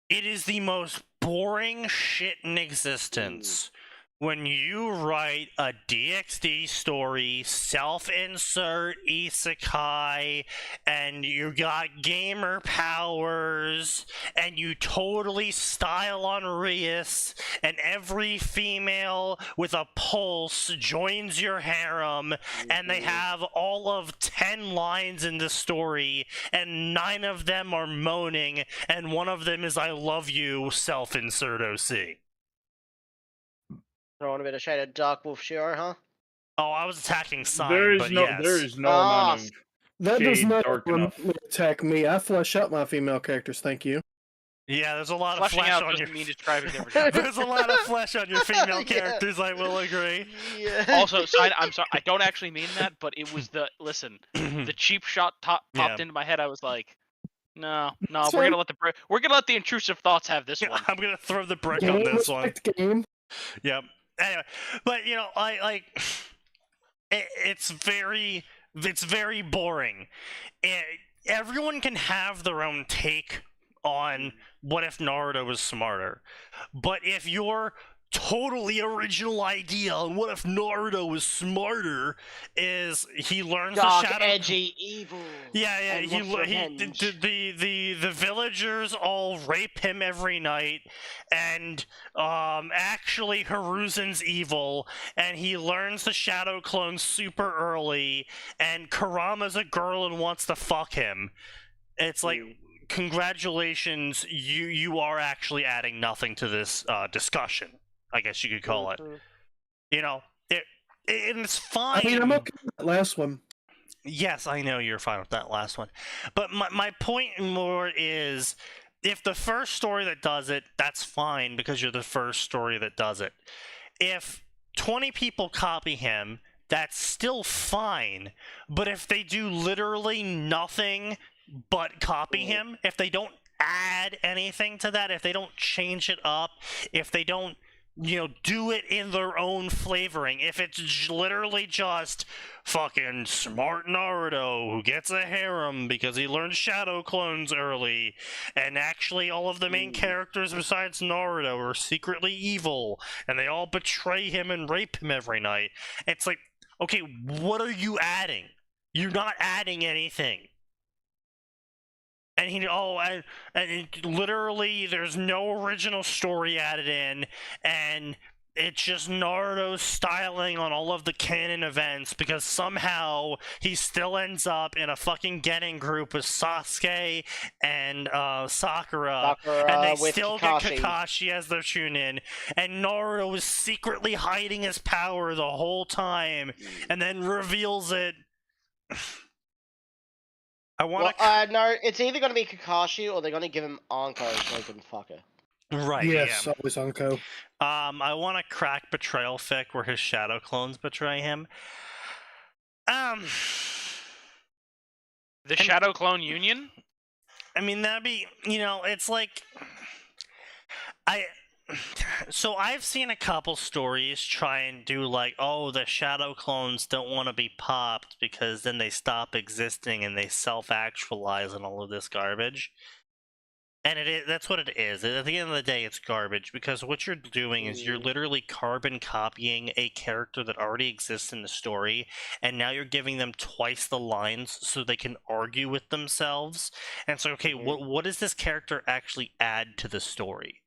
it is the most boring shit in existence when you write a DxD story, self-insert isekai, and you got gamer powers, and you totally style on Rias, and every female with a pulse joins your harem, and they have all of 10 lines in the story, and 9 of them are moaning, and one of them is I love you, self-insert OC. Throwing a bit of shade at Dark Wolf Shiro, huh? Oh, I was attacking Sign, There is but no, yes. there is no amount of That does shade not dark enough. attack me. I flesh out my female characters, thank you. Yeah, there's a lot of Fleshing flesh out on doesn't your. mean describing everything. There's a lot of flesh on your female Yeah. characters. I will agree. Yeah. Also, Sign, I'm sorry, I don't actually mean that, but it was the the cheap shot popped Yeah. into my head. I was like, no, So- we're gonna let the intrusive thoughts have this one. I'm gonna throw the brick Game on this one. respect game. Yep. Anyway, but you know, I like. It's very boring. Everyone can have their own take on what if Naruto was smarter, but if your totally original idea on what if Naruto was smarter is he learns Dark, the shadow. edgy, evil. Yeah, and wants revenge. the villagers all rape him every night, and actually Hiruzen's evil, and he learns the shadow clone super early, and Kurama's a girl and wants to fuck him. It's like, congratulations, you are actually adding nothing to this discussion, I guess you could call it. You know, it's fine. I mean, I'm okay with that last one. Yes, I know you're fine with that last one. But my point more is, if the first story that does it, that's fine because you're the first story that does it. If 20 people copy him, that's still fine. But if they do literally nothing but copy him, if they don't add anything to that, if they don't change it up, if they don't, you know, do it in their own flavoring, if it's literally just fucking smart Naruto who gets a harem because he learned shadow clones early, and actually all of the main characters besides Naruto are secretly evil, and they all betray him and rape him every night, it's like, okay, what are you adding? You're not adding anything. And literally there's no original story added in, and it's just Naruto styling on all of the canon events because somehow he still ends up in a fucking Genin group with Sasuke and Sakura, and they with still Kakashi. get Kakashi as their Chunin, and Naruto was secretly hiding his power the whole time, and then reveals it. I want Well, no, it's either going to be Kakashi or they're going to give him Anko so he can fuck her. Right, Yes, yeah. always Anko. I want to crack Betrayal fic where his shadow clones betray him. The Shadow Clone Union? I mean, that'd be, it's like... So I've seen a couple stories try and do like, oh, the shadow clones don't want to be popped because then they stop existing and they self-actualize and all of this garbage. And that's what it is. At the end of the day, it's garbage because what you're doing is you're literally carbon copying a character that already exists in the story, and now you're giving them twice the lines so they can argue with themselves. And so, okay, what does this character actually add to the story?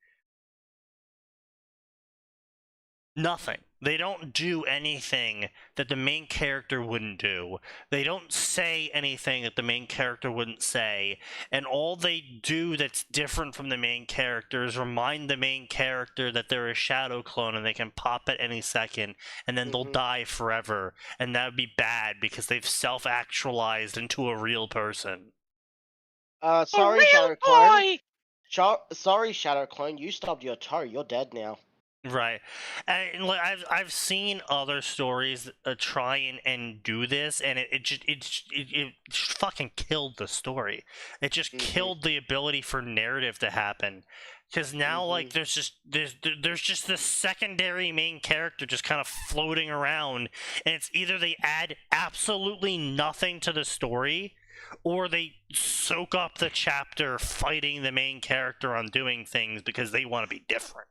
Nothing. They don't do anything that the main character wouldn't do. They don't say anything that the main character wouldn't say. And all they do that's different from the main character is remind the main character that they're a shadow clone and they can pop at any second and then they'll die forever. And that would be bad because they've self-actualized into a real person. Sorry, Shadow Clone. Sorry, Shadow Clone. You stubbed your toe. You're dead now. Right, and I've seen other stories try and do this, and it fucking killed the story. It just killed the ability for narrative to happen, because now like there's just this secondary main character just kind of floating around, and it's either they add absolutely nothing to the story, or they soak up the chapter fighting the main character on doing things because they want to be different.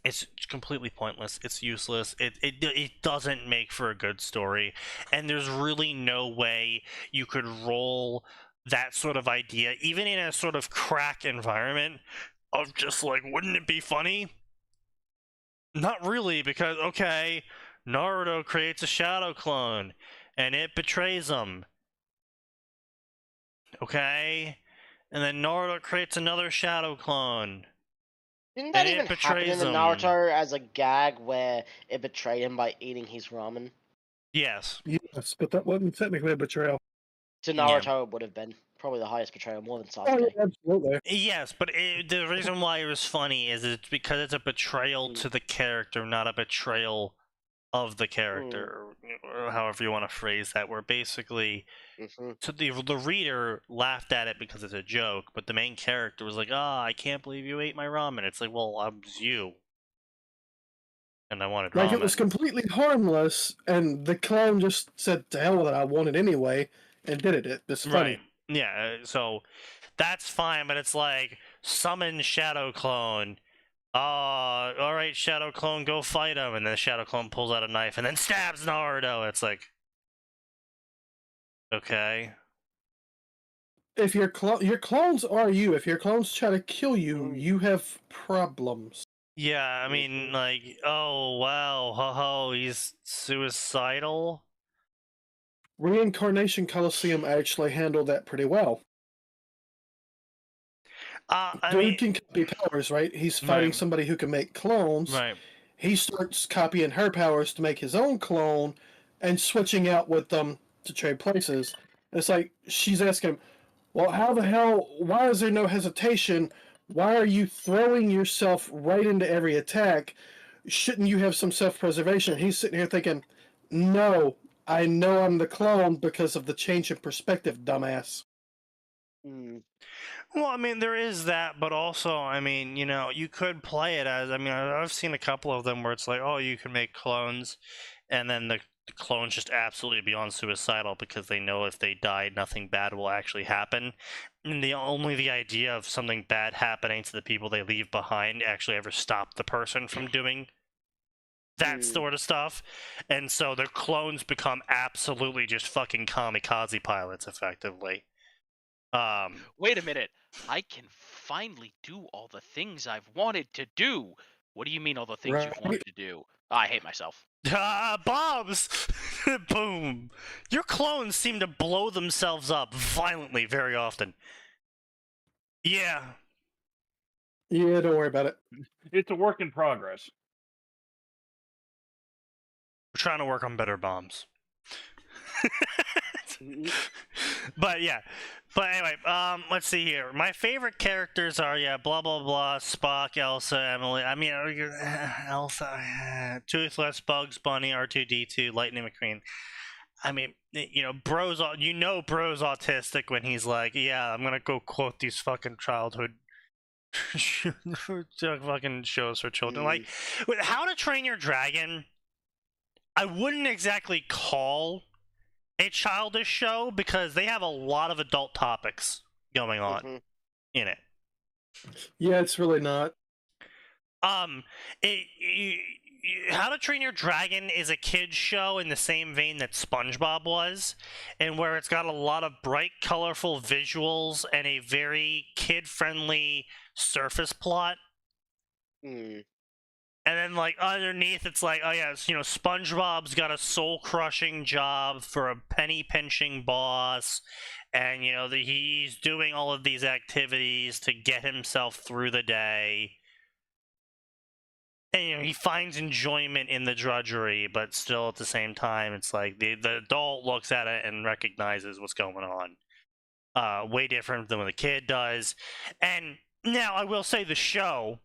It's completely pointless. It's useless. It doesn't make for a good story, and there's really no way you could roll that sort of idea, even in a sort of crack environment, of just like, wouldn't it be funny? Not really, because okay, Naruto creates a shadow clone, and it betrays him. Okay. And then Naruto creates another shadow clone. Didn't that even happen in the Naruto as a gag where it betrayed him by eating his ramen? Yes. Yes, but that wasn't technically a betrayal. To Naruto, it would have been probably the highest betrayal, more than Sasuke. Oh, yeah, absolutely. Yes, but the reason why it was funny is it's because it's a betrayal to the character, not a betrayal of the character, or however you want to phrase that, where basically so the reader laughed at it because it's a joke, but the main character was like, I can't believe you ate my ramen. It's like, well, I was you. And I wanted ramen. Like, it was completely harmless, and the clone just said, to hell with it, I want it anyway, and did it. It's funny. Right. Yeah, so that's fine, but it's like, summon Shadow Clone. Alright, Shadow Clone, go fight him. And then Shadow Clone pulls out a knife and then stabs Naruto. It's like, okay. If your clones are you, if your clones try to kill you, you have problems. Yeah, I mean, like, oh, wow, ho, he's suicidal? Reincarnation Coliseum actually handled that pretty well. Dude can copy powers, right? He's fighting somebody who can make clones. Right. He starts copying her powers to make his own clone and switching out with them to trade places. It's like, she's asking him, well, how the hell, why is there no hesitation? Why are you throwing yourself right into every attack? Shouldn't you have some self-preservation? He's sitting here thinking, no, I know I'm the clone because of the change in perspective, dumbass. Well, I mean, there is that, but also, I mean, you could play it as, I mean, I've seen a couple of them where it's like, oh, you can make clones, and then the clones just absolutely beyond suicidal because they know if they die, nothing bad will actually happen. And the idea of something bad happening to the people they leave behind actually ever stop the person from doing that sort of stuff. And so their clones become absolutely just fucking kamikaze pilots, effectively. Wait a minute. I can finally do all the things I've wanted to do. What do you mean all the things you've wanted to do? I hate myself. Bombs! Boom! Your clones seem to blow themselves up violently very often. Yeah. Yeah, don't worry about it. It's a work in progress. We're trying to work on better bombs. But yeah. But anyway, let's see here. My favorite characters are, blah blah blah, Spock, Elsa, Emily. I mean, Elsa, Toothless, Bugs Bunny, R2D2, Lightning McQueen. I mean, bro's autistic when he's like, yeah, I'm gonna go quote these fucking childhood fucking shows for children. Like, with How to Train Your Dragon, I wouldn't exactly call a childish show because they have a lot of adult topics going on in it. Yeah, it's really not. How to Train Your Dragon is a kid's show in the same vein that SpongeBob was, and where it's got a lot of bright, colorful visuals and a very kid-friendly surface plot. And then, like, underneath, it's like, oh yeah, SpongeBob's got a soul-crushing job for a penny-pinching boss, and, he's doing all of these activities to get himself through the day. And, he finds enjoyment in the drudgery, but still at the same time, it's like, the adult looks at it and recognizes what's going on. Way different than what the kid does. And now, I will say the show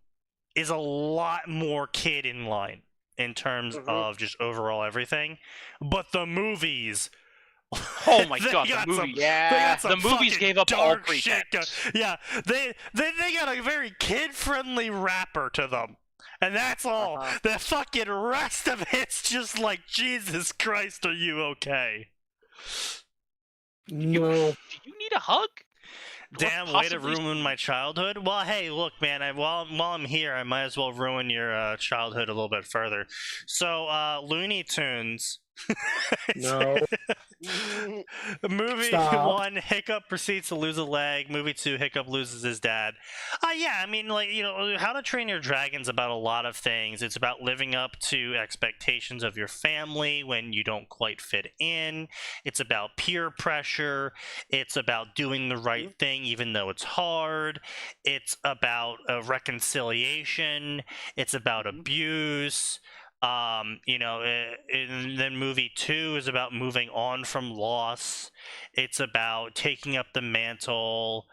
is a lot more kid in line in terms of just overall everything, but the movies, oh my god, the movies, the movies gave up all pretense. Yeah, they got a very kid-friendly wrapper to them, and that's all. The fucking rest of it's just like, Jesus Christ, are you okay? No. Do you need a hug? Damn, way to ruin my childhood. Well, hey, look, man, while I'm here, I might as well ruin your childhood a little bit further. So, Looney Tunes. No. Movie Stop. 1, Hiccup proceeds to lose a leg. Movie 2, Hiccup loses his dad. Yeah, I mean, like, How to Train Your Dragon's about a lot of things. It's about living up to expectations of your family when you don't quite fit in. It's about peer pressure. It's about doing the right thing even though it's hard. It's about reconciliation. It's about abuse. And then movie 2 is about moving on from loss. It's about taking up the mantle.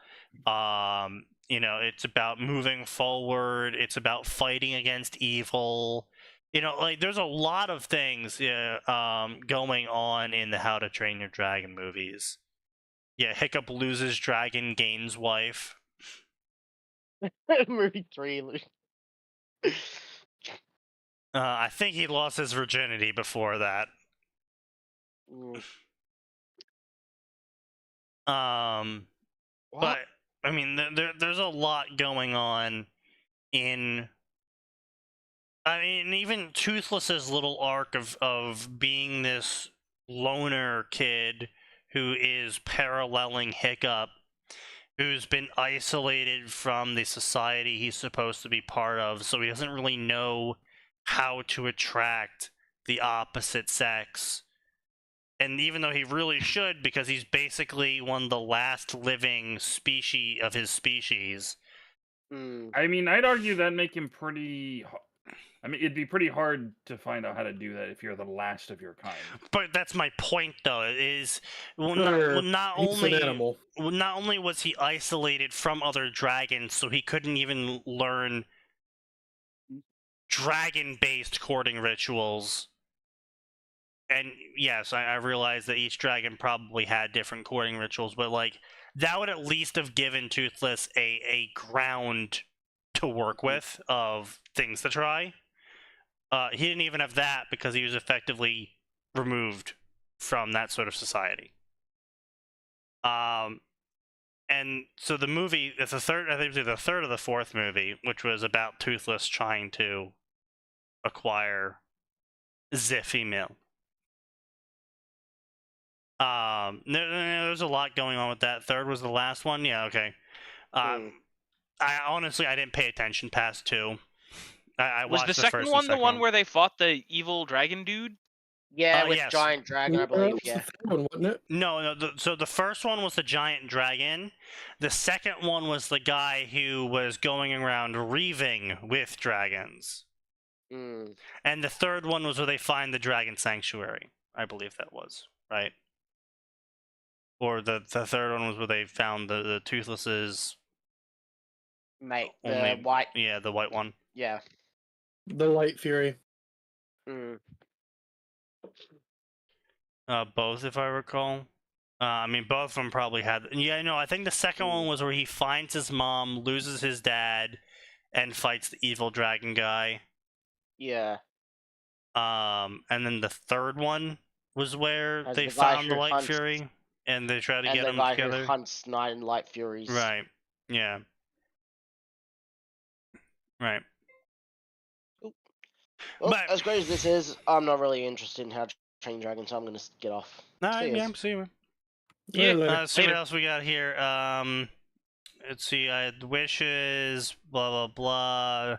It's about moving forward. It's about fighting against evil. There's a lot of things going on in the How to Train Your Dragon movies. Yeah, Hiccup loses dragon, gains wife. Movie 3. I think he lost his virginity before that. But I mean, there's a lot going on in. I mean, even Toothless's little arc of being this loner kid who is paralleling Hiccup, who's been isolated from the society he's supposed to be part of, so he doesn't really know how to attract the opposite sex. And even though he really should, because he's basically one of the last living species of his species. I mean, I'd argue that make him pretty. I mean, it'd be pretty hard to find out how to do that if you're the last of your kind. But that's my point, though. Is not He's an animal. Not only was he isolated from other dragons, so he couldn't even learn dragon-based courting rituals. And yes, I realize that each dragon probably had different courting rituals, but like that would at least have given Toothless a ground to work with of things to try. He didn't even have that because he was effectively removed from that sort of society. And so the movie, it's the third, I think it was the third or the fourth movie, which was about Toothless trying to acquire Ziffy Mill. There's a lot going on with that. Third was the last one. Yeah, okay. I honestly I didn't pay attention past 2. I Was watched the second first one and the second one where they fought the evil dragon dude? Yeah, with yes. Giant Dragon, I That believe. was the Yeah. third one, wasn't it? No. So the first one was the giant dragon. The second one was the guy who was going around reaving with dragons. Mm. And the third one was where they find the dragon sanctuary. I believe that was right. Or the third one was where they found the toothlesses. Mate, the Only white. Yeah, the white one. Yeah. The Light Fury. Mm. Both, if I recall. I mean, both of them probably had. Yeah, no, I think the second one was where he finds his mom, loses his dad, and fights the evil dragon guy. Yeah. And then the third one was where As they the guy found the who Light hunts- Fury, and they try to And get the them guy together. who hunts Night and Light Furies. Right. Yeah. Right. Well, But- as great as this is, I'm not really interested in How to Train Your Dragon, so I'm gonna get off. Alright, See yeah, yous. see you. Yeah, See what later. else we got here. Let's see. I had wishes. Blah blah blah.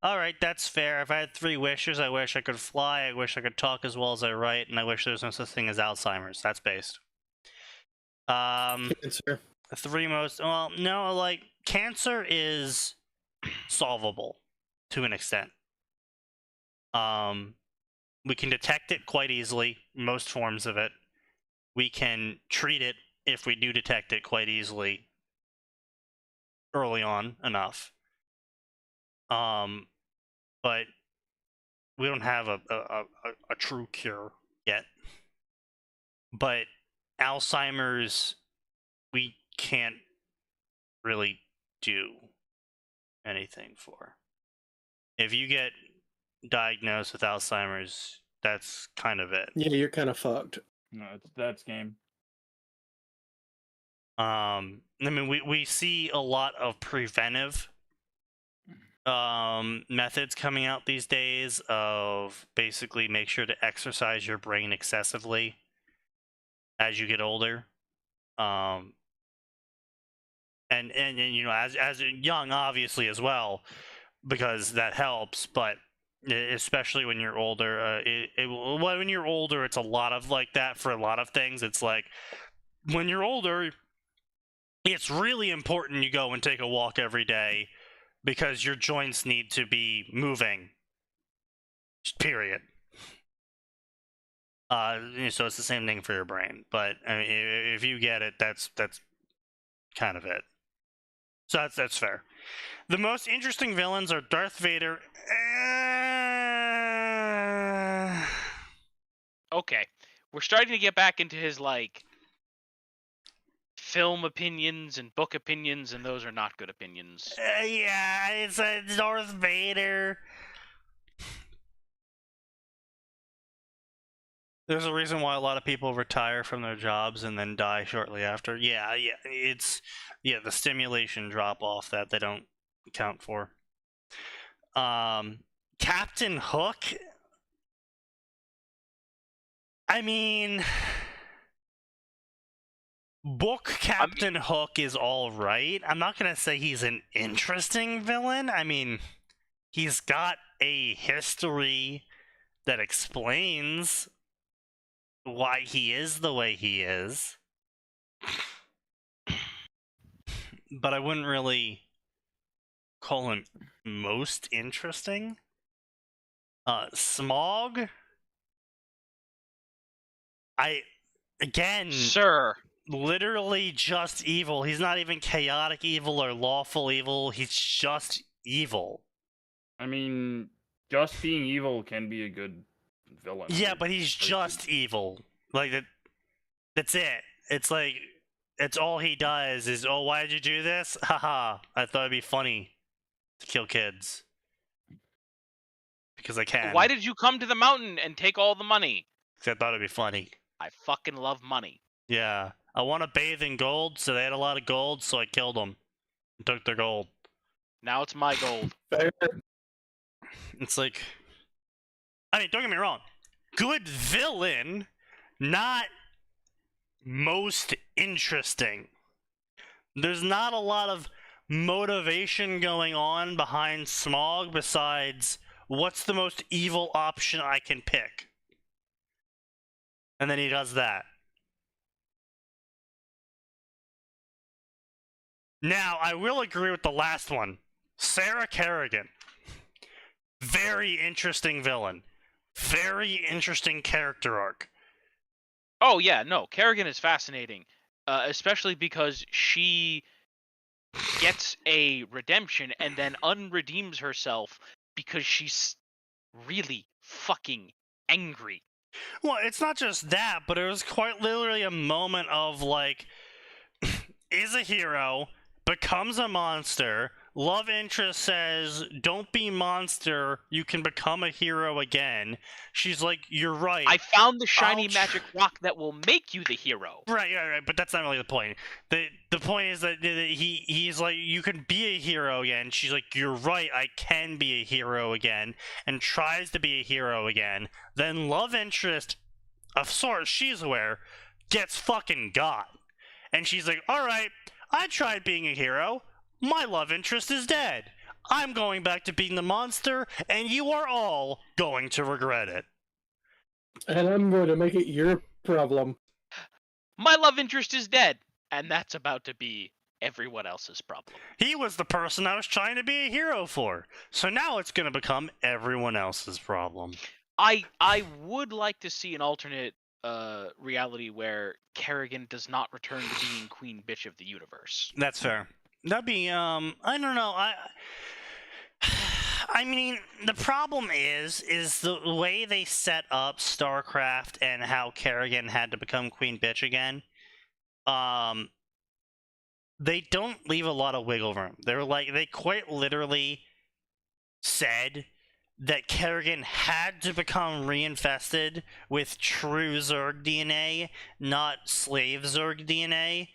All right, that's fair. If I had 3 wishes, I wish I could fly. I wish I could talk as well as I write, and I wish there was no such thing as Alzheimer's. That's based. Cancer. 3 most. Well, no, like cancer is solvable to an extent. We can detect it quite easily. Most forms of it. We can treat it if we do detect it quite easily early on enough. But we don't have a true cure yet. But Alzheimer's, we can't really do anything for. If you get diagnosed with Alzheimer's, that's kind of it. Yeah, you're kind of fucked. No, that's game. I mean, we see a lot of preventive methods coming out these days of basically make sure to exercise your brain excessively as you get older. And you know, as young, obviously as well, because that helps. But especially when you're older, when you're older, it's a lot of like that for a lot of things. It's like when you're older, it's really important you go and take a walk every day because your joints need to be moving. Period. So it's the same thing for your brain. But I mean, if you get it, that's kind of it. So that's fair. The most interesting villains are Darth Vader. Okay, we're starting to get back into his like film opinions and book opinions, and those are not good opinions. Yeah, it's Darth Vader. There's a reason why a lot of people retire from their jobs and then die shortly after. Yeah, it's the stimulation drop off that they don't account for. Captain Hook. I mean, book Captain Hook is all right. I'm not gonna say he's an interesting villain. I mean, he's got a history that explains why he is the way he is. But I wouldn't really call him most interesting. Smog. Sir, literally just evil. He's not even chaotic evil or lawful evil. He's just evil. I mean, just being evil can be a good villain. Yeah, but he's just evil. Like that's it. It's like it's all he does is, oh, why did you do this? Haha, I thought it'd be funny to kill kids. Because I can. why did you come to the mountain and take all the money? Because I thought it'd be funny. I fucking love money. Yeah. I want to bathe in gold, so they had a lot of gold, so I killed them. And took their gold. Now it's my gold. Fair. It's like, I mean, don't get me wrong. Good villain, not most interesting. There's not a lot of motivation going on behind Smaug besides what's the most evil option I can pick. And then he does that. Now, I will agree with the last one. Sarah Kerrigan. Very interesting villain. Very interesting character arc. Oh yeah, no, Kerrigan is fascinating, especially because she gets a redemption and then unredeems herself because she's really fucking angry. Well, it's not just that, but it was quite literally a moment of like, is a hero, becomes a monster, love interest says, don't be monster, you can become a hero again. She's like, you're right. I found the shiny magic rock that will make you the hero. Right, but that's not really the point. The point is that he's like, you can be a hero again. She's like, you're right, I can be a hero again, and tries to be a hero again. Then love interest, of sorts she's aware, gets fucking got. And she's like, alright, I tried being a hero. My love interest is dead. I'm going back to being the monster, and you are all going to regret it. And I'm going to make it your problem. My love interest is dead, and that's about to be everyone else's problem. He was the person I was trying to be a hero for, so now it's going to become everyone else's problem. I would like to see an alternate reality where Kerrigan does not return to being Queen Bitch of the Universe. That's fair. That'd be, I don't know, I mean, the problem is the way they set up StarCraft and how Kerrigan had to become Queen Bitch again, they don't leave a lot of wiggle room. They quite literally said that Kerrigan had to become reinfested with true Zerg DNA, not slave Zerg DNA,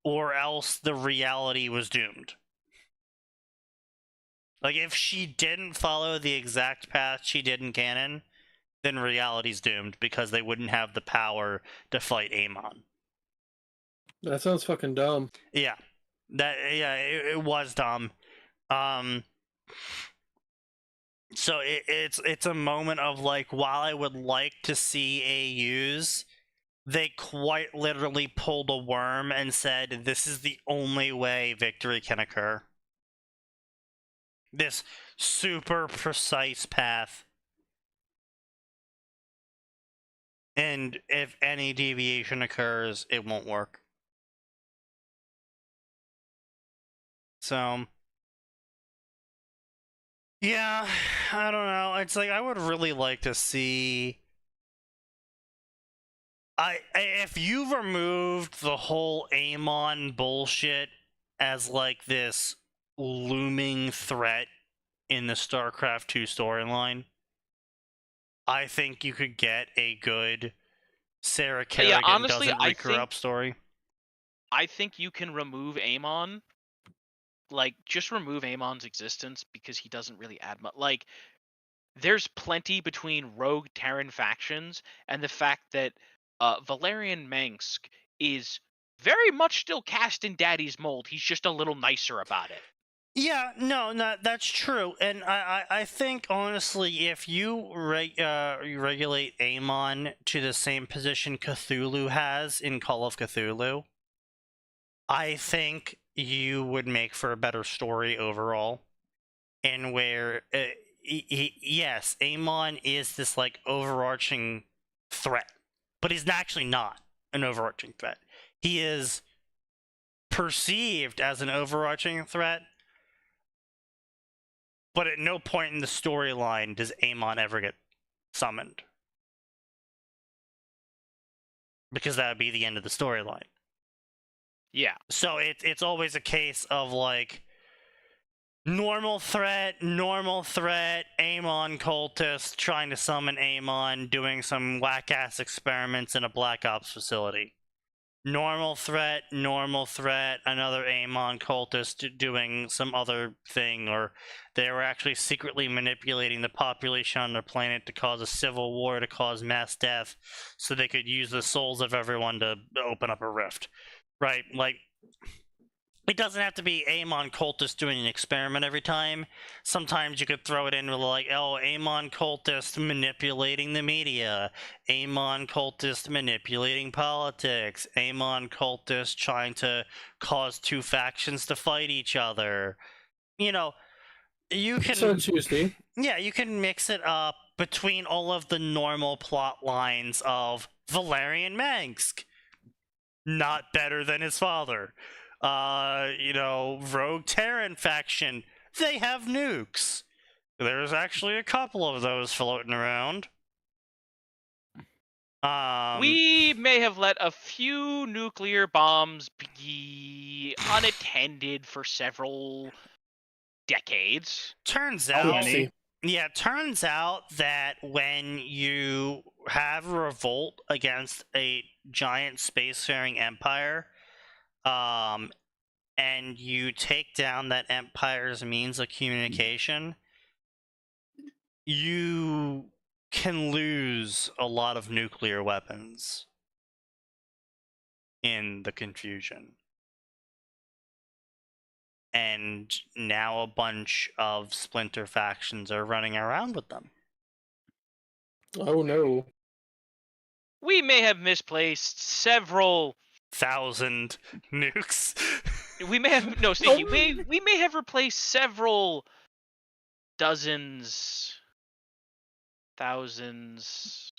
or else the reality was doomed. Like, if she didn't follow the exact path she did in canon, then reality's doomed because they wouldn't have the power to fight Amon. That sounds fucking dumb. Yeah. It was dumb. So it's a moment of like, while I would like to see AUs, they quite literally pulled a worm and said, this is the only way victory can occur. This super precise path. And if any deviation occurs, it won't work. So, yeah, I don't know. It's like, I would really like to see... if you removed the whole Amon bullshit as like this looming threat in the StarCraft 2 storyline, I think you could get a good Sarah Kerrigan honestly, doesn't wake her up story. I think you can remove Amon. Like, just remove Amon's existence because he doesn't really add much. Like, there's plenty between rogue Terran factions and the fact that Valerian Mengsk is very much still cast in Daddy's mold. He's just a little nicer about it. Yeah, no, that's true. And I think, honestly, if you regulate Amon to the same position Cthulhu has in Call of Cthulhu, I think you would make for a better story overall. And where, yes, Amon is this, like, overarching threat. But he's actually not an overarching threat. He is perceived as an overarching threat, but at no point in the storyline does Amon ever get summoned. Because that would be the end of the storyline. Yeah. So it's always a case of, like, normal threat, Amon cultist trying to summon Amon, doing some whack-ass experiments in a Black Ops facility. normal threat, another Amon cultist doing some other thing, or they were actually secretly manipulating the population on their planet to cause a civil war, to cause mass death, so they could use the souls of everyone to open up a rift. Right? Like, it doesn't have to be Amon cultist doing an experiment every time. Sometimes you could throw it in with like, oh, Amon cultist manipulating the media, Amon cultist manipulating politics, Amon cultist trying to cause two factions to fight each other. You know, you can... So Tuesday. Yeah, you can mix it up between all of the normal plot lines of Valerian Mangsk. Not better than his father. Rogue Terran faction, they have nukes. There's actually a couple of those floating around. We may have let a few nuclear bombs be unattended for several decades. Turns How out, many? turns out that when you have a revolt against a giant spacefaring empire, and you take down that empire's means of communication, you can lose a lot of nuclear weapons in the confusion. And now a bunch of splinter factions are running around with them. Oh no. We may have misplaced several 1,000 nukes. We may have no, Sneaky. We may have replaced several dozens, thousands,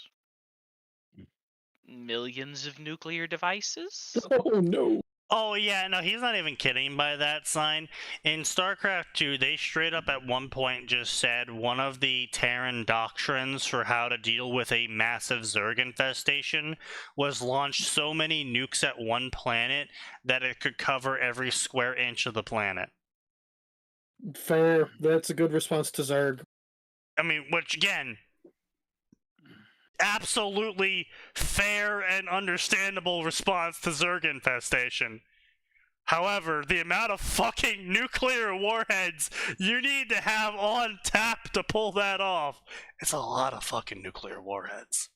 millions of nuclear devices. Oh no. Oh yeah, no, he's not even kidding by that sign. In StarCraft 2, they straight up at one point just said one of the Terran doctrines for how to deal with a massive Zerg infestation was launch so many nukes at one planet that it could cover every square inch of the planet. Fair. That's a good response to Zerg. I mean, which again, absolutely fair and understandable response to Zerg infestation. However, the amount of fucking nuclear warheads you need to have on tap to pull that off, it's a lot of fucking nuclear warheads.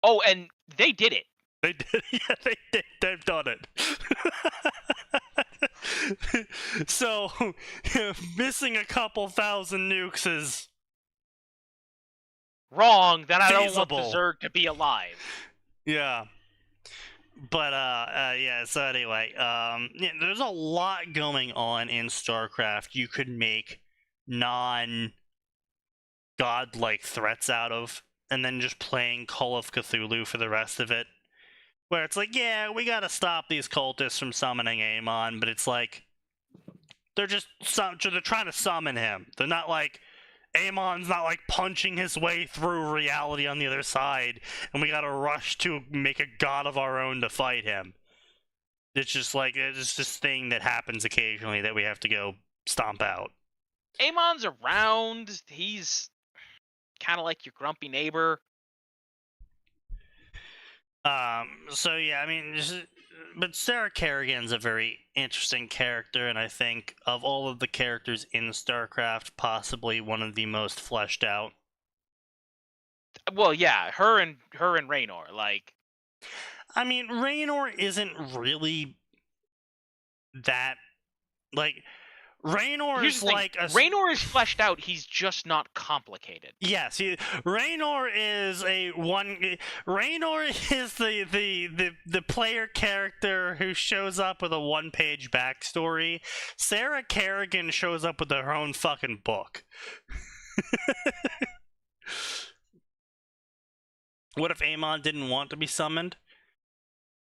Oh, and they did it. They did, yeah, they've done it. So, missing a couple thousand nukes is Wrong. Then I don't want feasible. the Zerg to be alive. Yeah. But, so anyway, there's a lot going on in StarCraft you could make non-godlike threats out of, and then just playing Call of Cthulhu for the rest of it. Where it's like, yeah, we gotta stop these cultists from summoning Amon, but it's like, they're trying to summon him. They're not like, Amon's not like punching his way through reality on the other side, and we gotta rush to make a god of our own to fight him. It's just like, it's this thing that happens occasionally that we have to go stomp out. Amon's around. He's kind of like your grumpy neighbor. So yeah, I mean, but Sarah Kerrigan's a very interesting character, and I think of all of the characters in StarCraft, possibly one of the most fleshed out. Well, yeah, her and Raynor, like. I mean, Raynor isn't really that, like, Raynor Here's is the thing, like a... Raynor is fleshed out. He's just not complicated. Yes, Raynor is Raynor is the player character who shows up with a one-page backstory. Sarah Kerrigan shows up with her own fucking book. What if Amon didn't want to be summoned?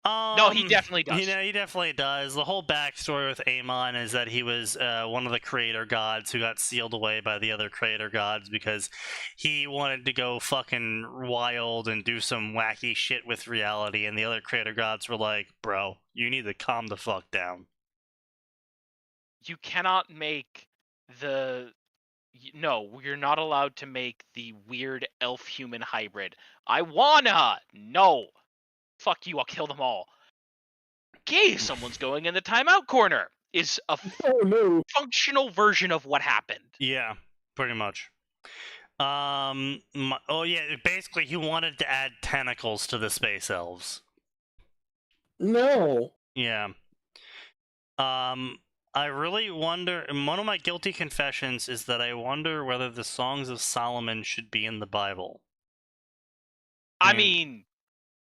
No, he definitely does. He definitely does. The whole backstory with Amon is that he was one of the creator gods who got sealed away by the other creator gods because he wanted to go fucking wild and do some wacky shit with reality, and the other creator gods were like, bro, you need to calm the fuck down. You cannot make the... No, you're not allowed to make the weird elf-human hybrid. I wanna! No! Fuck you, I'll kill them all. okay, someone's going in the timeout corner is a Oh no. functional version of what happened. Yeah, pretty much. Oh yeah, basically he wanted to add tentacles to the space elves. No. Yeah. I really wonder, and one of my guilty confessions is that I wonder whether the Songs of Solomon should be in the Bible. I mean,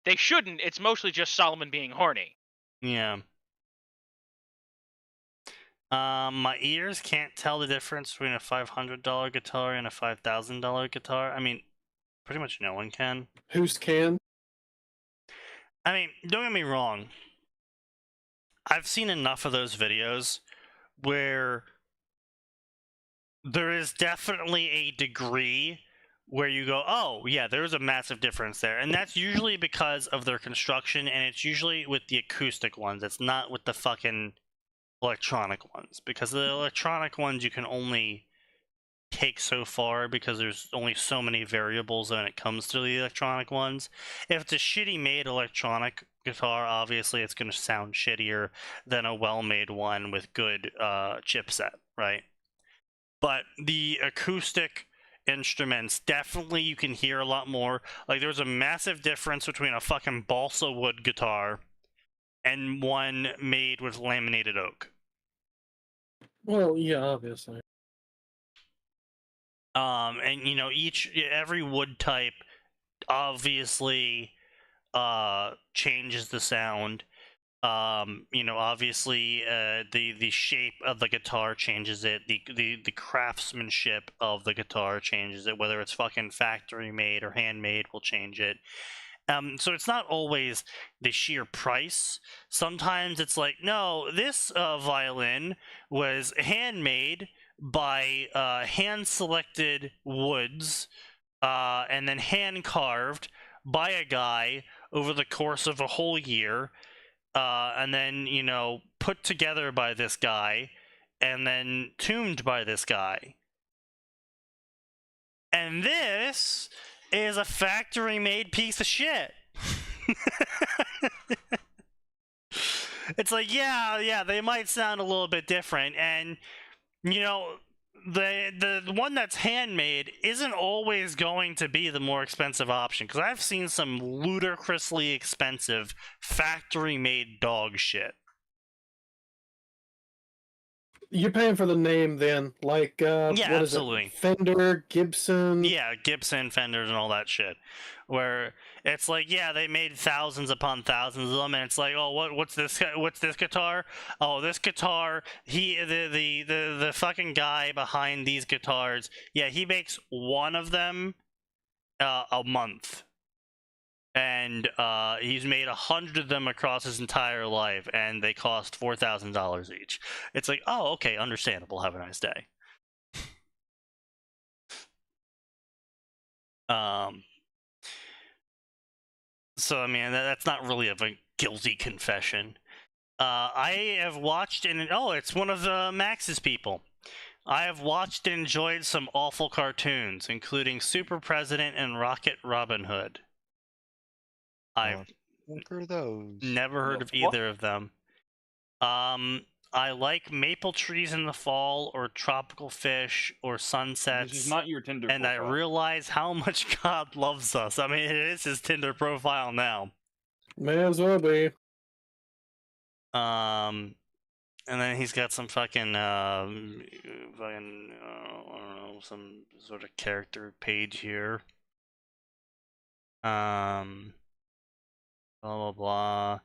they shouldn't. It's mostly just Solomon being horny. Yeah. My ears can't tell the difference between a $500 guitar and a $5,000 guitar. I mean, pretty much no one can. Who's can? I mean, don't get me wrong. I've seen enough of those videos where there is definitely a degree where you go, oh, yeah, there's a massive difference there. And that's usually because of their construction, and it's usually with the acoustic ones. It's not with the fucking electronic ones. Because the electronic ones you can only take so far because there's only so many variables when it comes to the electronic ones. If it's a shitty made electronic guitar, obviously it's going to sound shittier than a well-made one with good chipset, right? But the acoustic instruments, definitely you can hear a lot more. Like, there's a massive difference between a fucking balsa wood guitar and one made with laminated oak. Well, yeah, obviously. And you know, every wood type obviously changes the sound. You know, obviously the shape of the guitar changes it. The craftsmanship of the guitar changes it. Whether it's fucking factory made or handmade will change it. So it's not always the sheer price. Sometimes it's like, no, this violin was handmade by hand-selected woods and then hand-carved by a guy over the course of a whole year, and then, you know, put together by this guy, and then tuned by this guy. And this is a factory-made piece of shit. It's like, yeah, they might sound a little bit different, and you know, the one that's handmade isn't always going to be the more expensive option, because I've seen some ludicrously expensive factory-made dog shit. You're paying for the name then, like Yeah, what is absolutely. it? Fender, Gibson. Yeah, Gibson, Fenders, and all that shit. Where it's like, yeah, they made thousands upon thousands of them, and it's like, oh, what's this guitar? Oh, this guitar, the fucking guy behind these guitars, yeah, he makes one of them a month. And he's made 100 of them across his entire life, and they cost $4,000 each. It's like, oh, okay, understandable. Have a nice day. So I mean, that's not really of a guilty confession. I have watched and it's one of Max's people. I have watched and enjoyed some awful cartoons, including Super President and Rocket Robin Hood. I've What are those? never heard of either of them. I like Maple Trees in the Fall, or Tropical Fish, or Sunsets. This is not your Tinder and profile. I realize how much God loves us. I mean, it is his Tinder profile now. May as well be. And then he's got some fucking, I don't know, some sort of character page here. Blah, blah, blah.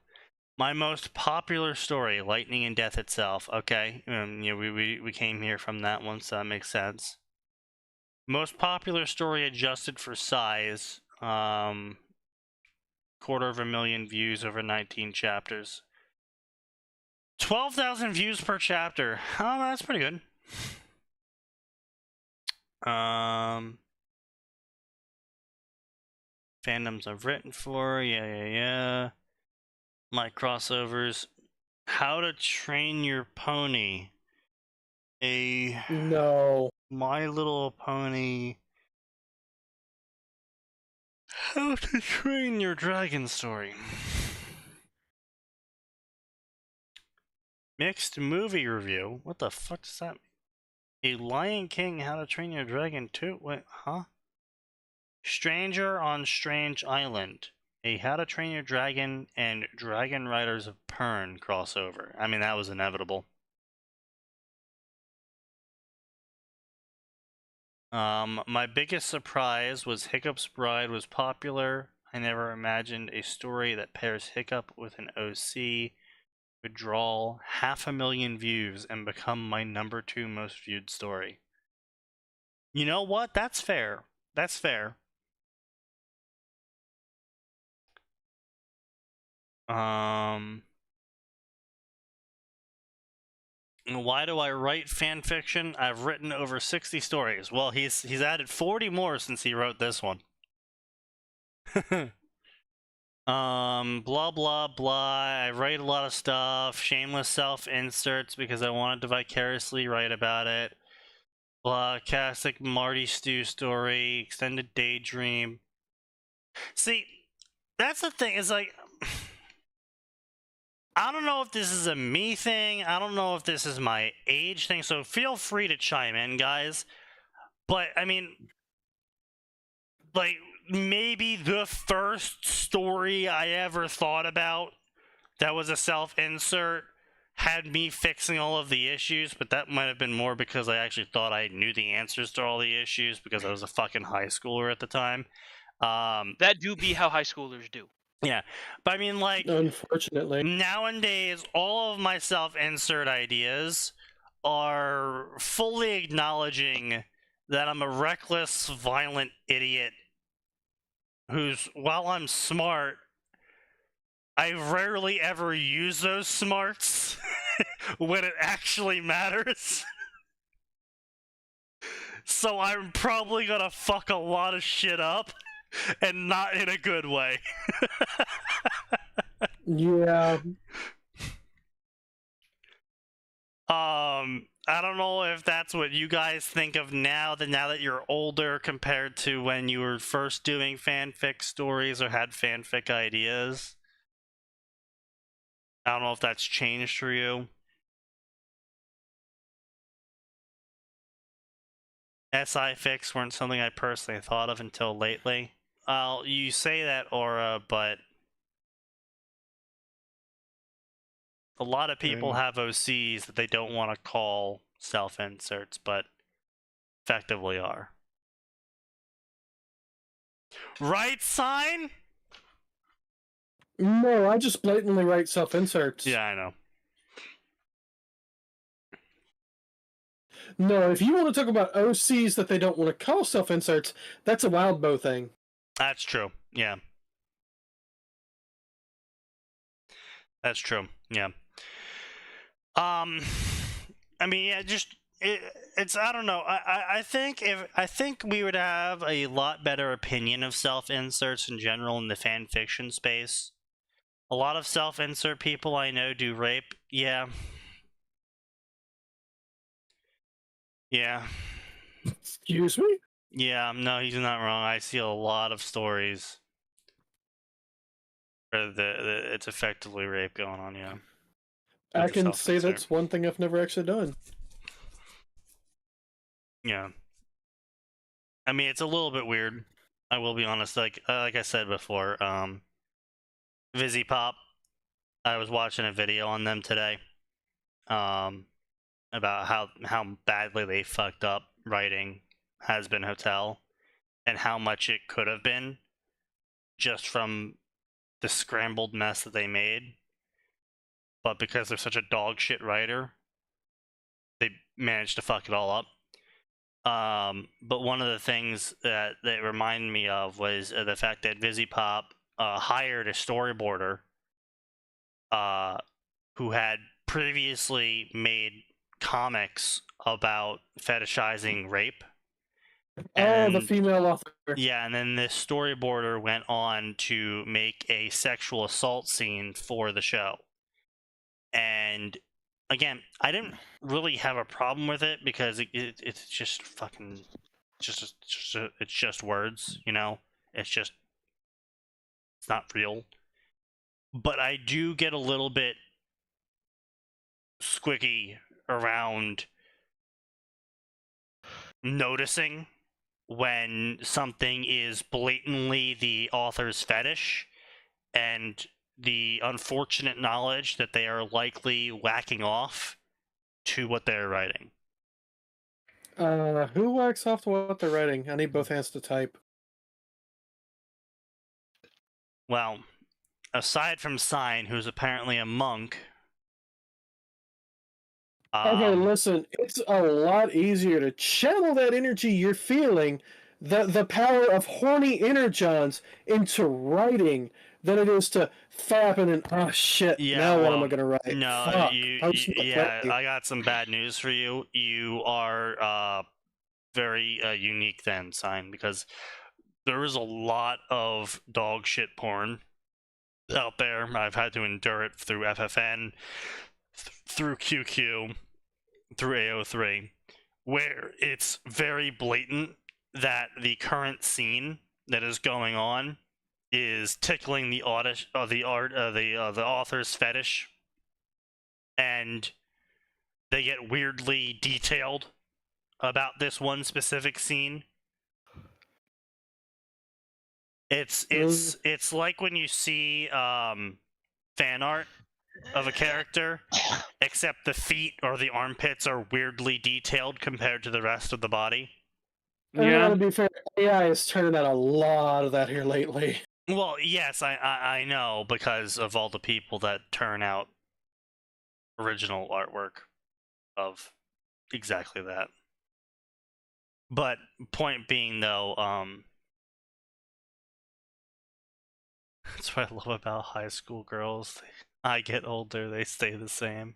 My most popular story, Lightning and Death Itself. Okay, yeah, we came here from that one, so that makes sense. Most popular story adjusted for size, 250,000 views over 19 chapters. 12,000 views per chapter. Oh, that's pretty good. Fandoms I've written for, yeah. My crossovers. How to Train Your Pony. No. My Little Pony. How to Train Your Dragon story. Mixed movie review? What the fuck does that mean? A Lion King, How to Train Your Dragon 2? Wait, huh? Stranger on Strange Island. A How to Train Your Dragon and Dragon Riders of Pern crossover. I mean, that was inevitable. My biggest surprise was Hiccup's Bride was popular. I never imagined a story that pairs Hiccup with an OC would draw 500,000 views and become my #2 most viewed story. You know what? That's fair. That's fair. Why do I write fan fiction? I've written over 60 stories. Well, he's added 40 more since he wrote this one. Blah blah blah. I write a lot of stuff. Shameless self inserts because I wanted to vicariously write about it. Blah, classic Marty Stew story, extended daydream. See, that's the thing. Is like, I don't know if this is a me thing. I don't know if this is my age thing. So feel free to chime in, guys. But I mean, like, maybe the first story I ever thought about that was a self-insert had me fixing all of the issues, but that might have been more because I actually thought I knew the answers to all the issues because I was a fucking high schooler at the time. That do be how high schoolers do. Yeah, but I mean, like, Unfortunately, nowadays, all of my self-insert ideas are fully acknowledging that I'm a reckless, violent idiot who's, while I'm smart, I rarely ever use those smarts when it actually matters. So I'm probably gonna fuck a lot of shit up, and not in a good way. yeah. I don't know if that's what you guys think of now that you're older compared to when you were first doing fanfic stories or had fanfic ideas. I don't know if that's changed for you. SI fics weren't something I personally thought of until lately. You say that, Aura, but a lot of people have OCs that they don't want to call self-inserts, but effectively are. Right, Sign? No, I just blatantly write self-inserts. Yeah, I know. No, if you want to talk about OCs that they don't want to call self-inserts, that's a Wild Bow thing. That's true. Yeah. That's true. Yeah. I mean, yeah, just it's I don't know. I think we would have a lot better opinion of self-inserts in general in the fan fiction space. A lot of self-insert people I know do rape. Yeah. Yeah. Excuse me? Yeah, no, he's not wrong. I see a lot of stories where it's effectively rape going on, yeah. I can say that's one thing I've never actually done. Yeah. I mean, it's a little bit weird. I will be honest. Like I said before, Vizzy Pop, I was watching a video on them today, about how badly they fucked up writing Has Been Hotel, and how much it could have been, just from the scrambled mess that they made. But because they're such a dog shit writer, they managed to fuck it all up. But one of the things that reminded me of was the fact that Vizzy Pop hired a storyboarder who had previously made comics about fetishizing rape. And, the female author. Yeah, and then this storyboarder went on to make a sexual assault scene for the show. And again, I didn't really have a problem with it because it's just fucking, it's just words, you know? It's not real. But I do get a little bit squicky around noticing when something is blatantly the author's fetish and the unfortunate knowledge that they are likely whacking off to what they're writing. Who whacks off to what they're writing? I need both hands to type. Well, aside from Sign, who's apparently a monk. Okay, listen, it's a lot easier to channel that energy you're feeling, the power of horny energons into writing than it is to fapping and oh shit. Yeah, now what am well, I gonna write? No, Fuck. yeah, I got some bad news for you. You are very unique then, Sign, because there is a lot of dog shit porn out there. I've had to endure it through FFN, through QQ, through AO3, where it's very blatant that the current scene that is going on is tickling the author's fetish, and they get weirdly detailed about this one specific scene. It's like when you see fan art of a character, except the feet or the armpits are weirdly detailed compared to the rest of the body. Yeah. To be fair, AI is turning out a lot of that here lately. Well, yes, I know, because of all the people that turn out original artwork of exactly that. But point being, though, that's what I love about high school girls. I get older, they stay the same.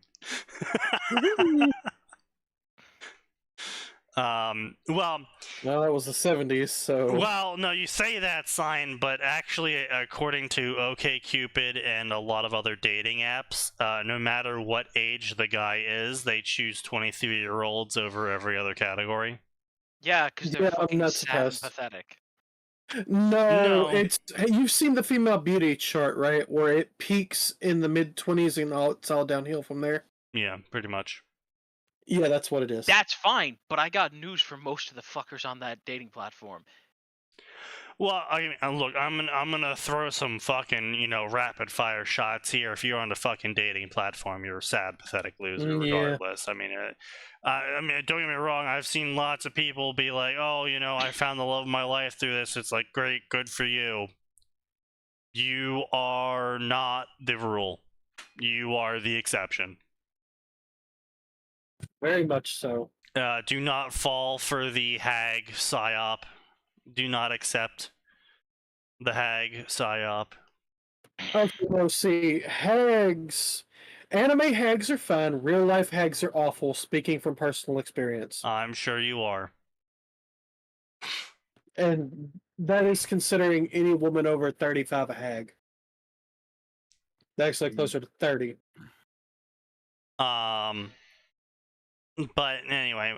Well, that was the 70s, so. Well, no, you say that, Sign, but actually, according to OkCupid and a lot of other dating apps, no matter what age the guy is, they choose 23-year-olds over every other category. Yeah, because they're fucking sad and pathetic. No, it's you've seen the female beauty chart, right? Where it peaks in the mid-20s and it's all downhill from there. Yeah, pretty much. Yeah, that's what it is. That's fine, but I got news for most of the fuckers on that dating platform. Well, I mean, look, I'm gonna throw some fucking, rapid fire shots here. If you're on the fucking dating platform, you're a sad, pathetic loser, regardless. Yeah. I mean, don't get me wrong. I've seen lots of people be like, "Oh, I found the love of my life through this." It's like, great, good for you. You are not the rule. You are the exception. Very much so. Do not fall for the hag psyop. Do not accept the hag psyop. Okay, well, see, hags. Anime hags are fun. Real life hags are awful. Speaking from personal experience. I'm sure you are. And that is considering any woman over 35 a hag. Actually, closer to 30. But anyway,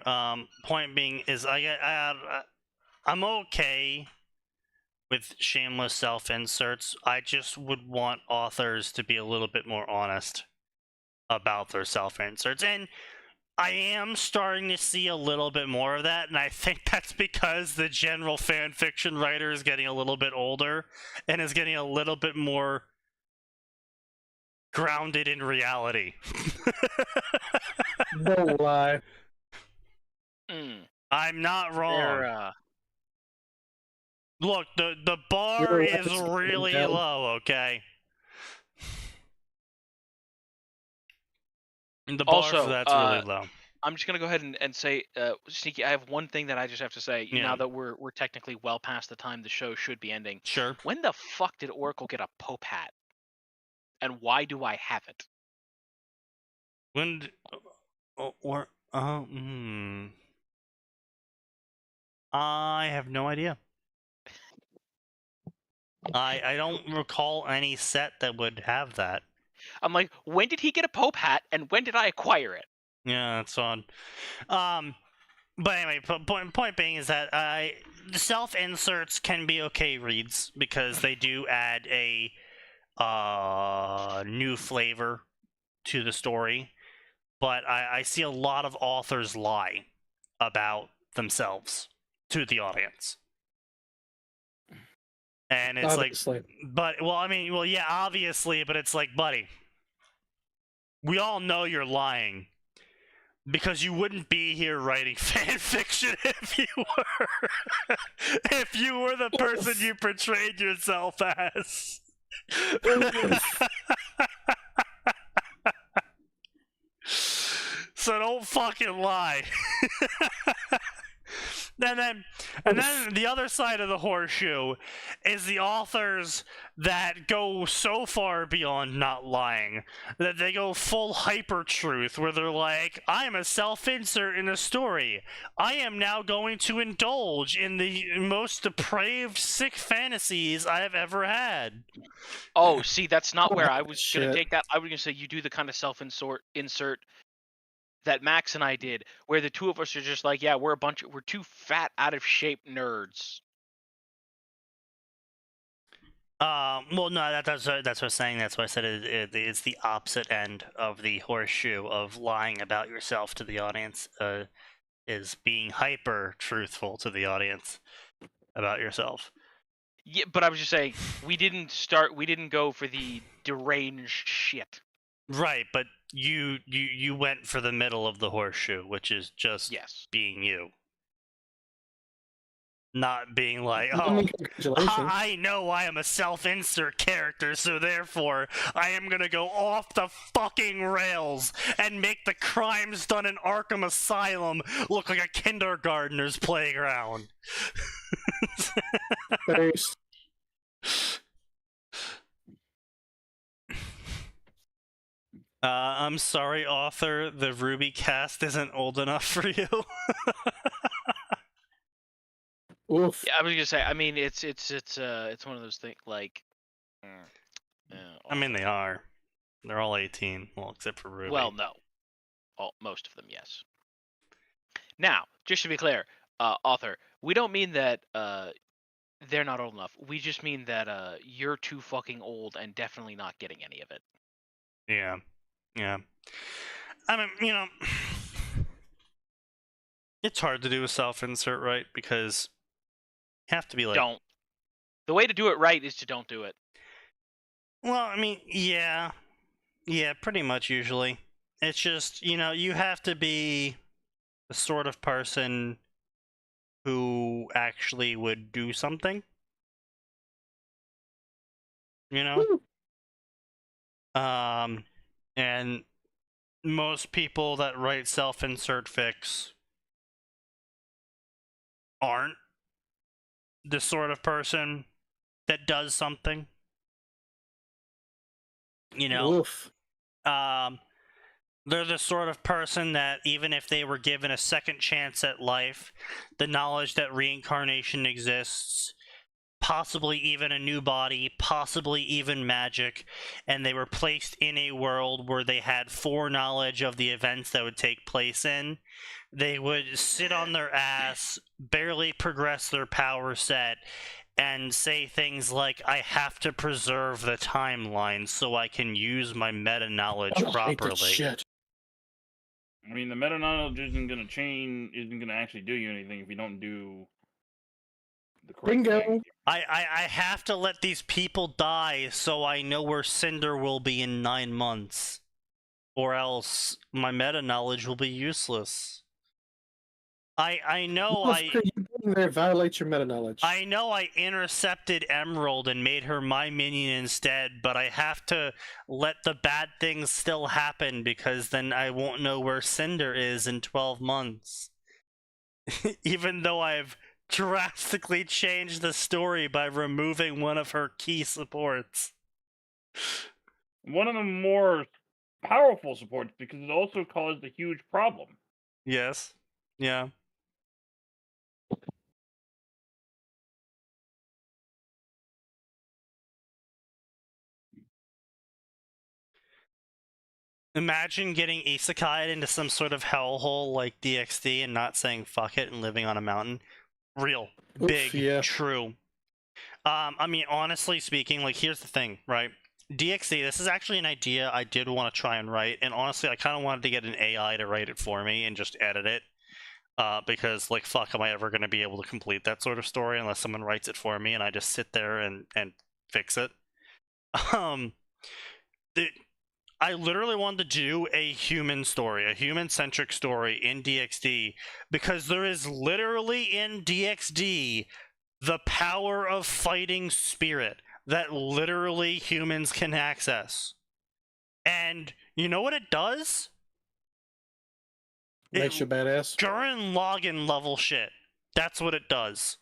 point being is I'm okay with shameless self-inserts. I just would want authors to be a little bit more honest about their self-inserts. And I am starting to see a little bit more of that, and I think that's because the general fan fiction writer is getting a little bit older and is getting a little bit more grounded in reality. Don't lie. I'm not wrong. Look, the bar is really low, okay? The bar for that's really low. I'm just gonna go ahead and say, Sneaky, I have one thing that I just have to say. Now that we're technically well past the time the show should be ending. Sure. When the fuck did Oracle get a Pope hat? And why do I have it? I have no idea. I don't recall any set that would have that. I'm like, when did he get a Pope hat, and when did I acquire it? Yeah, that's odd. But anyway, point being is that the self-inserts can be okay reads because they do add a new flavor to the story. but I see a lot of authors lie about themselves to the audience. And it's Obviously. yeah, obviously, but it's like, buddy, we all know you're lying. Because you wouldn't be here writing fan fiction if you were the person you portrayed yourself as. So don't fucking lie. And then the other side of the horseshoe is the authors that go so far beyond not lying that they go full hyper truth, where they're like, I'm a self-insert in a story. I am now going to indulge in the most depraved, sick fantasies I have ever had. Oh, see, that's not where I was Shit. gonna take that. I was gonna say you do the kind of insert that Max and I did, where the two of us are just like, yeah, we're two fat, out of shape nerds. Well, no, that's what I was saying. That's why I said it's the opposite end of the horseshoe of lying about yourself to the audience. Is being hyper truthful to the audience about yourself. Yeah, but I was just saying we didn't go for the deranged shit. Right, but you went for the middle of the horseshoe, which is just being you. Not being like, oh, I know I am a self-insert character, so therefore I am gonna go off the fucking rails and make the crimes done in Arkham Asylum look like a kindergartner's playground. I'm sorry, author. The Ruby cast isn't old enough for you. Oof. Yeah, I was gonna say. I mean, it's one of those things like. I mean, they are. They're all 18, well, except for Ruby. Well, no, most of them, yes. Now, just to be clear, author, we don't mean that they're not old enough. We just mean that you're too fucking old and definitely not getting any of it. Yeah. Yeah. I mean, you know, it's hard to do a self-insert right because you have to be like... Don't. The way to do it right is to don't do it. Well, I mean, yeah. Yeah, pretty much usually. It's just, you know, you have to be the sort of person who actually would do something. You know? And most people that write self-insert fics aren't the sort of person that does something. You know? Oof. They're the sort of person that even if they were given a second chance at life, the knowledge that reincarnation exists, possibly even a new body, possibly even magic, and they were placed in a world where they had foreknowledge of the events that would take place in, they would sit on their ass, barely progress their power set, and say things like, I have to preserve the timeline so I can use my meta-knowledge properly. Shit. I mean, the meta-knowledge isn't going to actually do you anything if you don't do the correct thing. I have to let these people die so I know where Cinder will be in 9 months. Or else my meta-knowledge will be useless. I know There violates your meta-knowledge. I know I intercepted Emerald and made her my minion instead, but I have to let the bad things still happen because then I won't know where Cinder is in 12 months. Even though I've drastically changed the story by removing one of her key supports. One of the more powerful supports because it also caused a huge problem. Yes. Yeah. Imagine getting isekai'd into some sort of hellhole like DxD and not saying fuck it and living on a mountain. Real. Big. Yeah. True. I mean, honestly speaking, like, here's the thing, right? DxD, this is actually an idea I did want to try and write, and honestly, I kind of wanted to get an AI to write it for me and just edit it. Because, like, fuck, am I ever going to be able to complete that sort of story unless someone writes it for me and I just sit there and fix it? I literally wanted to do a human story, a human-centric story in DxD, because there is literally in DxD the power of fighting spirit that literally humans can access. And you know what it does? Makes you badass. Gurren Lagann level shit. That's what it does.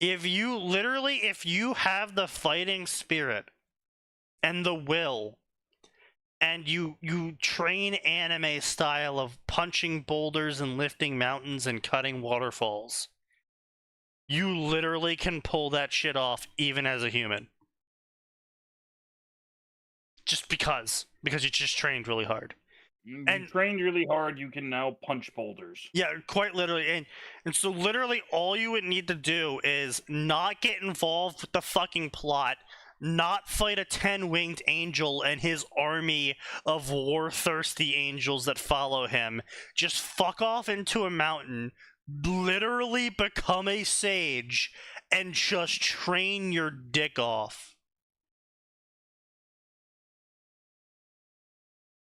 If you have the fighting spirit and the will, and you train anime style of punching boulders and lifting mountains and cutting waterfalls, you literally can pull that shit off even as a human. Just because you just trained really hard. You And- trained really hard, you can now punch boulders. Yeah, quite literally. And so literally all you would need to do is not get involved with the fucking plot, not fight a 10-winged angel and his army of war-thirsty angels that follow him. Just fuck off into a mountain, literally become a sage, and just train your dick off.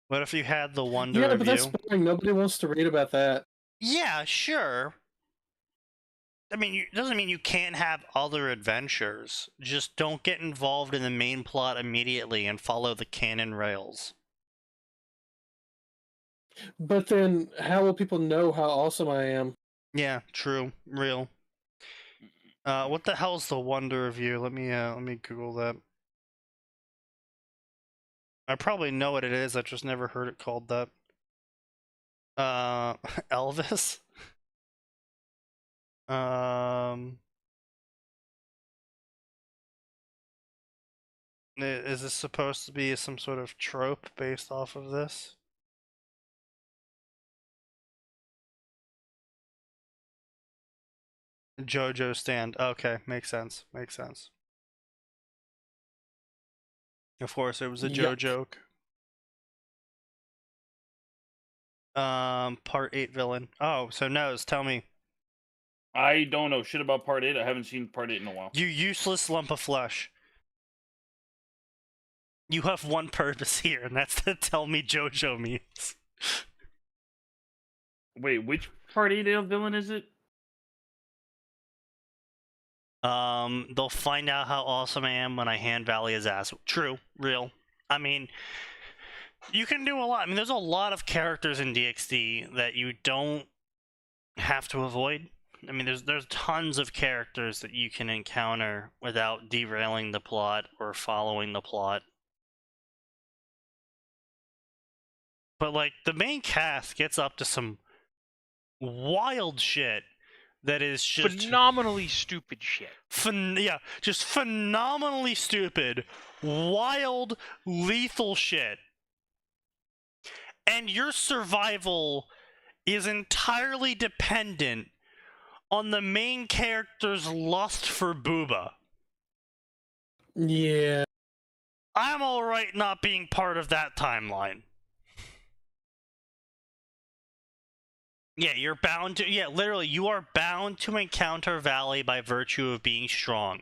What if you had the wonder Yeah, of but you? that's boring. Nobody wants to read about that. Yeah, sure. I mean, it doesn't mean you can't have other adventures. Just don't get involved in the main plot immediately and follow the canon rails. But then, how will people know how awesome I am? Yeah, true, real. What the hell's the wonder of you? Let me Google that. I probably know what it is. I just never heard it called that. Elvis. Is this supposed to be some sort of trope based off of this? JoJo stand. Okay, makes sense. Makes sense. Of course, it was a Joe Yep. joke. Part 8 villain. Oh, so Nose, tell me. I don't know shit about Part 8. I haven't seen Part 8 in a while. You useless lump of flesh. You have one purpose here, and that's to tell me JoJo means. Wait, which Part 8 villain is it? They'll find out how awesome I am when I hand Valley his ass. True, real. I mean, you can do a lot. I mean, there's a lot of characters in DxD that you don't have to avoid. I mean, there's tons of characters that you can encounter without derailing the plot or following the plot. But, like, the main cast gets up to some wild shit that is just Phenomenally stupid shit. just phenomenally stupid, wild, lethal shit. And your survival is entirely dependent on the main character's lust for booba. Yeah. I'm alright not being part of that timeline. Yeah, you're bound to... Yeah, literally, you are bound to encounter Valley by virtue of being strong.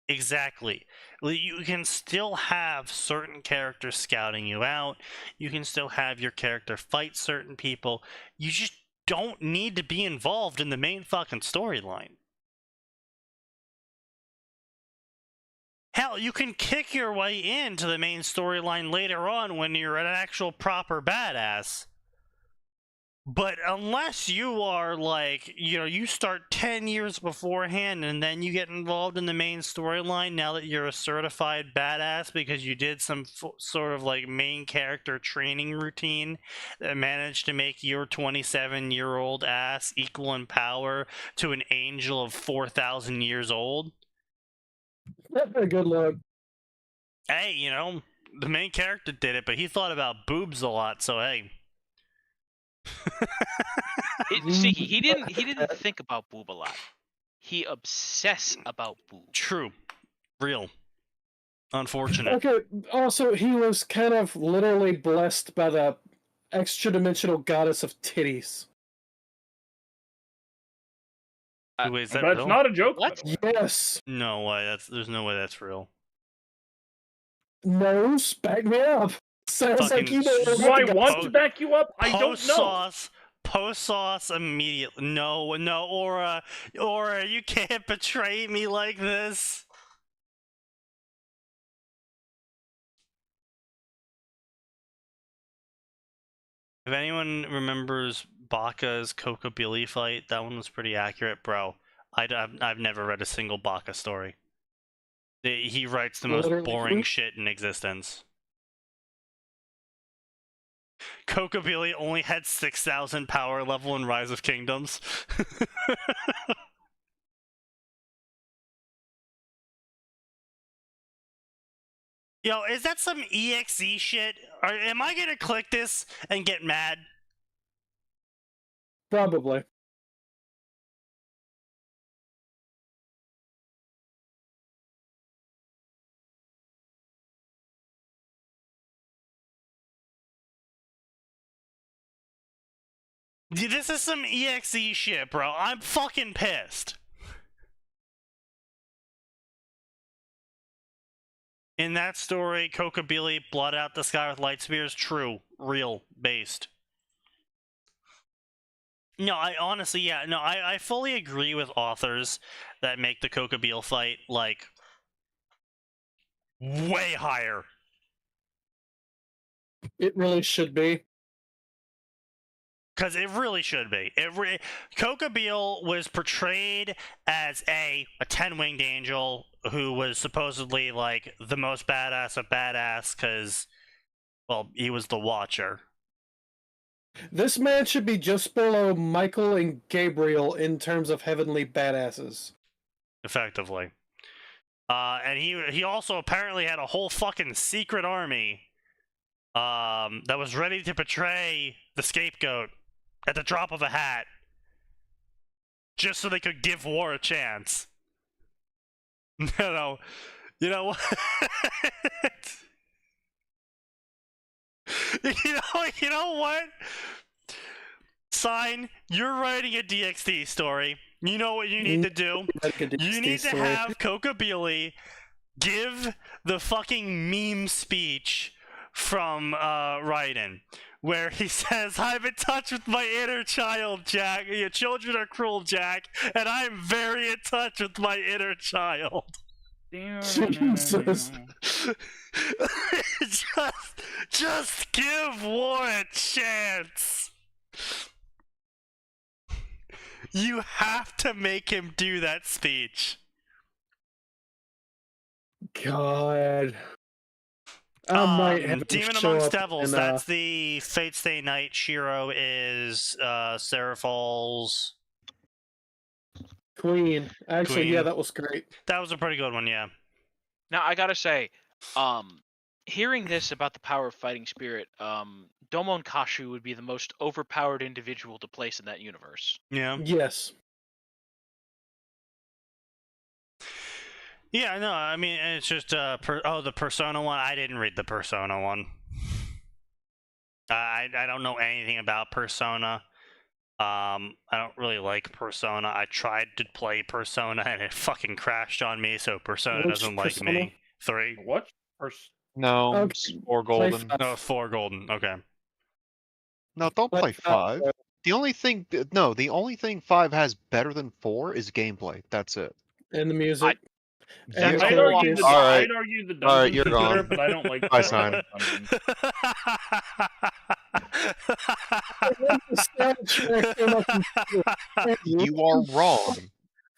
Exactly. You can still have certain characters scouting you out. You can still have your character fight certain people. You just don't need to be involved in the main fucking storyline. Hell, you can kick your way into the main storyline later on when you're an actual proper badass. But unless you are, like, you know, you start 10 years beforehand and then you get involved in the main storyline now that you're a certified badass because you did some sort of, like, main character training routine that managed to make your 27-year-old ass equal in power to an angel of 4,000 years old. That's a good look. Hey, you know, the main character did it, but he thought about boobs a lot, so hey. See, he didn't think about boob a lot. he obsess about boobs. True. Real. Unfortunate. Okay, also, he was kind of literally blessed by the extra-dimensional goddess of titties. Wait, is that That's real? not a joke. What? By the way. Yes. No way. There's no way that's real. No, back me up. Sounds like you know Do I what want to back you up? I don't know. Post sauce immediately. No, Aura, you can't betray me like this. If anyone remembers Baka's Coca-Billy fight, that one was pretty accurate, bro. I've never read a single Baka story. He writes the most Literally. boring shit in existence. Coca-Billy only had 6,000 power level in Rise of Kingdoms. Yo, is that some EXE shit? Am I gonna click this and get mad? Probably. This is some EXE shit, bro. I'm fucking pissed. In that story, Coca-Billy blot out the sky with light spears. True. Real. Based. No, I honestly, yeah, no, I fully agree with authors that make the Coca-Billy fight, like, way higher. It really should be. Because it really should be. Coca-Billy was portrayed as a 10-winged angel who was supposedly, like, the most badass of badass because, well, he was the Watcher. This man should be just below Michael and Gabriel in terms of heavenly badasses. Effectively. And he also apparently had a whole fucking secret army that was ready to betray the scapegoat at the drop of a hat, just so they could give war a chance. You know what? You know what? Sign, you're writing a DxD story. You know what you need to do? You need to have Coca-Billy give the fucking meme speech from Raiden, where he says, I'm in touch with my inner child, Jack. Your children are cruel, Jack, and I'm very in touch with my inner child. Jesus. just give war a chance. You have to make him do that speech. God. I might have Demon to show Amongst up Devils, in, that's the Fate Stay Night. Shiro is Seraphil's Queen. Actually, Queen. yeah, that was great. That was a pretty good one, yeah. Now I gotta say, hearing this about the power of fighting spirit, Domon Kashu would be the most overpowered individual to place in that universe. Yeah. Yes. Yeah, no, I mean, it's just, the Persona one. I didn't read the Persona one. I don't know anything about Persona. I don't really like Persona. I tried to play Persona and it fucking crashed on me, so Persona Which doesn't like Persona? me. 3. What? No, Okay, it's 4 golden. five. No, 4 golden. Okay. No, don't Play play five. 5. The only thing 5 has better than 4 is gameplay. That's it. And the music. Yeah. And I'd the argue characters. I'd argue the All right, dungeons you're is better, gone. but I don't like Bye, the Sign. dungeons. You are wrong.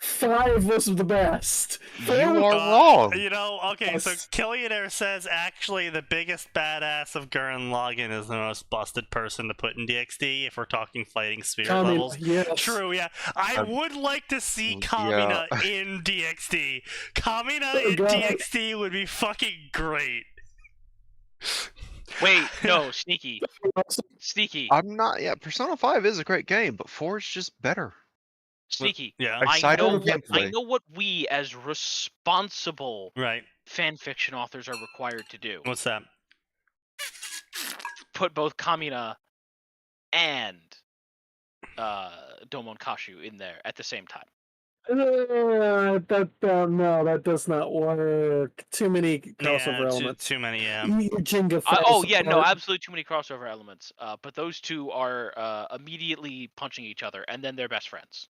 5 was the best. You are wrong. You know, okay, so Yes. Killionaire says actually the biggest badass of Gurren Lagann is the most busted person to put in DxD if we're talking fighting spirit levels. Yes. True, yeah. I would like to see Kamina in DxD. Kamina in God. DxD would be fucking great. Wait, no, Sneaky. Sneaky. I'm not. Yeah, Persona 5 is a great game, but 4 is just better. Sneaky. Yeah. I Side know over gameplay. I know what we as responsible Right. fan fiction authors are required to do. What's that? Put both Kamina and Domon Kashu in there at the same time. No, that does not work. Too many crossover elements. Too many. Yeah. Your Jenga Oh falls yeah, no, apart. absolutely too many crossover elements. But those two are immediately punching each other, and then they're best friends.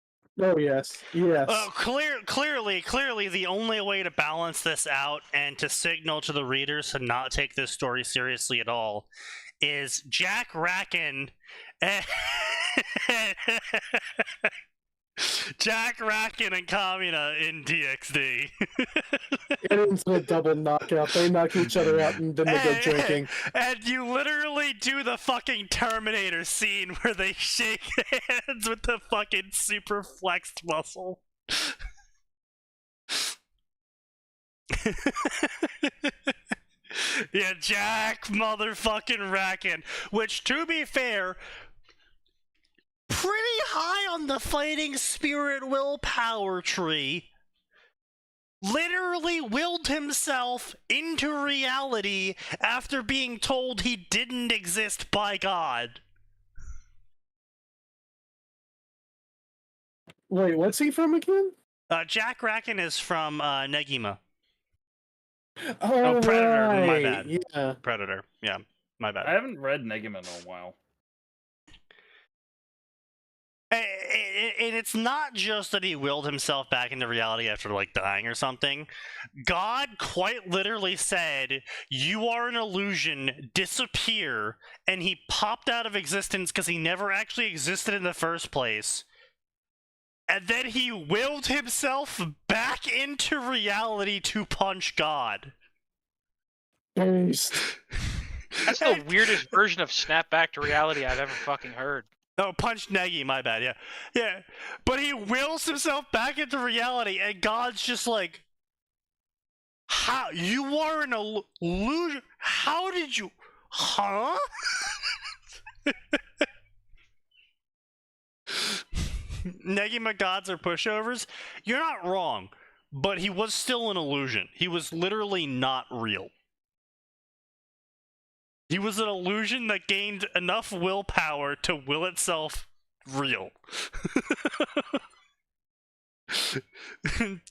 Oh yes, yes. Clearly, the only way to balance this out and to signal to the readers to not take this story seriously at all is Jack Racken. Jack Racken and Kamina in DxD. It ends with a double knockout. They knock each other out and then they go drinking. And you literally do the fucking Terminator scene where they shake hands with the fucking super flexed muscle. Yeah, Jack motherfucking Racken. Which, to be fair, pretty high on the fighting spirit willpower tree. Literally willed himself into reality after being told he didn't exist by God. Wait, what's he from again? Jack Racken is from Negima. Oh, Predator, right. my bad. Yeah. Predator, yeah, my bad. I haven't read Negima in a while. And it's not just that he willed himself back into reality after, like, dying or something. God quite literally said, "You are an illusion, disappear," and he popped out of existence because he never actually existed in the first place. And then he willed himself back into reality to punch God. Based. That's the weirdest version of snap back to reality I've ever fucking heard. Oh, punch Negi, my bad, yeah. Yeah, but he wills himself back into reality, and God's just like, how? You are an illusion? How did you? Huh? Negima gods are pushovers? You're not wrong, but he was still an illusion. He was literally not real. He was an illusion that gained enough willpower to will itself real.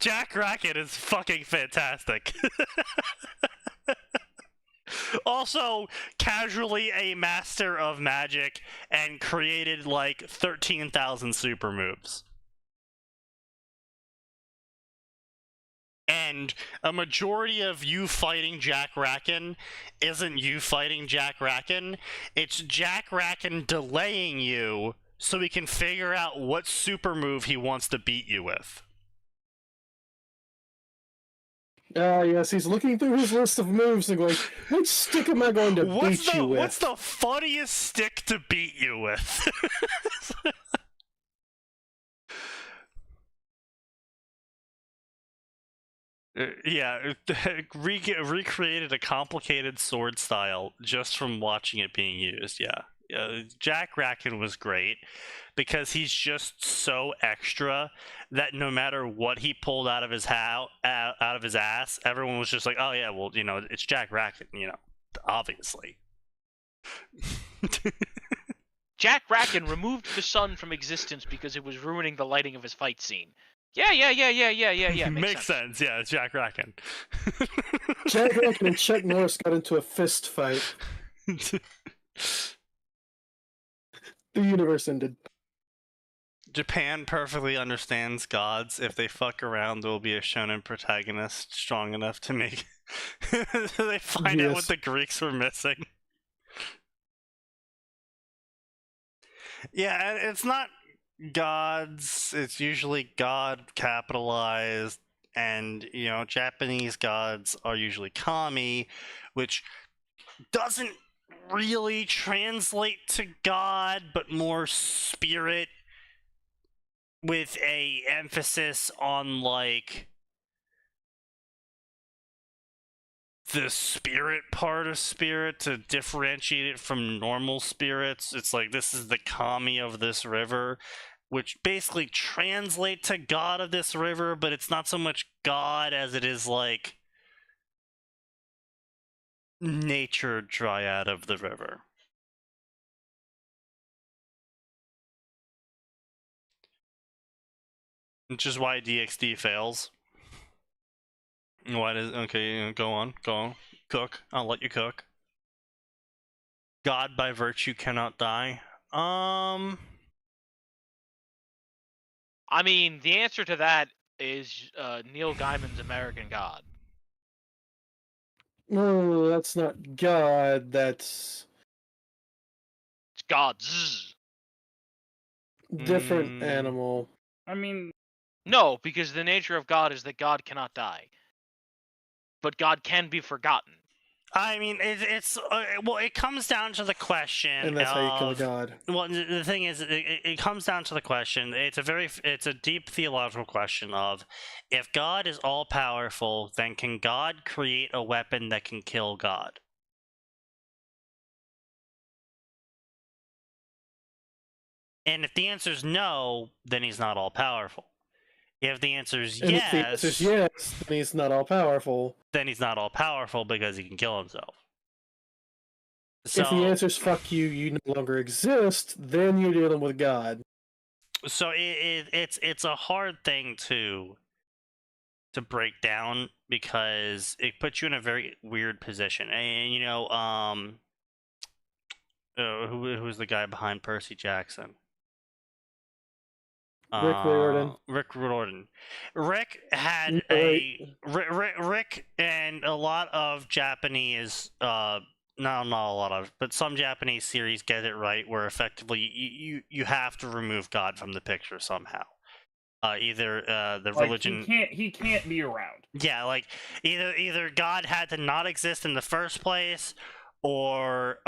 Jack Racken is fucking fantastic. Also, casually a master of magic and created like 13,000 super moves. And a majority of you fighting Jack Racken isn't you fighting Jack Racken, it's Jack Racken delaying you so he can figure out what super move he wants to beat you with. Yes, he's looking through his list of moves and going, which stick am I going to beat you with? What's the funniest stick to beat you with? Yeah, recreated a complicated sword style just from watching it being used, yeah. Jack Racken was great because he's just so extra that no matter what he pulled out of his ass, everyone was just like, oh yeah, well, you know, it's Jack Racken, you know, obviously. Jack Racken removed the sun from existence because it was ruining the lighting of his fight scene. Yeah. Makes sense. Yeah, it's Jack Racken. Jack Racken and Chuck Norris got into a fist fight. The universe ended. Japan perfectly understands gods. If they fuck around, there will be a shonen protagonist strong enough to make... they find out what the Greeks were missing. Yeah, it's not gods. It's usually god capitalized. And, you know, Japanese gods are usually kami, which doesn't really translate to god, but more spirit, with a emphasis on like the spirit part of spirit to differentiate it from normal spirits. It's like, this is the kami of this river, which basically translate to God of this river, but it's not so much God as it is like nature dryad of the river. Which is why DXD fails. Why does go on, cook. I'll let you cook. God by virtue cannot die. I mean, the answer to that is Neil Gaiman's American God. No, that's not God. That's It's God's. different animal. I mean, No, because the nature of God is that God cannot die. But God can be forgotten. I mean, it's well, it comes down to the question, And that's how you kill a god. Well, the thing is, it comes down to the question. It's a deep theological question of, if God is all powerful, then can God create a weapon that can kill God? And if the answer is no, then he's not all powerful. If the answer is And yes, if the answer is yes, then he's not all powerful. then he's not all powerful because he can kill himself. So, If the answer is fuck you, you no longer exist, then you're dealing with God. so it's a hard thing to break down because it puts you in a very weird position. And you know, who's the guy behind Percy Jackson? Rick Riordan. Rick Riordan. Rick had Rick and a lot of Japanese, not a lot of, but some Japanese series get it right, where effectively you have to remove God from the picture somehow. Either the like, religion. He can't be around. Yeah, like either God had to not exist in the first place, or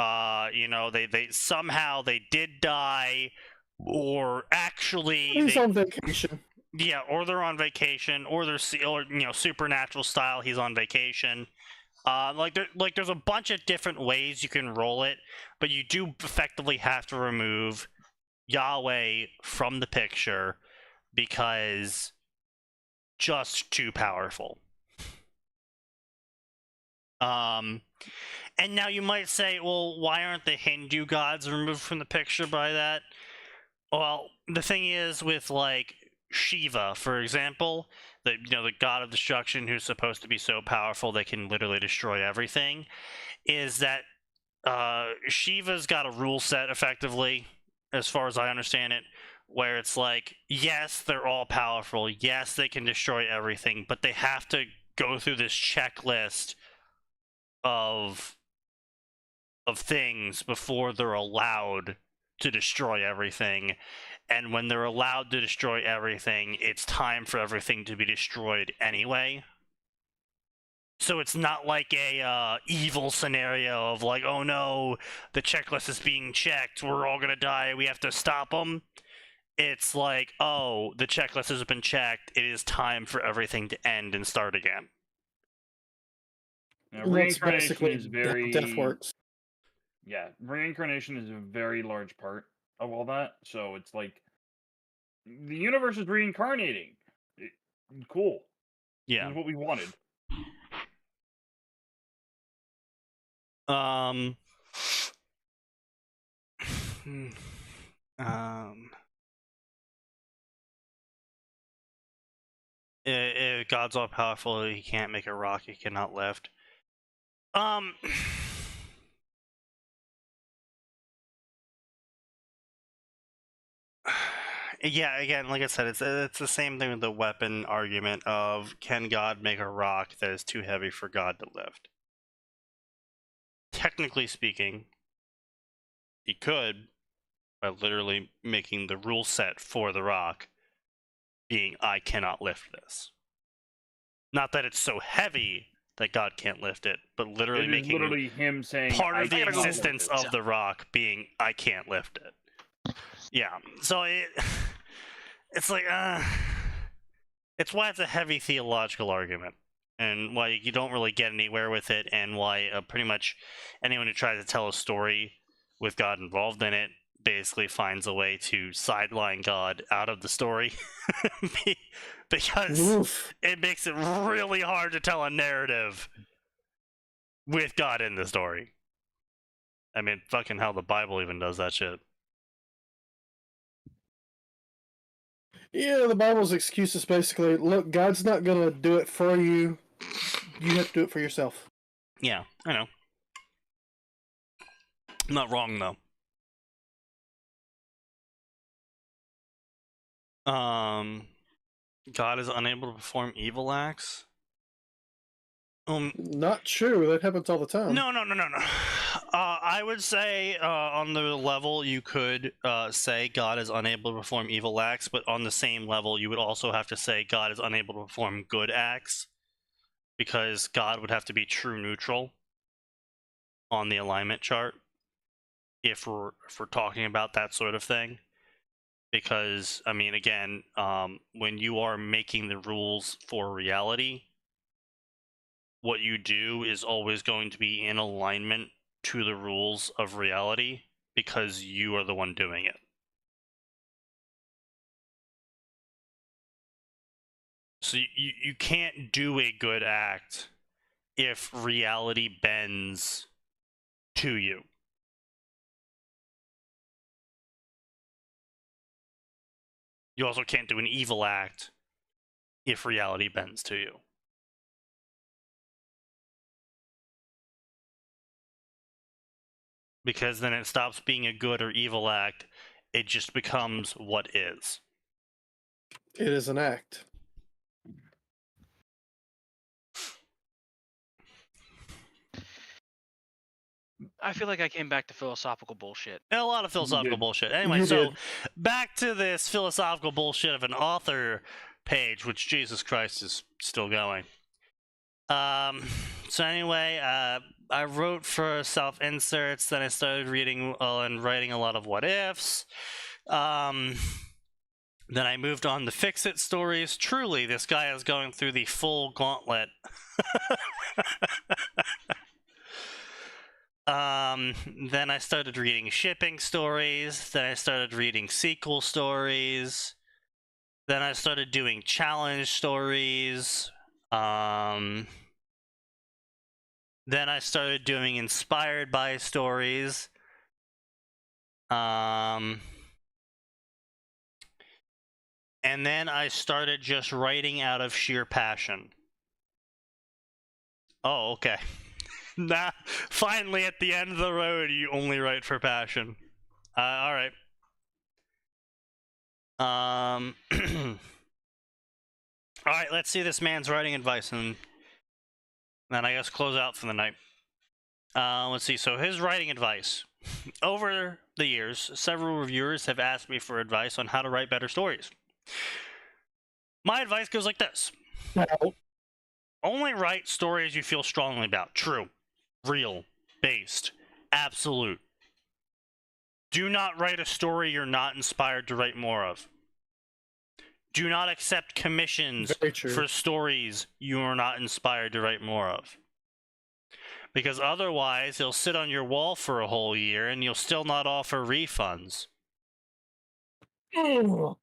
you know, they somehow they did die. Or actually, He's on vacation. Yeah, or they're on vacation, or they're supernatural style. He's on vacation. There's a bunch of different ways you can roll it, but you do effectively have to remove Yahweh from the picture because just too powerful. And now you might say, well, why aren't the Hindu gods removed from the picture by that? Well, the thing is with like Shiva, for example, the god of destruction who's supposed to be so powerful they can literally destroy everything, is that Shiva's got a rule set effectively, as far as I understand it, where it's like, yes, they're all powerful, yes, they can destroy everything, but they have to go through this checklist of things before they're allowed to destroy everything. And when they're allowed to destroy everything, it's time for everything to be destroyed anyway. So it's not like a evil scenario of like, oh no, the checklist is being checked, we're all gonna die, we have to stop them. It's like, oh, the checklist has been checked, it is time for everything to end and start again. Now, reincarnation is very death works. Yeah, reincarnation is a very large part of all that. So it's like the universe is reincarnating. Cool. Yeah. This is what we wanted. If God's all powerful, he can't make a rock he cannot lift. Yeah, again, like I said, it's the same thing with the weapon argument of, can God make a rock that is too heavy for God to lift? Technically speaking, he could, by literally making the rule set for the rock being, I cannot lift this. Not that it's so heavy that God can't lift it, but literally making literally him saying part of I the cannot existence lift it. of the rock being, I can't lift it. Yeah, so it's like, it's why it's a heavy theological argument, and why you don't really get anywhere with it, and why pretty much anyone who tries to tell a story with God involved in it basically finds a way to sideline God out of the story because Oof. it makes it really hard to tell a narrative with God in the story. I mean, fucking hell, the Bible even does that shit. Yeah, the Bible's excuse is basically, look, God's not gonna do it for you. You have to do it for yourself. Yeah, I know. I'm not wrong, though. God is unable to perform evil acts? Not true. That happens all the time. No. I would say on the level you could say God is unable to perform evil acts, but on the same level you would also have to say God is unable to perform good acts, because God would have to be true neutral on the alignment chart if we're talking about that sort of thing. Because, I mean, again, when you are making the rules for reality, what you do is always going to be in alignment to the rules of reality because you are the one doing it. So you can't do a good act if reality bends to you. You also can't do an evil act if reality bends to you. Because then it stops being a good or evil act. It just becomes what is. It is an act. I feel like I came back to philosophical bullshit. A lot of philosophical bullshit. Anyway, You so did. back to this philosophical bullshit of an author page, which Jesus Christ is still going. So anyway, I wrote for self-inserts, then I started reading and writing a lot of what-ifs. Then I moved on to fix-it stories. Truly, this guy is going through the full gauntlet. Then I started reading shipping stories. Then I started reading sequel stories. Then I started doing challenge stories. Then I started doing inspired by stories. And then I started just writing out of sheer passion. Oh, okay. Nah, finally at the end of the road, you only write for passion. Alright. Alright, let's see this man's writing advice, and then I guess close out for the night. Let's see, so his writing advice. Over the years, several reviewers have asked me for advice on how to write better stories. My advice goes like this. Only write stories you feel strongly about. True. Real. Based. Absolute. Do not write a story you're not inspired to write more of. Do not accept commissions for stories you are not inspired to write more of. Because otherwise, they'll sit on your wall for a whole year and you'll still not offer refunds. Why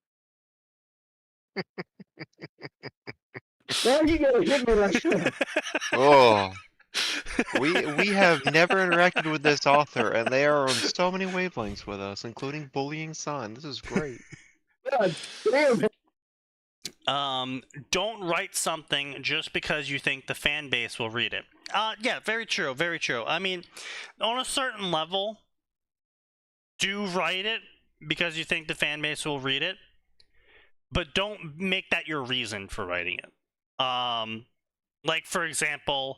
are you gonna hit me like that? Oh, we have never interacted with this author, and they are on so many wavelengths with us, including bullying Son. This is great. God damn it. Don't write something just because you think the fan base will read it. Yeah, very true, very true. I mean, on a certain level, do write it because you think the fan base will read it, but don't make that your reason for writing it. Like, for example,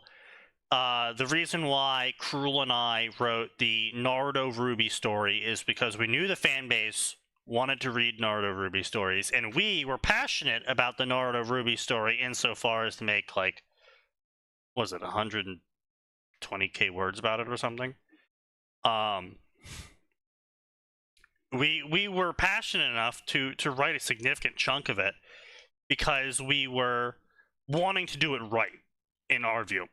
the reason why Cruel and I wrote the Naruto Ruby story is because we knew the fan base wanted to read Naruto Ruby stories, and we were passionate about the Naruto Ruby story insofar as to make, like, was it 120k words about it or something? We were passionate enough to write a significant chunk of it because we were wanting to do it right, in our view.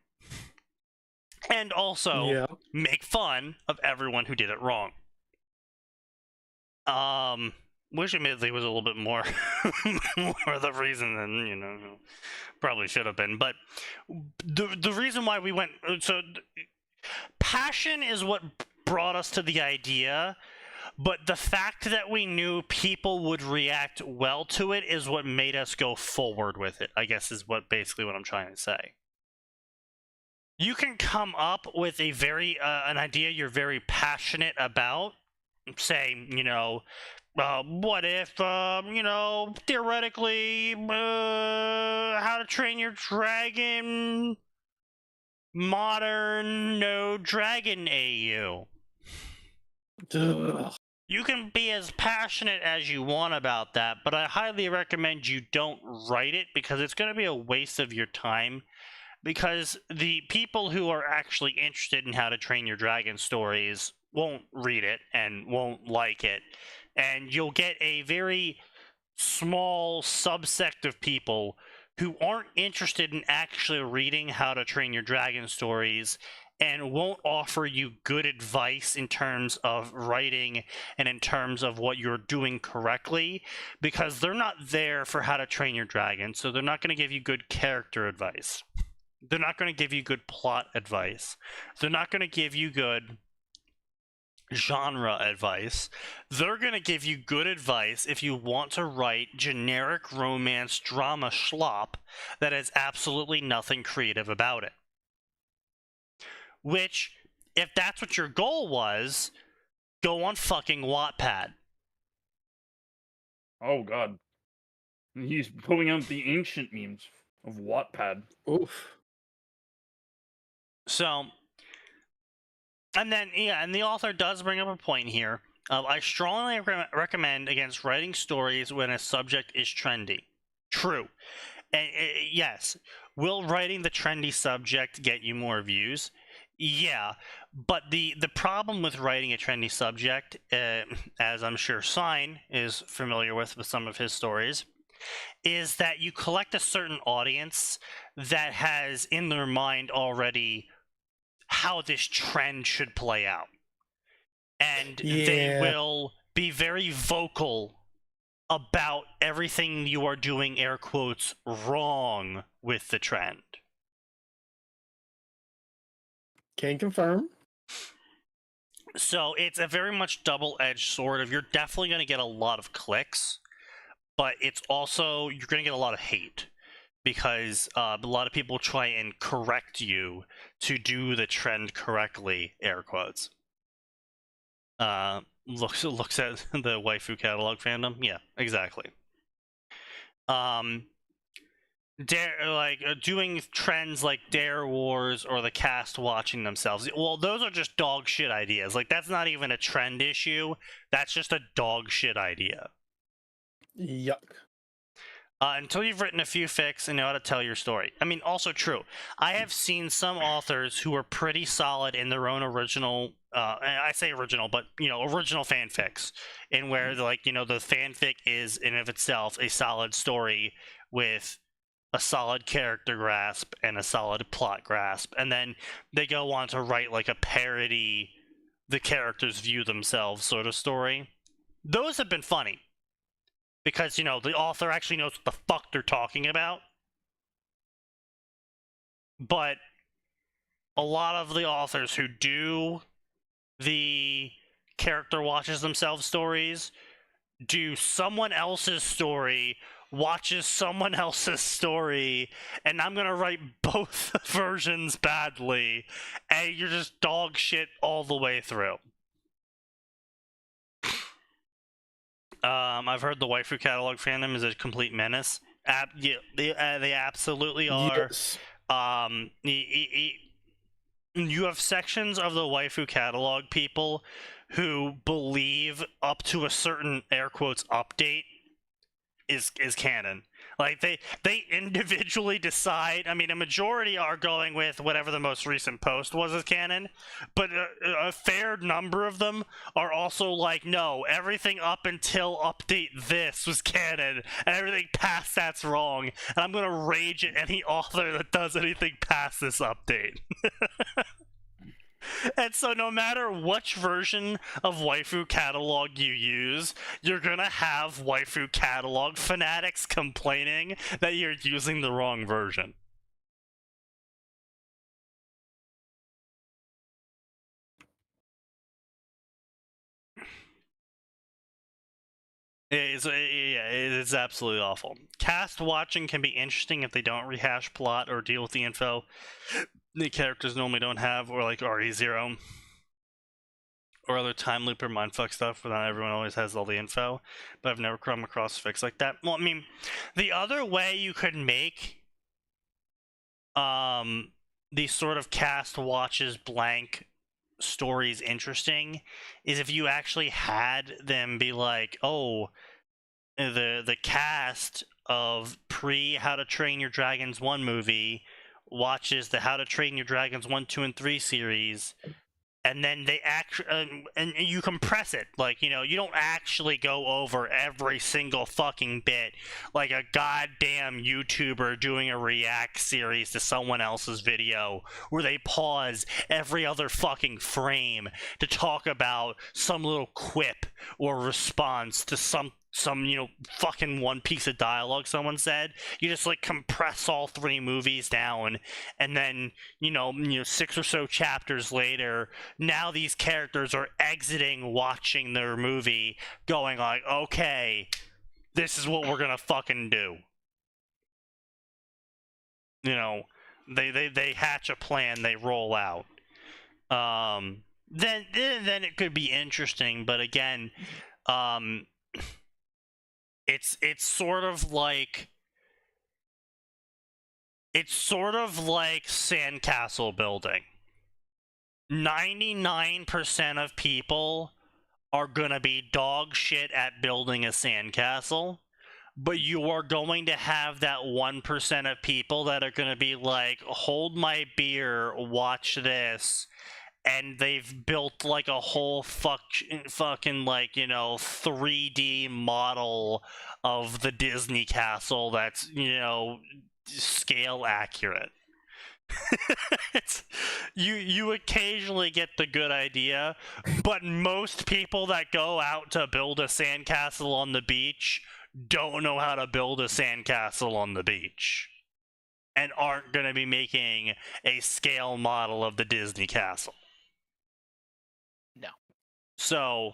And also make fun of everyone who did it wrong. Which admittedly was a little bit more more the reason than probably should have been. But the reason why we went passion is what brought us to the idea, but the fact that we knew people would react well to it is what made us go forward with it, I guess is basically what I'm trying to say. You can come up with a an idea you're very passionate about, say, what if, theoretically, How to Train Your Dragon modern no dragon AU. Ugh. You can be as passionate as you want about that, but I highly recommend you don't write it because it's going to be a waste of your time. Because the people who are actually interested in How to Train Your Dragon stories won't read it and won't like it. And you'll get a very small subsect of people who aren't interested in actually reading How to Train Your Dragon stories and won't offer you good advice in terms of writing and in terms of what you're doing correctly, because they're not there for How to Train Your Dragon, so they're not going to give you good character advice. They're not going to give you good plot advice. They're not going to give you good genre advice. They're going to give you good advice if you want to write generic romance drama schlop that has absolutely nothing creative about it. Which, if that's what your goal was, go on fucking Wattpad. Oh god. He's pulling out the ancient memes of Wattpad. Oof. So, and then, and the author does bring up a point here. I strongly recommend against writing stories when a subject is trendy. True. And, yes. Will writing the trendy subject get you more views? Yeah. But the problem with writing a trendy subject, as I'm sure Sign is familiar with some of his stories, is that you collect a certain audience that has in their mind already how this trend should play out. And they will be very vocal about everything you are doing, air quotes, wrong with the trend. Can confirm. So it's a very much double-edged sword of you're definitely going to get a lot of clicks, but it's also, you're going to get a lot of hate. Because a lot of people try and correct you to do the trend correctly, air quotes. Looks at the waifu catalog fandom. Yeah, exactly. Doing trends like Dare Wars or the cast watching themselves. Well, those are just dog shit ideas. Like, that's not even a trend issue. That's just a dog shit idea. Yuck. Until you've written a few fics and know how to tell your story. I mean, also true. I have seen some authors who are pretty solid in their own original, I say original, but, original fanfics, in where, the fanfic is, in of itself, a solid story with a solid character grasp and a solid plot grasp, and then they go on to write, a parody, the characters view themselves sort of story. Those have been funny. Because, the author actually knows what the fuck they're talking about. But a lot of the authors who do the character watches themselves stories do someone else's story, watches someone else's story, and I'm gonna write both versions badly, and you're just dog shit all the way through. I've heard the waifu catalog fandom is a complete menace. They absolutely are. Yes. You have sections of the waifu catalog people who believe up to a certain air quotes update is canon. Like they individually decide. I mean, a majority are going with whatever the most recent post was as canon, but a fair number of them are also like, no, everything up until update this was canon, and everything past that's wrong. And I'm gonna rage at any author that does anything past this update. And so no matter which version of waifu catalog you use, you're gonna have waifu catalog fanatics complaining that you're using the wrong version. It's absolutely awful. Cast watching can be interesting if they don't rehash plot or deal with the info the characters normally don't have, or like RE0 or other time loop or mindfuck stuff where not everyone always has all the info, but I've never come across a fix like that. Well, I mean, the other way you could make these sort of cast watches blank stories interesting is if you actually had them be like, oh, the cast of pre How to Train Your Dragons 1 movie watches the How to Train Your Dragons 1, 2, and 3 series, and then they and you compress it. Like, you know, you don't actually go over every single fucking bit like a goddamn YouTuber doing a react series to someone else's video where they pause every other fucking frame to talk about some little quip or response to some you know, fucking one piece of dialogue someone said. You just like compress all 3 movies down, and then you know 6 or so chapters later, now these characters are exiting watching their movie going like, okay, this is what we're gonna fucking do. You know, they hatch a plan, they roll out. Then it could be interesting, but again, it's sort of like sandcastle building. 99% of people are gonna be dog shit at building a sandcastle, but you are going to have that 1% of people that are gonna be like, hold my beer, watch this. And they've built like a whole fucking like, you know, 3D model of the Disney castle that's, you know, scale accurate. You occasionally get the good idea, but most people that go out to build a sandcastle on the beach don't know how to build a sandcastle on the beach and aren't going to be making a scale model of the Disney castle. No. So,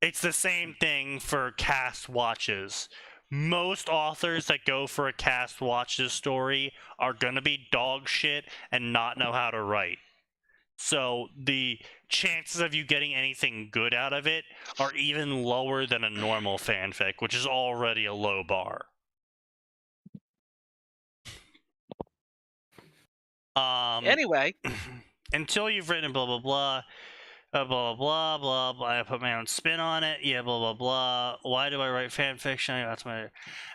it's the same thing for cast watches. Most authors that go for a cast watches story are going to be dog shit and not know how to write. So, the chances of you getting anything good out of it are even lower than a normal fanfic, which is already a low bar. Anyway. Until you've written blah, blah, blah. Blah, blah, blah, blah, blah. I put my own spin on it. Yeah, blah, blah, blah. Why do I write fan fiction? That's my...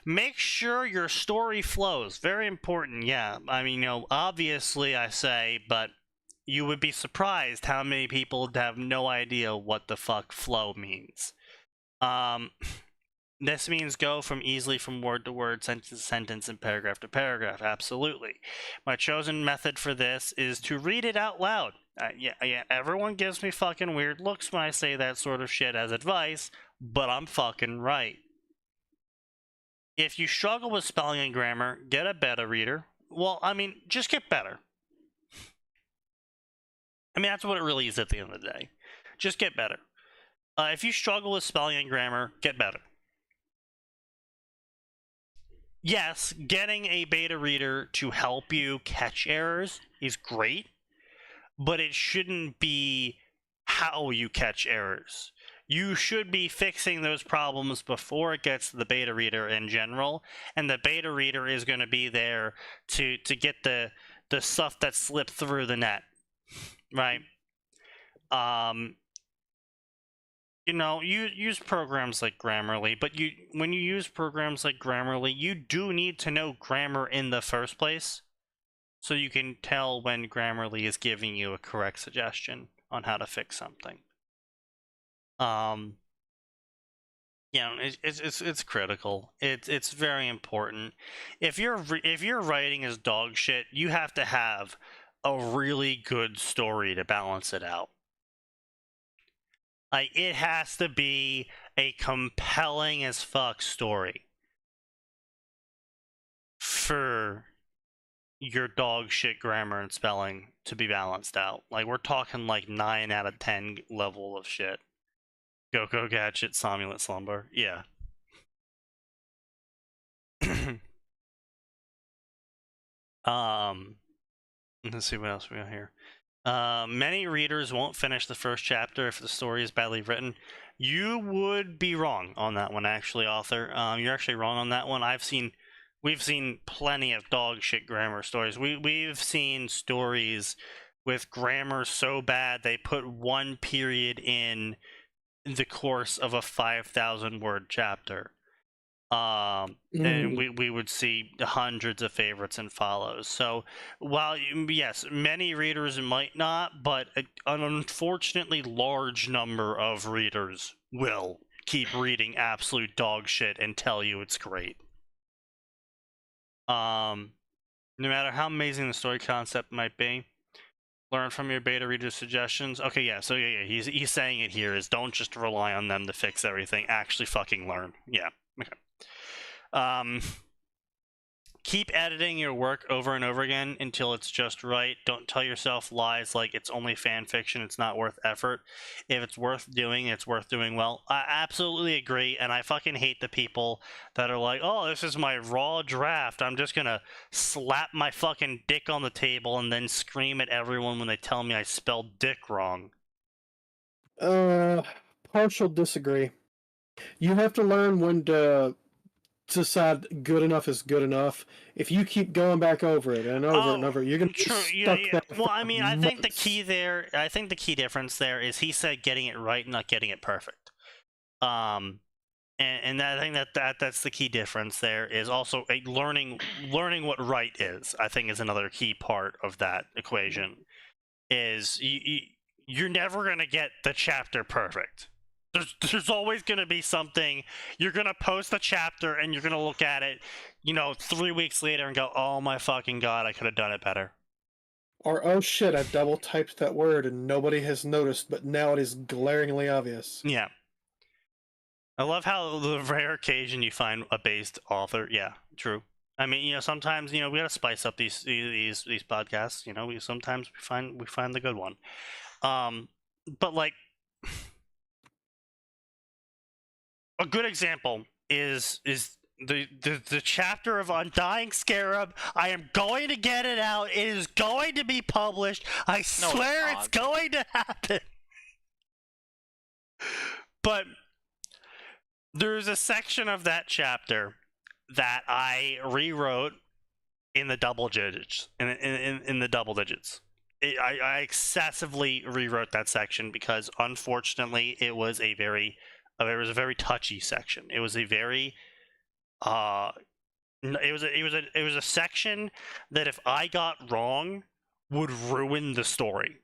Make sure your story flows. Very important, yeah. I mean, you know, obviously I say, but you would be surprised how many people have no idea what the fuck flow means. This means go easily from word to word, sentence to sentence, and paragraph to paragraph. Absolutely. My chosen method for this is to read it out loud. Yeah, everyone gives me fucking weird looks when I say that sort of shit as advice, but I'm fucking right. If you struggle with spelling and grammar, get a beta reader. Well, I mean, just get better. I mean, that's what it really is at the end of the day. Just get better. If you struggle with spelling and grammar, get better. Yes, getting a beta reader to help you catch errors is great, but it shouldn't be how you catch errors. You should be fixing those problems before it gets to the beta reader in general, and the beta reader is going to be there to get the stuff that slipped through the net, right? You know, you use programs like Grammarly, but when you use programs like Grammarly, you do need to know grammar in the first place, so you can tell when Grammarly is giving you a correct suggestion on how to fix something. You know, it's critical. It's very important. If your writing is dog shit, you have to have a really good story to balance it out. Like, it has to be a compelling as fuck story for your dog shit grammar and spelling to be balanced out. Like, we're talking like 9 out of 10 level of shit. Go gadget, somnolent slumber. Yeah. Let's see what else we got here. Many readers won't finish the first chapter if the story is badly written. You would be wrong on that one, actually, author. You're actually wrong on that one. We've seen plenty of dog shit grammar stories. We've seen stories with grammar so bad they put one period in the course of a 5,000 word chapter. And we would see hundreds of favorites and follows. So while, yes, many readers might not, but an unfortunately large number of readers will keep reading absolute dog shit and tell you it's great. No matter how amazing the story concept might be, learn from your beta readers' suggestions. Okay, yeah, so yeah, he's saying it here is don't just rely on them to fix everything. Actually fucking learn. Yeah, okay. Keep editing your work over and over again until it's just right. Don't tell yourself lies like it's only fan fiction, it's not worth effort. If it's worth doing, it's worth doing well. I absolutely agree, and I fucking hate the people that are like, oh, this is my raw draft. I'm just gonna slap my fucking dick on the table and then scream at everyone when they tell me I spelled dick wrong. Partial disagree. You have to learn when to decide good enough is good enough. If you keep going back over it and over it and over it, you're gonna get stuck there. Well, I mean, I think the key difference there is he said getting it right, not getting it perfect. And I think that's the key difference there is also learning what right is. I think is another key part of that equation. Is you're never gonna get the chapter perfect. There's always going to be something. You're going to post a chapter and you're going to look at it, 3 weeks later and go, oh my fucking god, I could have done it better. Or, oh shit, I double typed that word and nobody has noticed, but now it is glaringly obvious. Yeah. I love how the rare occasion you find a based author. Yeah, true. I mean, sometimes, we gotta spice up these podcasts. Sometimes we find the good one. But like, a good example is the chapter of Undying Scarab. I am going to get it out. It is going to be published. I swear it's going to happen. But there's a section of that chapter that I rewrote in the double digits. In the double digits. I excessively rewrote that section because, unfortunately, it was a very touchy section. It was a very it was a section that if I got wrong would ruin the story.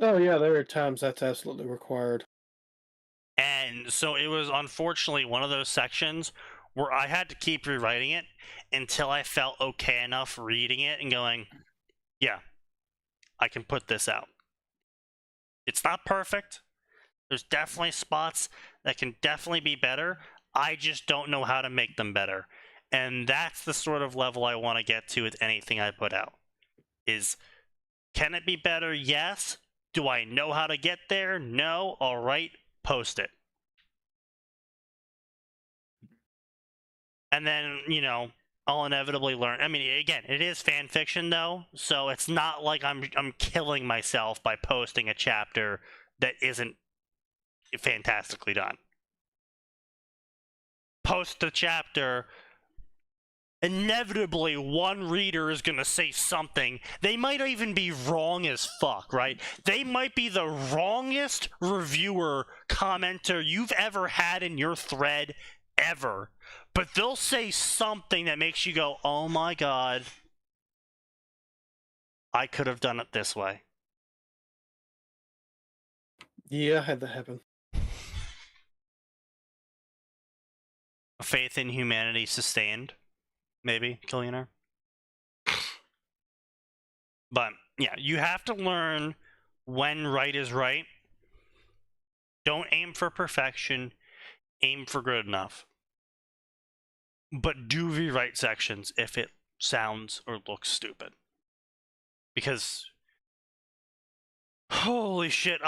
Oh yeah, there are times that's absolutely required. And so it was unfortunately one of those sections where I had to keep rewriting it until I felt okay enough reading it and going, yeah, I can put this out. It's not perfect. There's definitely spots that can definitely be better. I just don't know how to make them better. And that's the sort of level I want to get to with anything I put out. Is, can it be better? Yes. Do I know how to get there? No. All right, post it. And then, I'll inevitably learn. I mean, again, it is fan fiction though, so it's not like I'm killing myself by posting a chapter that isn't fantastically done. Post the chapter, inevitably one reader is gonna say something. They might even be wrong as fuck, right? They might be the wrongest reviewer, commenter you've ever had in your thread ever, but they'll say something that makes you go, oh my god, I could have done it this way. Yeah, I had that happen. Faith in humanity sustained, maybe, Killionaire? But yeah, you have to learn when right is right. Don't aim for perfection, aim for good enough. But do rewrite sections if it sounds or looks stupid. Because holy shit,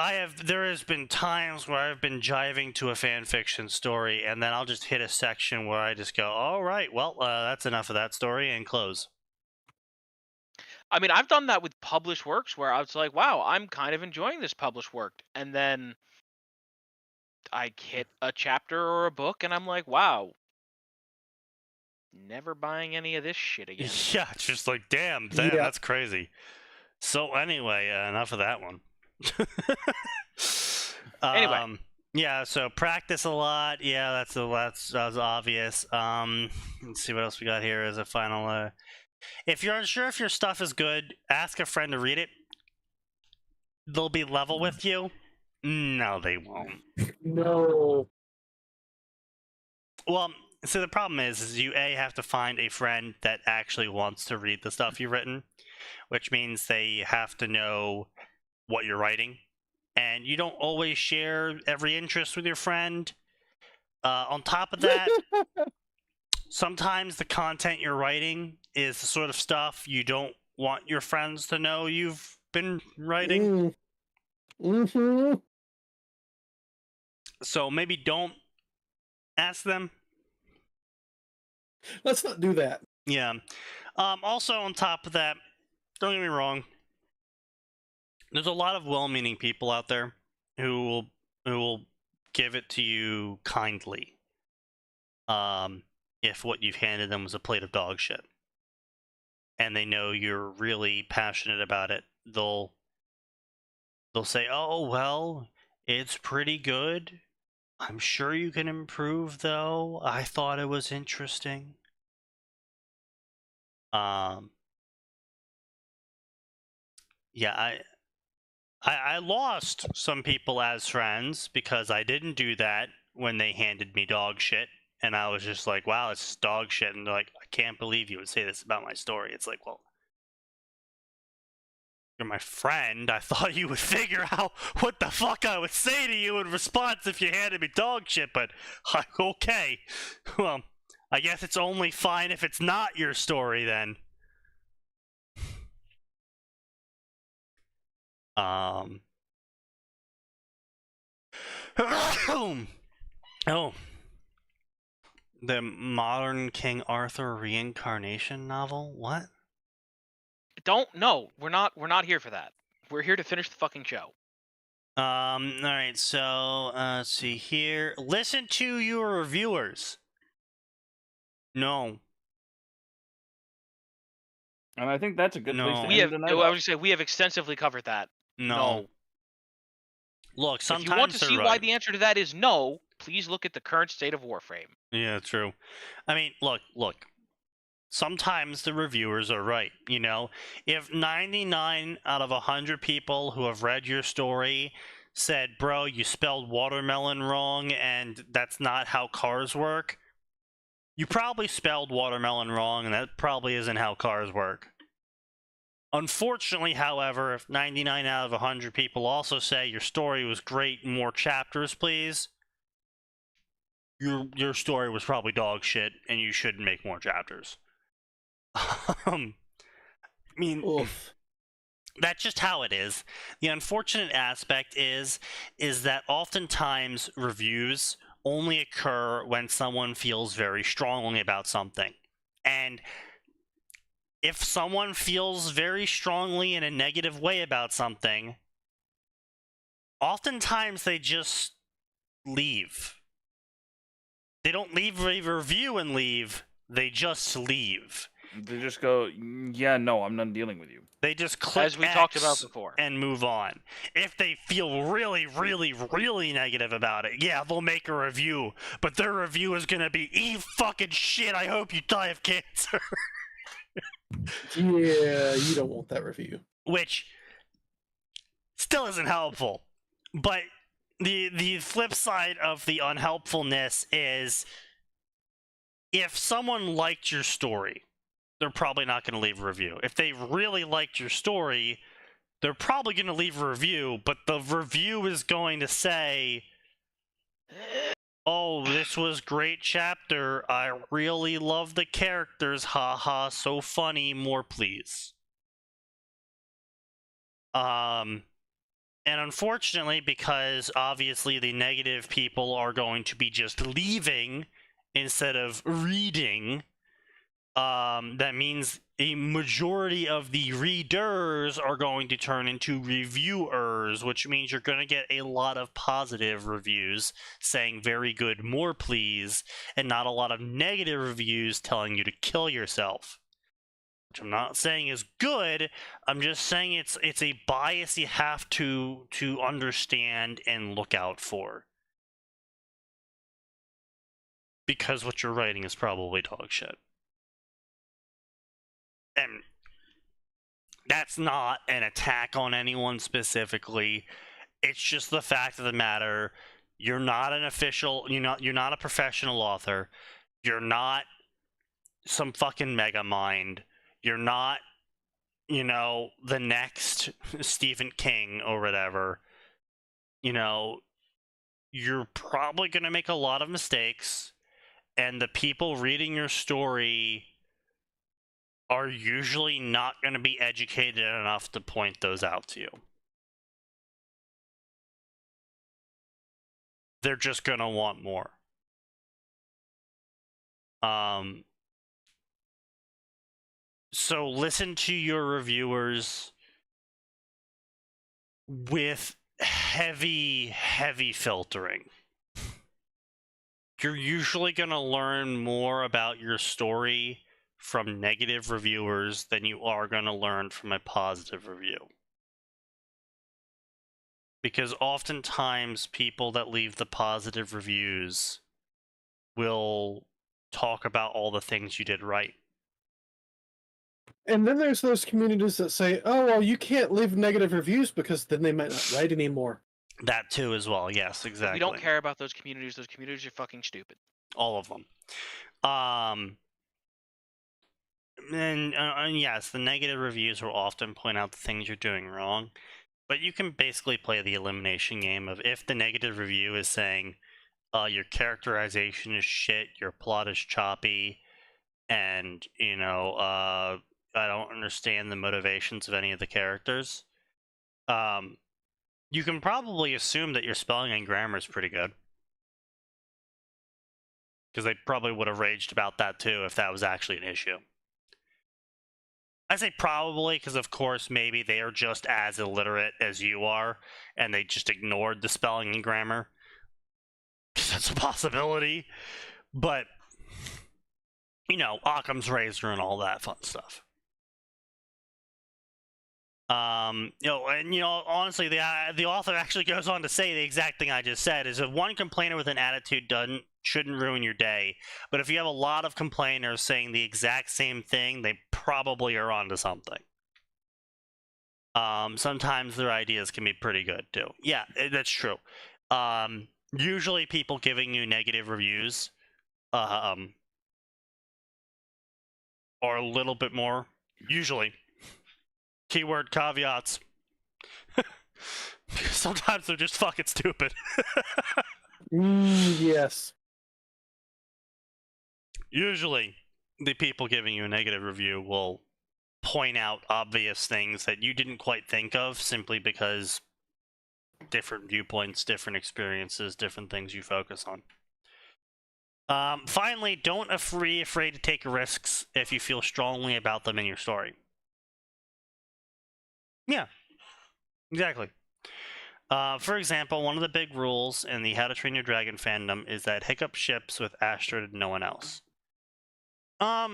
there has been times where I've been jiving to a fanfiction story, and then I'll just hit a section where I just go, all right, well, that's enough of that story, and close. I mean, I've done that with published works where I was like, wow, I'm kind of enjoying this published work. And then I hit a chapter or a book, and I'm like, wow, never buying any of this shit again. Yeah, it's just like, damn, that's crazy. So anyway, enough of that one. Anyway. Yeah, so practice a lot. Yeah, that's obvious. Let's see what else we got here as a final. If you're unsure if your stuff is good, ask a friend to read it. They'll be level with you. No, they won't. No. Well, so the problem is you have to find a friend that actually wants to read the stuff you've written, which means they have to know what you're writing. And you don't always share every interest with your friend. On top of that, sometimes the content you're writing is the sort of stuff you don't want your friends to know you've been writing. Mm-hmm. So maybe don't ask them. Let's not do that. Yeah. Also, on top of that, don't get me wrong. There's a lot of well-meaning people out there who will give it to you kindly. If what you've handed them was a plate of dog shit, and they know you're really passionate about it, they'll say, "Oh well, it's pretty good. I'm sure you can improve, though. I thought it was interesting." Yeah, I lost some people as friends because I didn't do that when they handed me dog shit, and I was just like, wow, it's dog shit, and they're like, I can't believe you would say this about my story. It's like, well, you're my friend. I thought you would figure out what the fuck I would say to you in response if you handed me dog shit, but okay. Well, I guess it's only fine if it's not your story then. Oh, the modern King Arthur reincarnation novel? What? No, we're not here for that. We're here to finish the fucking show. All right, so let's see here. Listen to your reviewers. No. And I think that's a good place to We end have. the night I off. was gonna say we have extensively covered that. No. Look, sometimes if you want to see they're why right. the answer to that is no, please look at the current state of Warframe. Yeah, true. I mean, look. Sometimes the reviewers are right, you know? If 99 out of 100 people who have read your story said, bro, you spelled watermelon wrong and that's not how cars work, you probably spelled watermelon wrong and that probably isn't how cars work. Unfortunately, however, if 99 out of 100 people also say your story was great, more chapters, please, your story was probably dog shit and you shouldn't make more chapters. I mean, Oof. That's just how it is. The unfortunate aspect is that oftentimes reviews only occur when someone feels very strongly about something. And if someone feels very strongly in a negative way about something, oftentimes they just leave. They don't leave a review and leave, they just leave. They just go, yeah, no, I'm not dealing with you. They just click As we X talked about before. and move on. If they feel really, really, really negative about it, yeah, they'll make a review. But their review is gonna be, eat fucking shit, I hope you die of cancer. Yeah, you don't want that review. Which still isn't helpful. But the flip side of the unhelpfulness is if someone liked your story, they're probably not going to leave a review. If they really liked your story, they're probably going to leave a review, but the review is going to say, oh, this was great chapter. I really love the characters. Haha, so funny. More, please. And unfortunately, because obviously the negative people are going to be just leaving instead of reading, that means a majority of the readers are going to turn into reviewers, which means you're going to get a lot of positive reviews saying very good, more please, and not a lot of negative reviews telling you to kill yourself. Which I'm not saying is good, I'm just saying it's a bias you have to understand and look out for. Because what you're writing is probably dog shit. And that's not an attack on anyone specifically. It's just the fact of the matter. You're not an official, you're not a professional author. You're not some fucking mega mind. You're not, the next Stephen King or whatever. You're probably going to make a lot of mistakes, and the people reading your story are usually not going to be educated enough to point those out to you. They're just going to want more. So listen to your reviewers with heavy filtering. You're usually going to learn more about your story from negative reviewers than you are going to learn from a positive review. Because oftentimes people that leave the positive reviews will talk about all the things you did right. And then there's those communities that say, oh, well, you can't leave negative reviews because then they might not write anymore. That too as well, yes, exactly. We don't care about those communities. Those communities are fucking stupid. All of them. And yes, the negative reviews will often point out the things you're doing wrong, but you can basically play the elimination game of if the negative review is saying your characterization is shit, your plot is choppy, and, I don't understand the motivations of any of the characters, you can probably assume that your spelling and grammar is pretty good. Because they probably would have raged about that too if that was actually an issue. I say probably because, of course, maybe they are just as illiterate as you are, and they just ignored the spelling and grammar. That's a possibility. But, Occam's razor and all that fun stuff. Honestly, the author actually goes on to say the exact thing I just said, is if one complainer with an attitude shouldn't ruin your day, but if you have a lot of complainers saying the exact same thing, they probably are onto something. Sometimes their ideas can be pretty good too. Yeah, that's true. Usually people giving you negative reviews are a little bit more, usually, keyword caveats. Sometimes they're just fucking stupid. Yes. Usually, the people giving you a negative review will point out obvious things that you didn't quite think of simply because different viewpoints, different experiences, different things you focus on. Finally, don't be afraid to take risks if you feel strongly about them in your story. Yeah, exactly. For example, one of the big rules in the How to Train Your Dragon fandom is that Hiccup ships with Astrid and no one else. Well,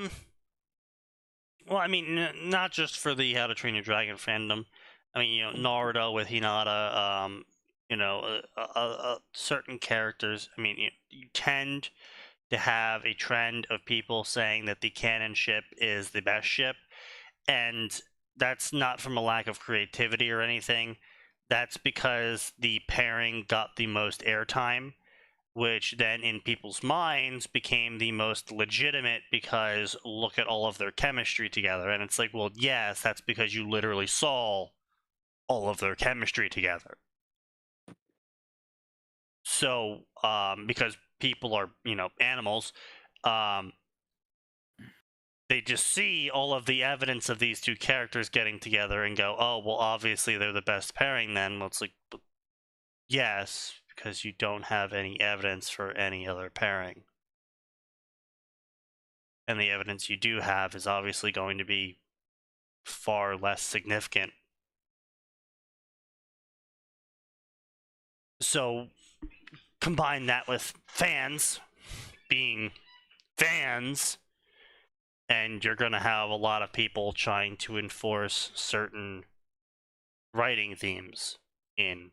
I mean, not just for the How to Train Your Dragon fandom. I mean, Naruto with Hinata, certain characters. I mean, you tend to have a trend of people saying that the canon ship is the best ship, and that's not from a lack of creativity or anything. That's because the pairing got the most airtime, which then in people's minds became the most legitimate because look at all of their chemistry together. And it's like, well, yes, that's because you literally saw all of their chemistry together. So, because people are, animals, they just see all of the evidence of these two characters getting together and go, oh, well, obviously they're the best pairing then. Well, it's like, yes, because you don't have any evidence for any other pairing. And the evidence you do have is obviously going to be far less significant. So combine that with fans being fans, and you're going to have a lot of people trying to enforce certain writing themes in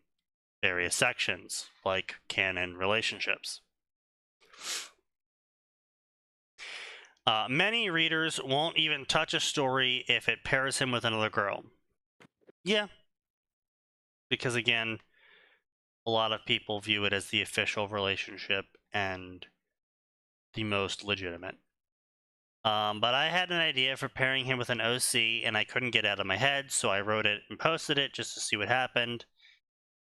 various sections, like canon relationships. Many readers won't even touch a story if it pairs him with another girl. Yeah. Because again, a lot of people view it as the official relationship and the most legitimate. But I had an idea for pairing him with an OC, and I couldn't get it out of my head, so I wrote it and posted it just to see what happened.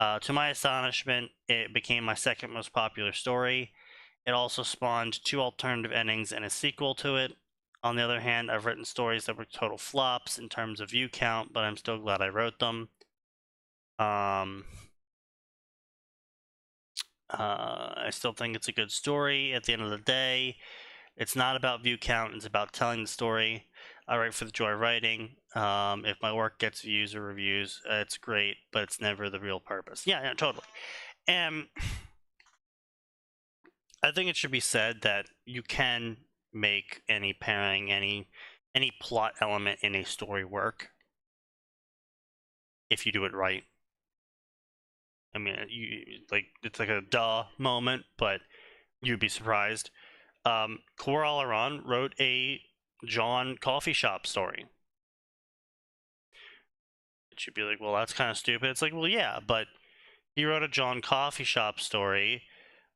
To my astonishment, it became my second most popular story. It also spawned 2 alternative endings and a sequel to it. On the other hand, I've written stories that were total flops in terms of view count, but I'm still glad I wrote them. I still think it's a good story. At the end of the day, it's not about view count, it's about telling the story. I write for the joy of writing. If my work gets views or reviews, it's great, but it's never the real purpose. Yeah, totally. And I think it should be said that you can make any pairing, any plot element in a story work if you do it right. I mean, it's like a duh moment, but you'd be surprised. Coral Aran wrote a John coffee shop story. It should be like, well, that's kind of stupid. It's like, well, yeah, but he wrote a John coffee shop story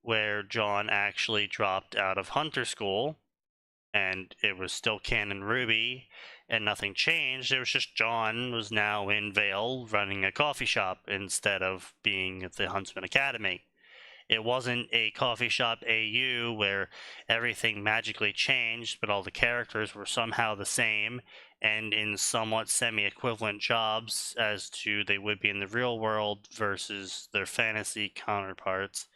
where John actually dropped out of Hunter School, and it was still canon Ruby, and nothing changed. It was just John was now in Vale running a coffee shop instead of being at the Huntsman Academy. It wasn't a coffee shop AU where everything magically changed, but all the characters were somehow the same and in somewhat semi-equivalent jobs as to they would be in the real world versus their fantasy counterparts.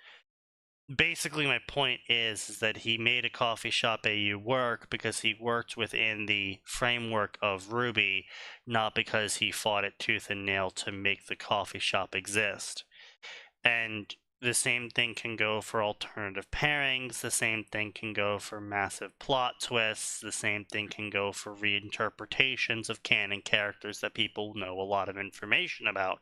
Basically, my point is that he made a coffee shop AU work because he worked within the framework of Ruby, not because he fought it tooth and nail to make the coffee shop exist. And the same thing can go for alternative pairings, the same thing can go for massive plot twists, the same thing can go for reinterpretations of canon characters that people know a lot of information about.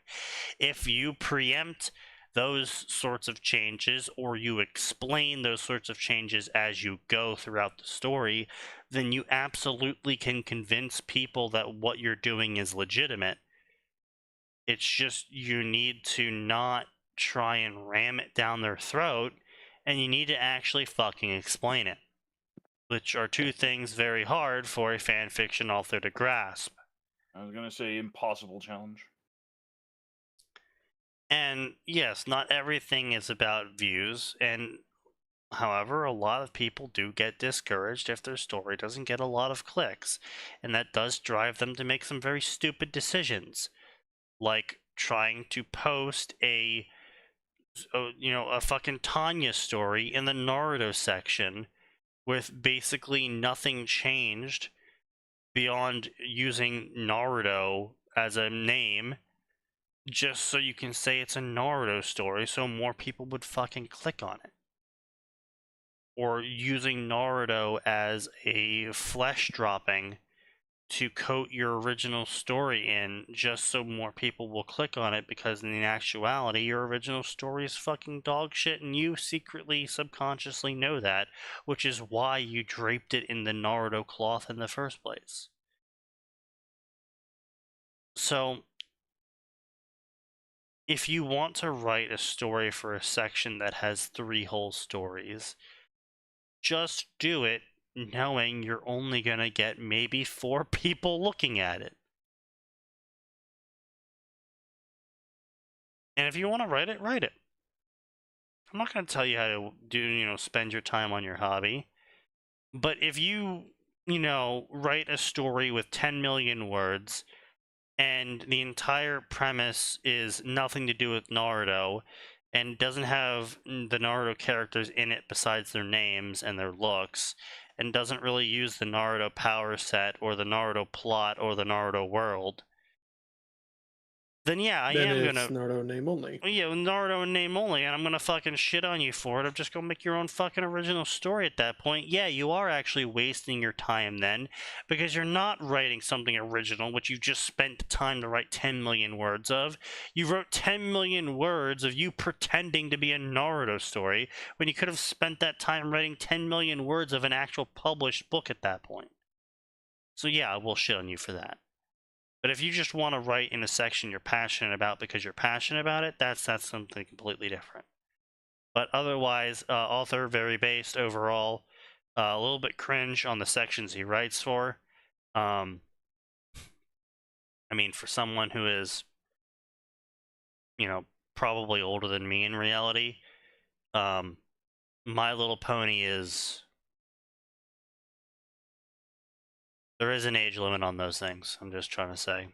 If you preempt those sorts of changes, or you explain those sorts of changes as you go throughout the story, then you absolutely can convince people that what you're doing is legitimate. It's just you need to not try and ram it down their throat, and you need to actually fucking explain it, which are two things very hard for a fanfiction author to grasp. I was gonna say impossible challenge. And yes, not everything is about views, and however, a lot of people do get discouraged if their story doesn't get a lot of clicks, and that does drive them to make some very stupid decisions, like trying to post a fucking Tanya story in the Naruto section with basically nothing changed beyond using Naruto as a name, just so you can say it's a Naruto story so more people would fucking click on it. Or using Naruto as a flesh dropping to coat your original story in just so more people will click on it, because in actuality your original story is fucking dog shit and you secretly subconsciously know that, which is why you draped it in the Naruto cloth in the first place. So if you want to write a story for a section that has 3 whole stories, just do it knowing you're only going to get maybe 4 people looking at it. And if you want to write it, write it. I'm not going to tell you how to do, spend your time on your hobby. But if you, write a story with 10 million words and the entire premise is nothing to do with Naruto and doesn't have the Naruto characters in it besides their names and their looks, and doesn't really use the Naruto power set or the Naruto plot or the Naruto world, then yeah, Then am it's gonna Naruto name only. Yeah, Naruto in name only, and I'm gonna fucking shit on you for it. I'm just gonna make your own fucking original story at that point. Yeah, you are actually wasting your time then, because you're not writing something original, which you just spent the time to write 10 million words of. You wrote 10 million words of you pretending to be a Naruto story, when you could have spent that time writing 10 million words of an actual published book at that point. So yeah, I will shit on you for that. But if you just want to write in a section you're passionate about because you're passionate about it, that's something completely different. But otherwise, author, very based overall. A little bit cringe on the sections he writes for. I mean, for someone who is, probably older than me in reality, My Little Pony is... There is an age limit on those things. I'm just trying to say,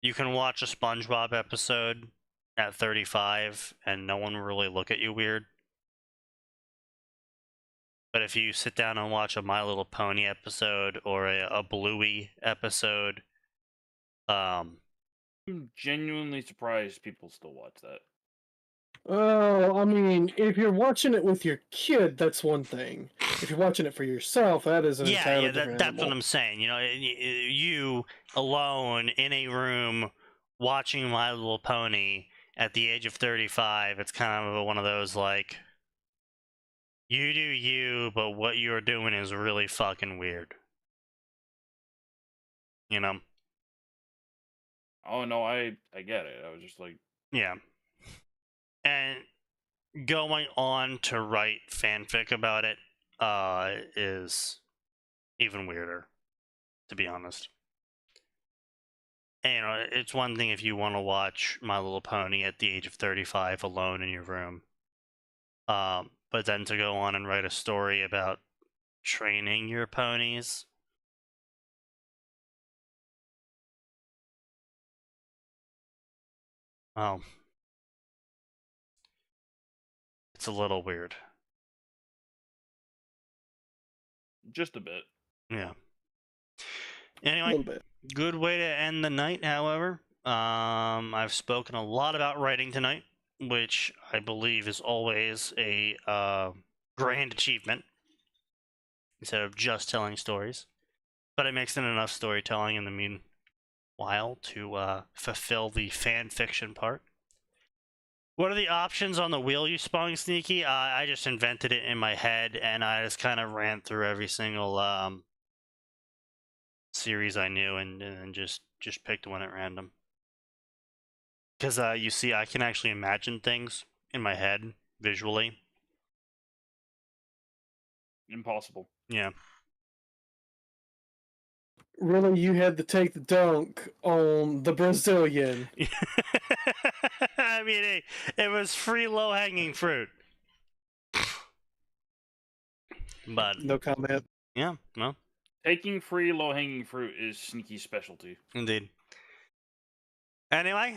you can watch a SpongeBob episode at 35 and no one will really look at you weird. But if you sit down and watch a My Little Pony episode or a Bluey episode, I'm genuinely surprised people still watch that. Oh, I mean, if you're watching it with your kid, that's one thing. If you're watching it for yourself, that is an entirely different that's animal. what I'm saying. You alone in a room watching My Little Pony at the age of 35, it's kind of one of those, like, you do you, but what you're doing is really fucking weird. Oh no, I get it. I was just like, Yeah. And going on to write fanfic about it is even weirder, to be honest. And, it's one thing if you want to watch My Little Pony at the age of 35 alone in your room. But then to go on and write a story about training your ponies. Oh. It's a little weird. just a bit. Yeah. A Anyway, little bit. good way to end the night, however. I've spoken a lot about writing tonight, which I believe is always a grand achievement, instead of just telling stories. But I mixed in enough storytelling in the meanwhile to fulfill the fan fiction part. What are the options on the wheel you spun, Sneaky? I just invented it in my head, and I just kind of ran through every single series I knew, and just picked one at random. Because you see, I can actually imagine things in my head visually. Impossible. Yeah. Really, you had to take the dunk on the Brazilian. I mean, hey, it was free low-hanging fruit. But No comment. yeah, well, Taking free low-hanging fruit is Sneaky's specialty. indeed. Anyway,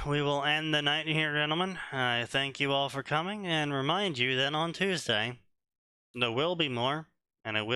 we will end the night here, gentlemen. I thank you all for coming, and remind you that on Tuesday, there will be more, and it will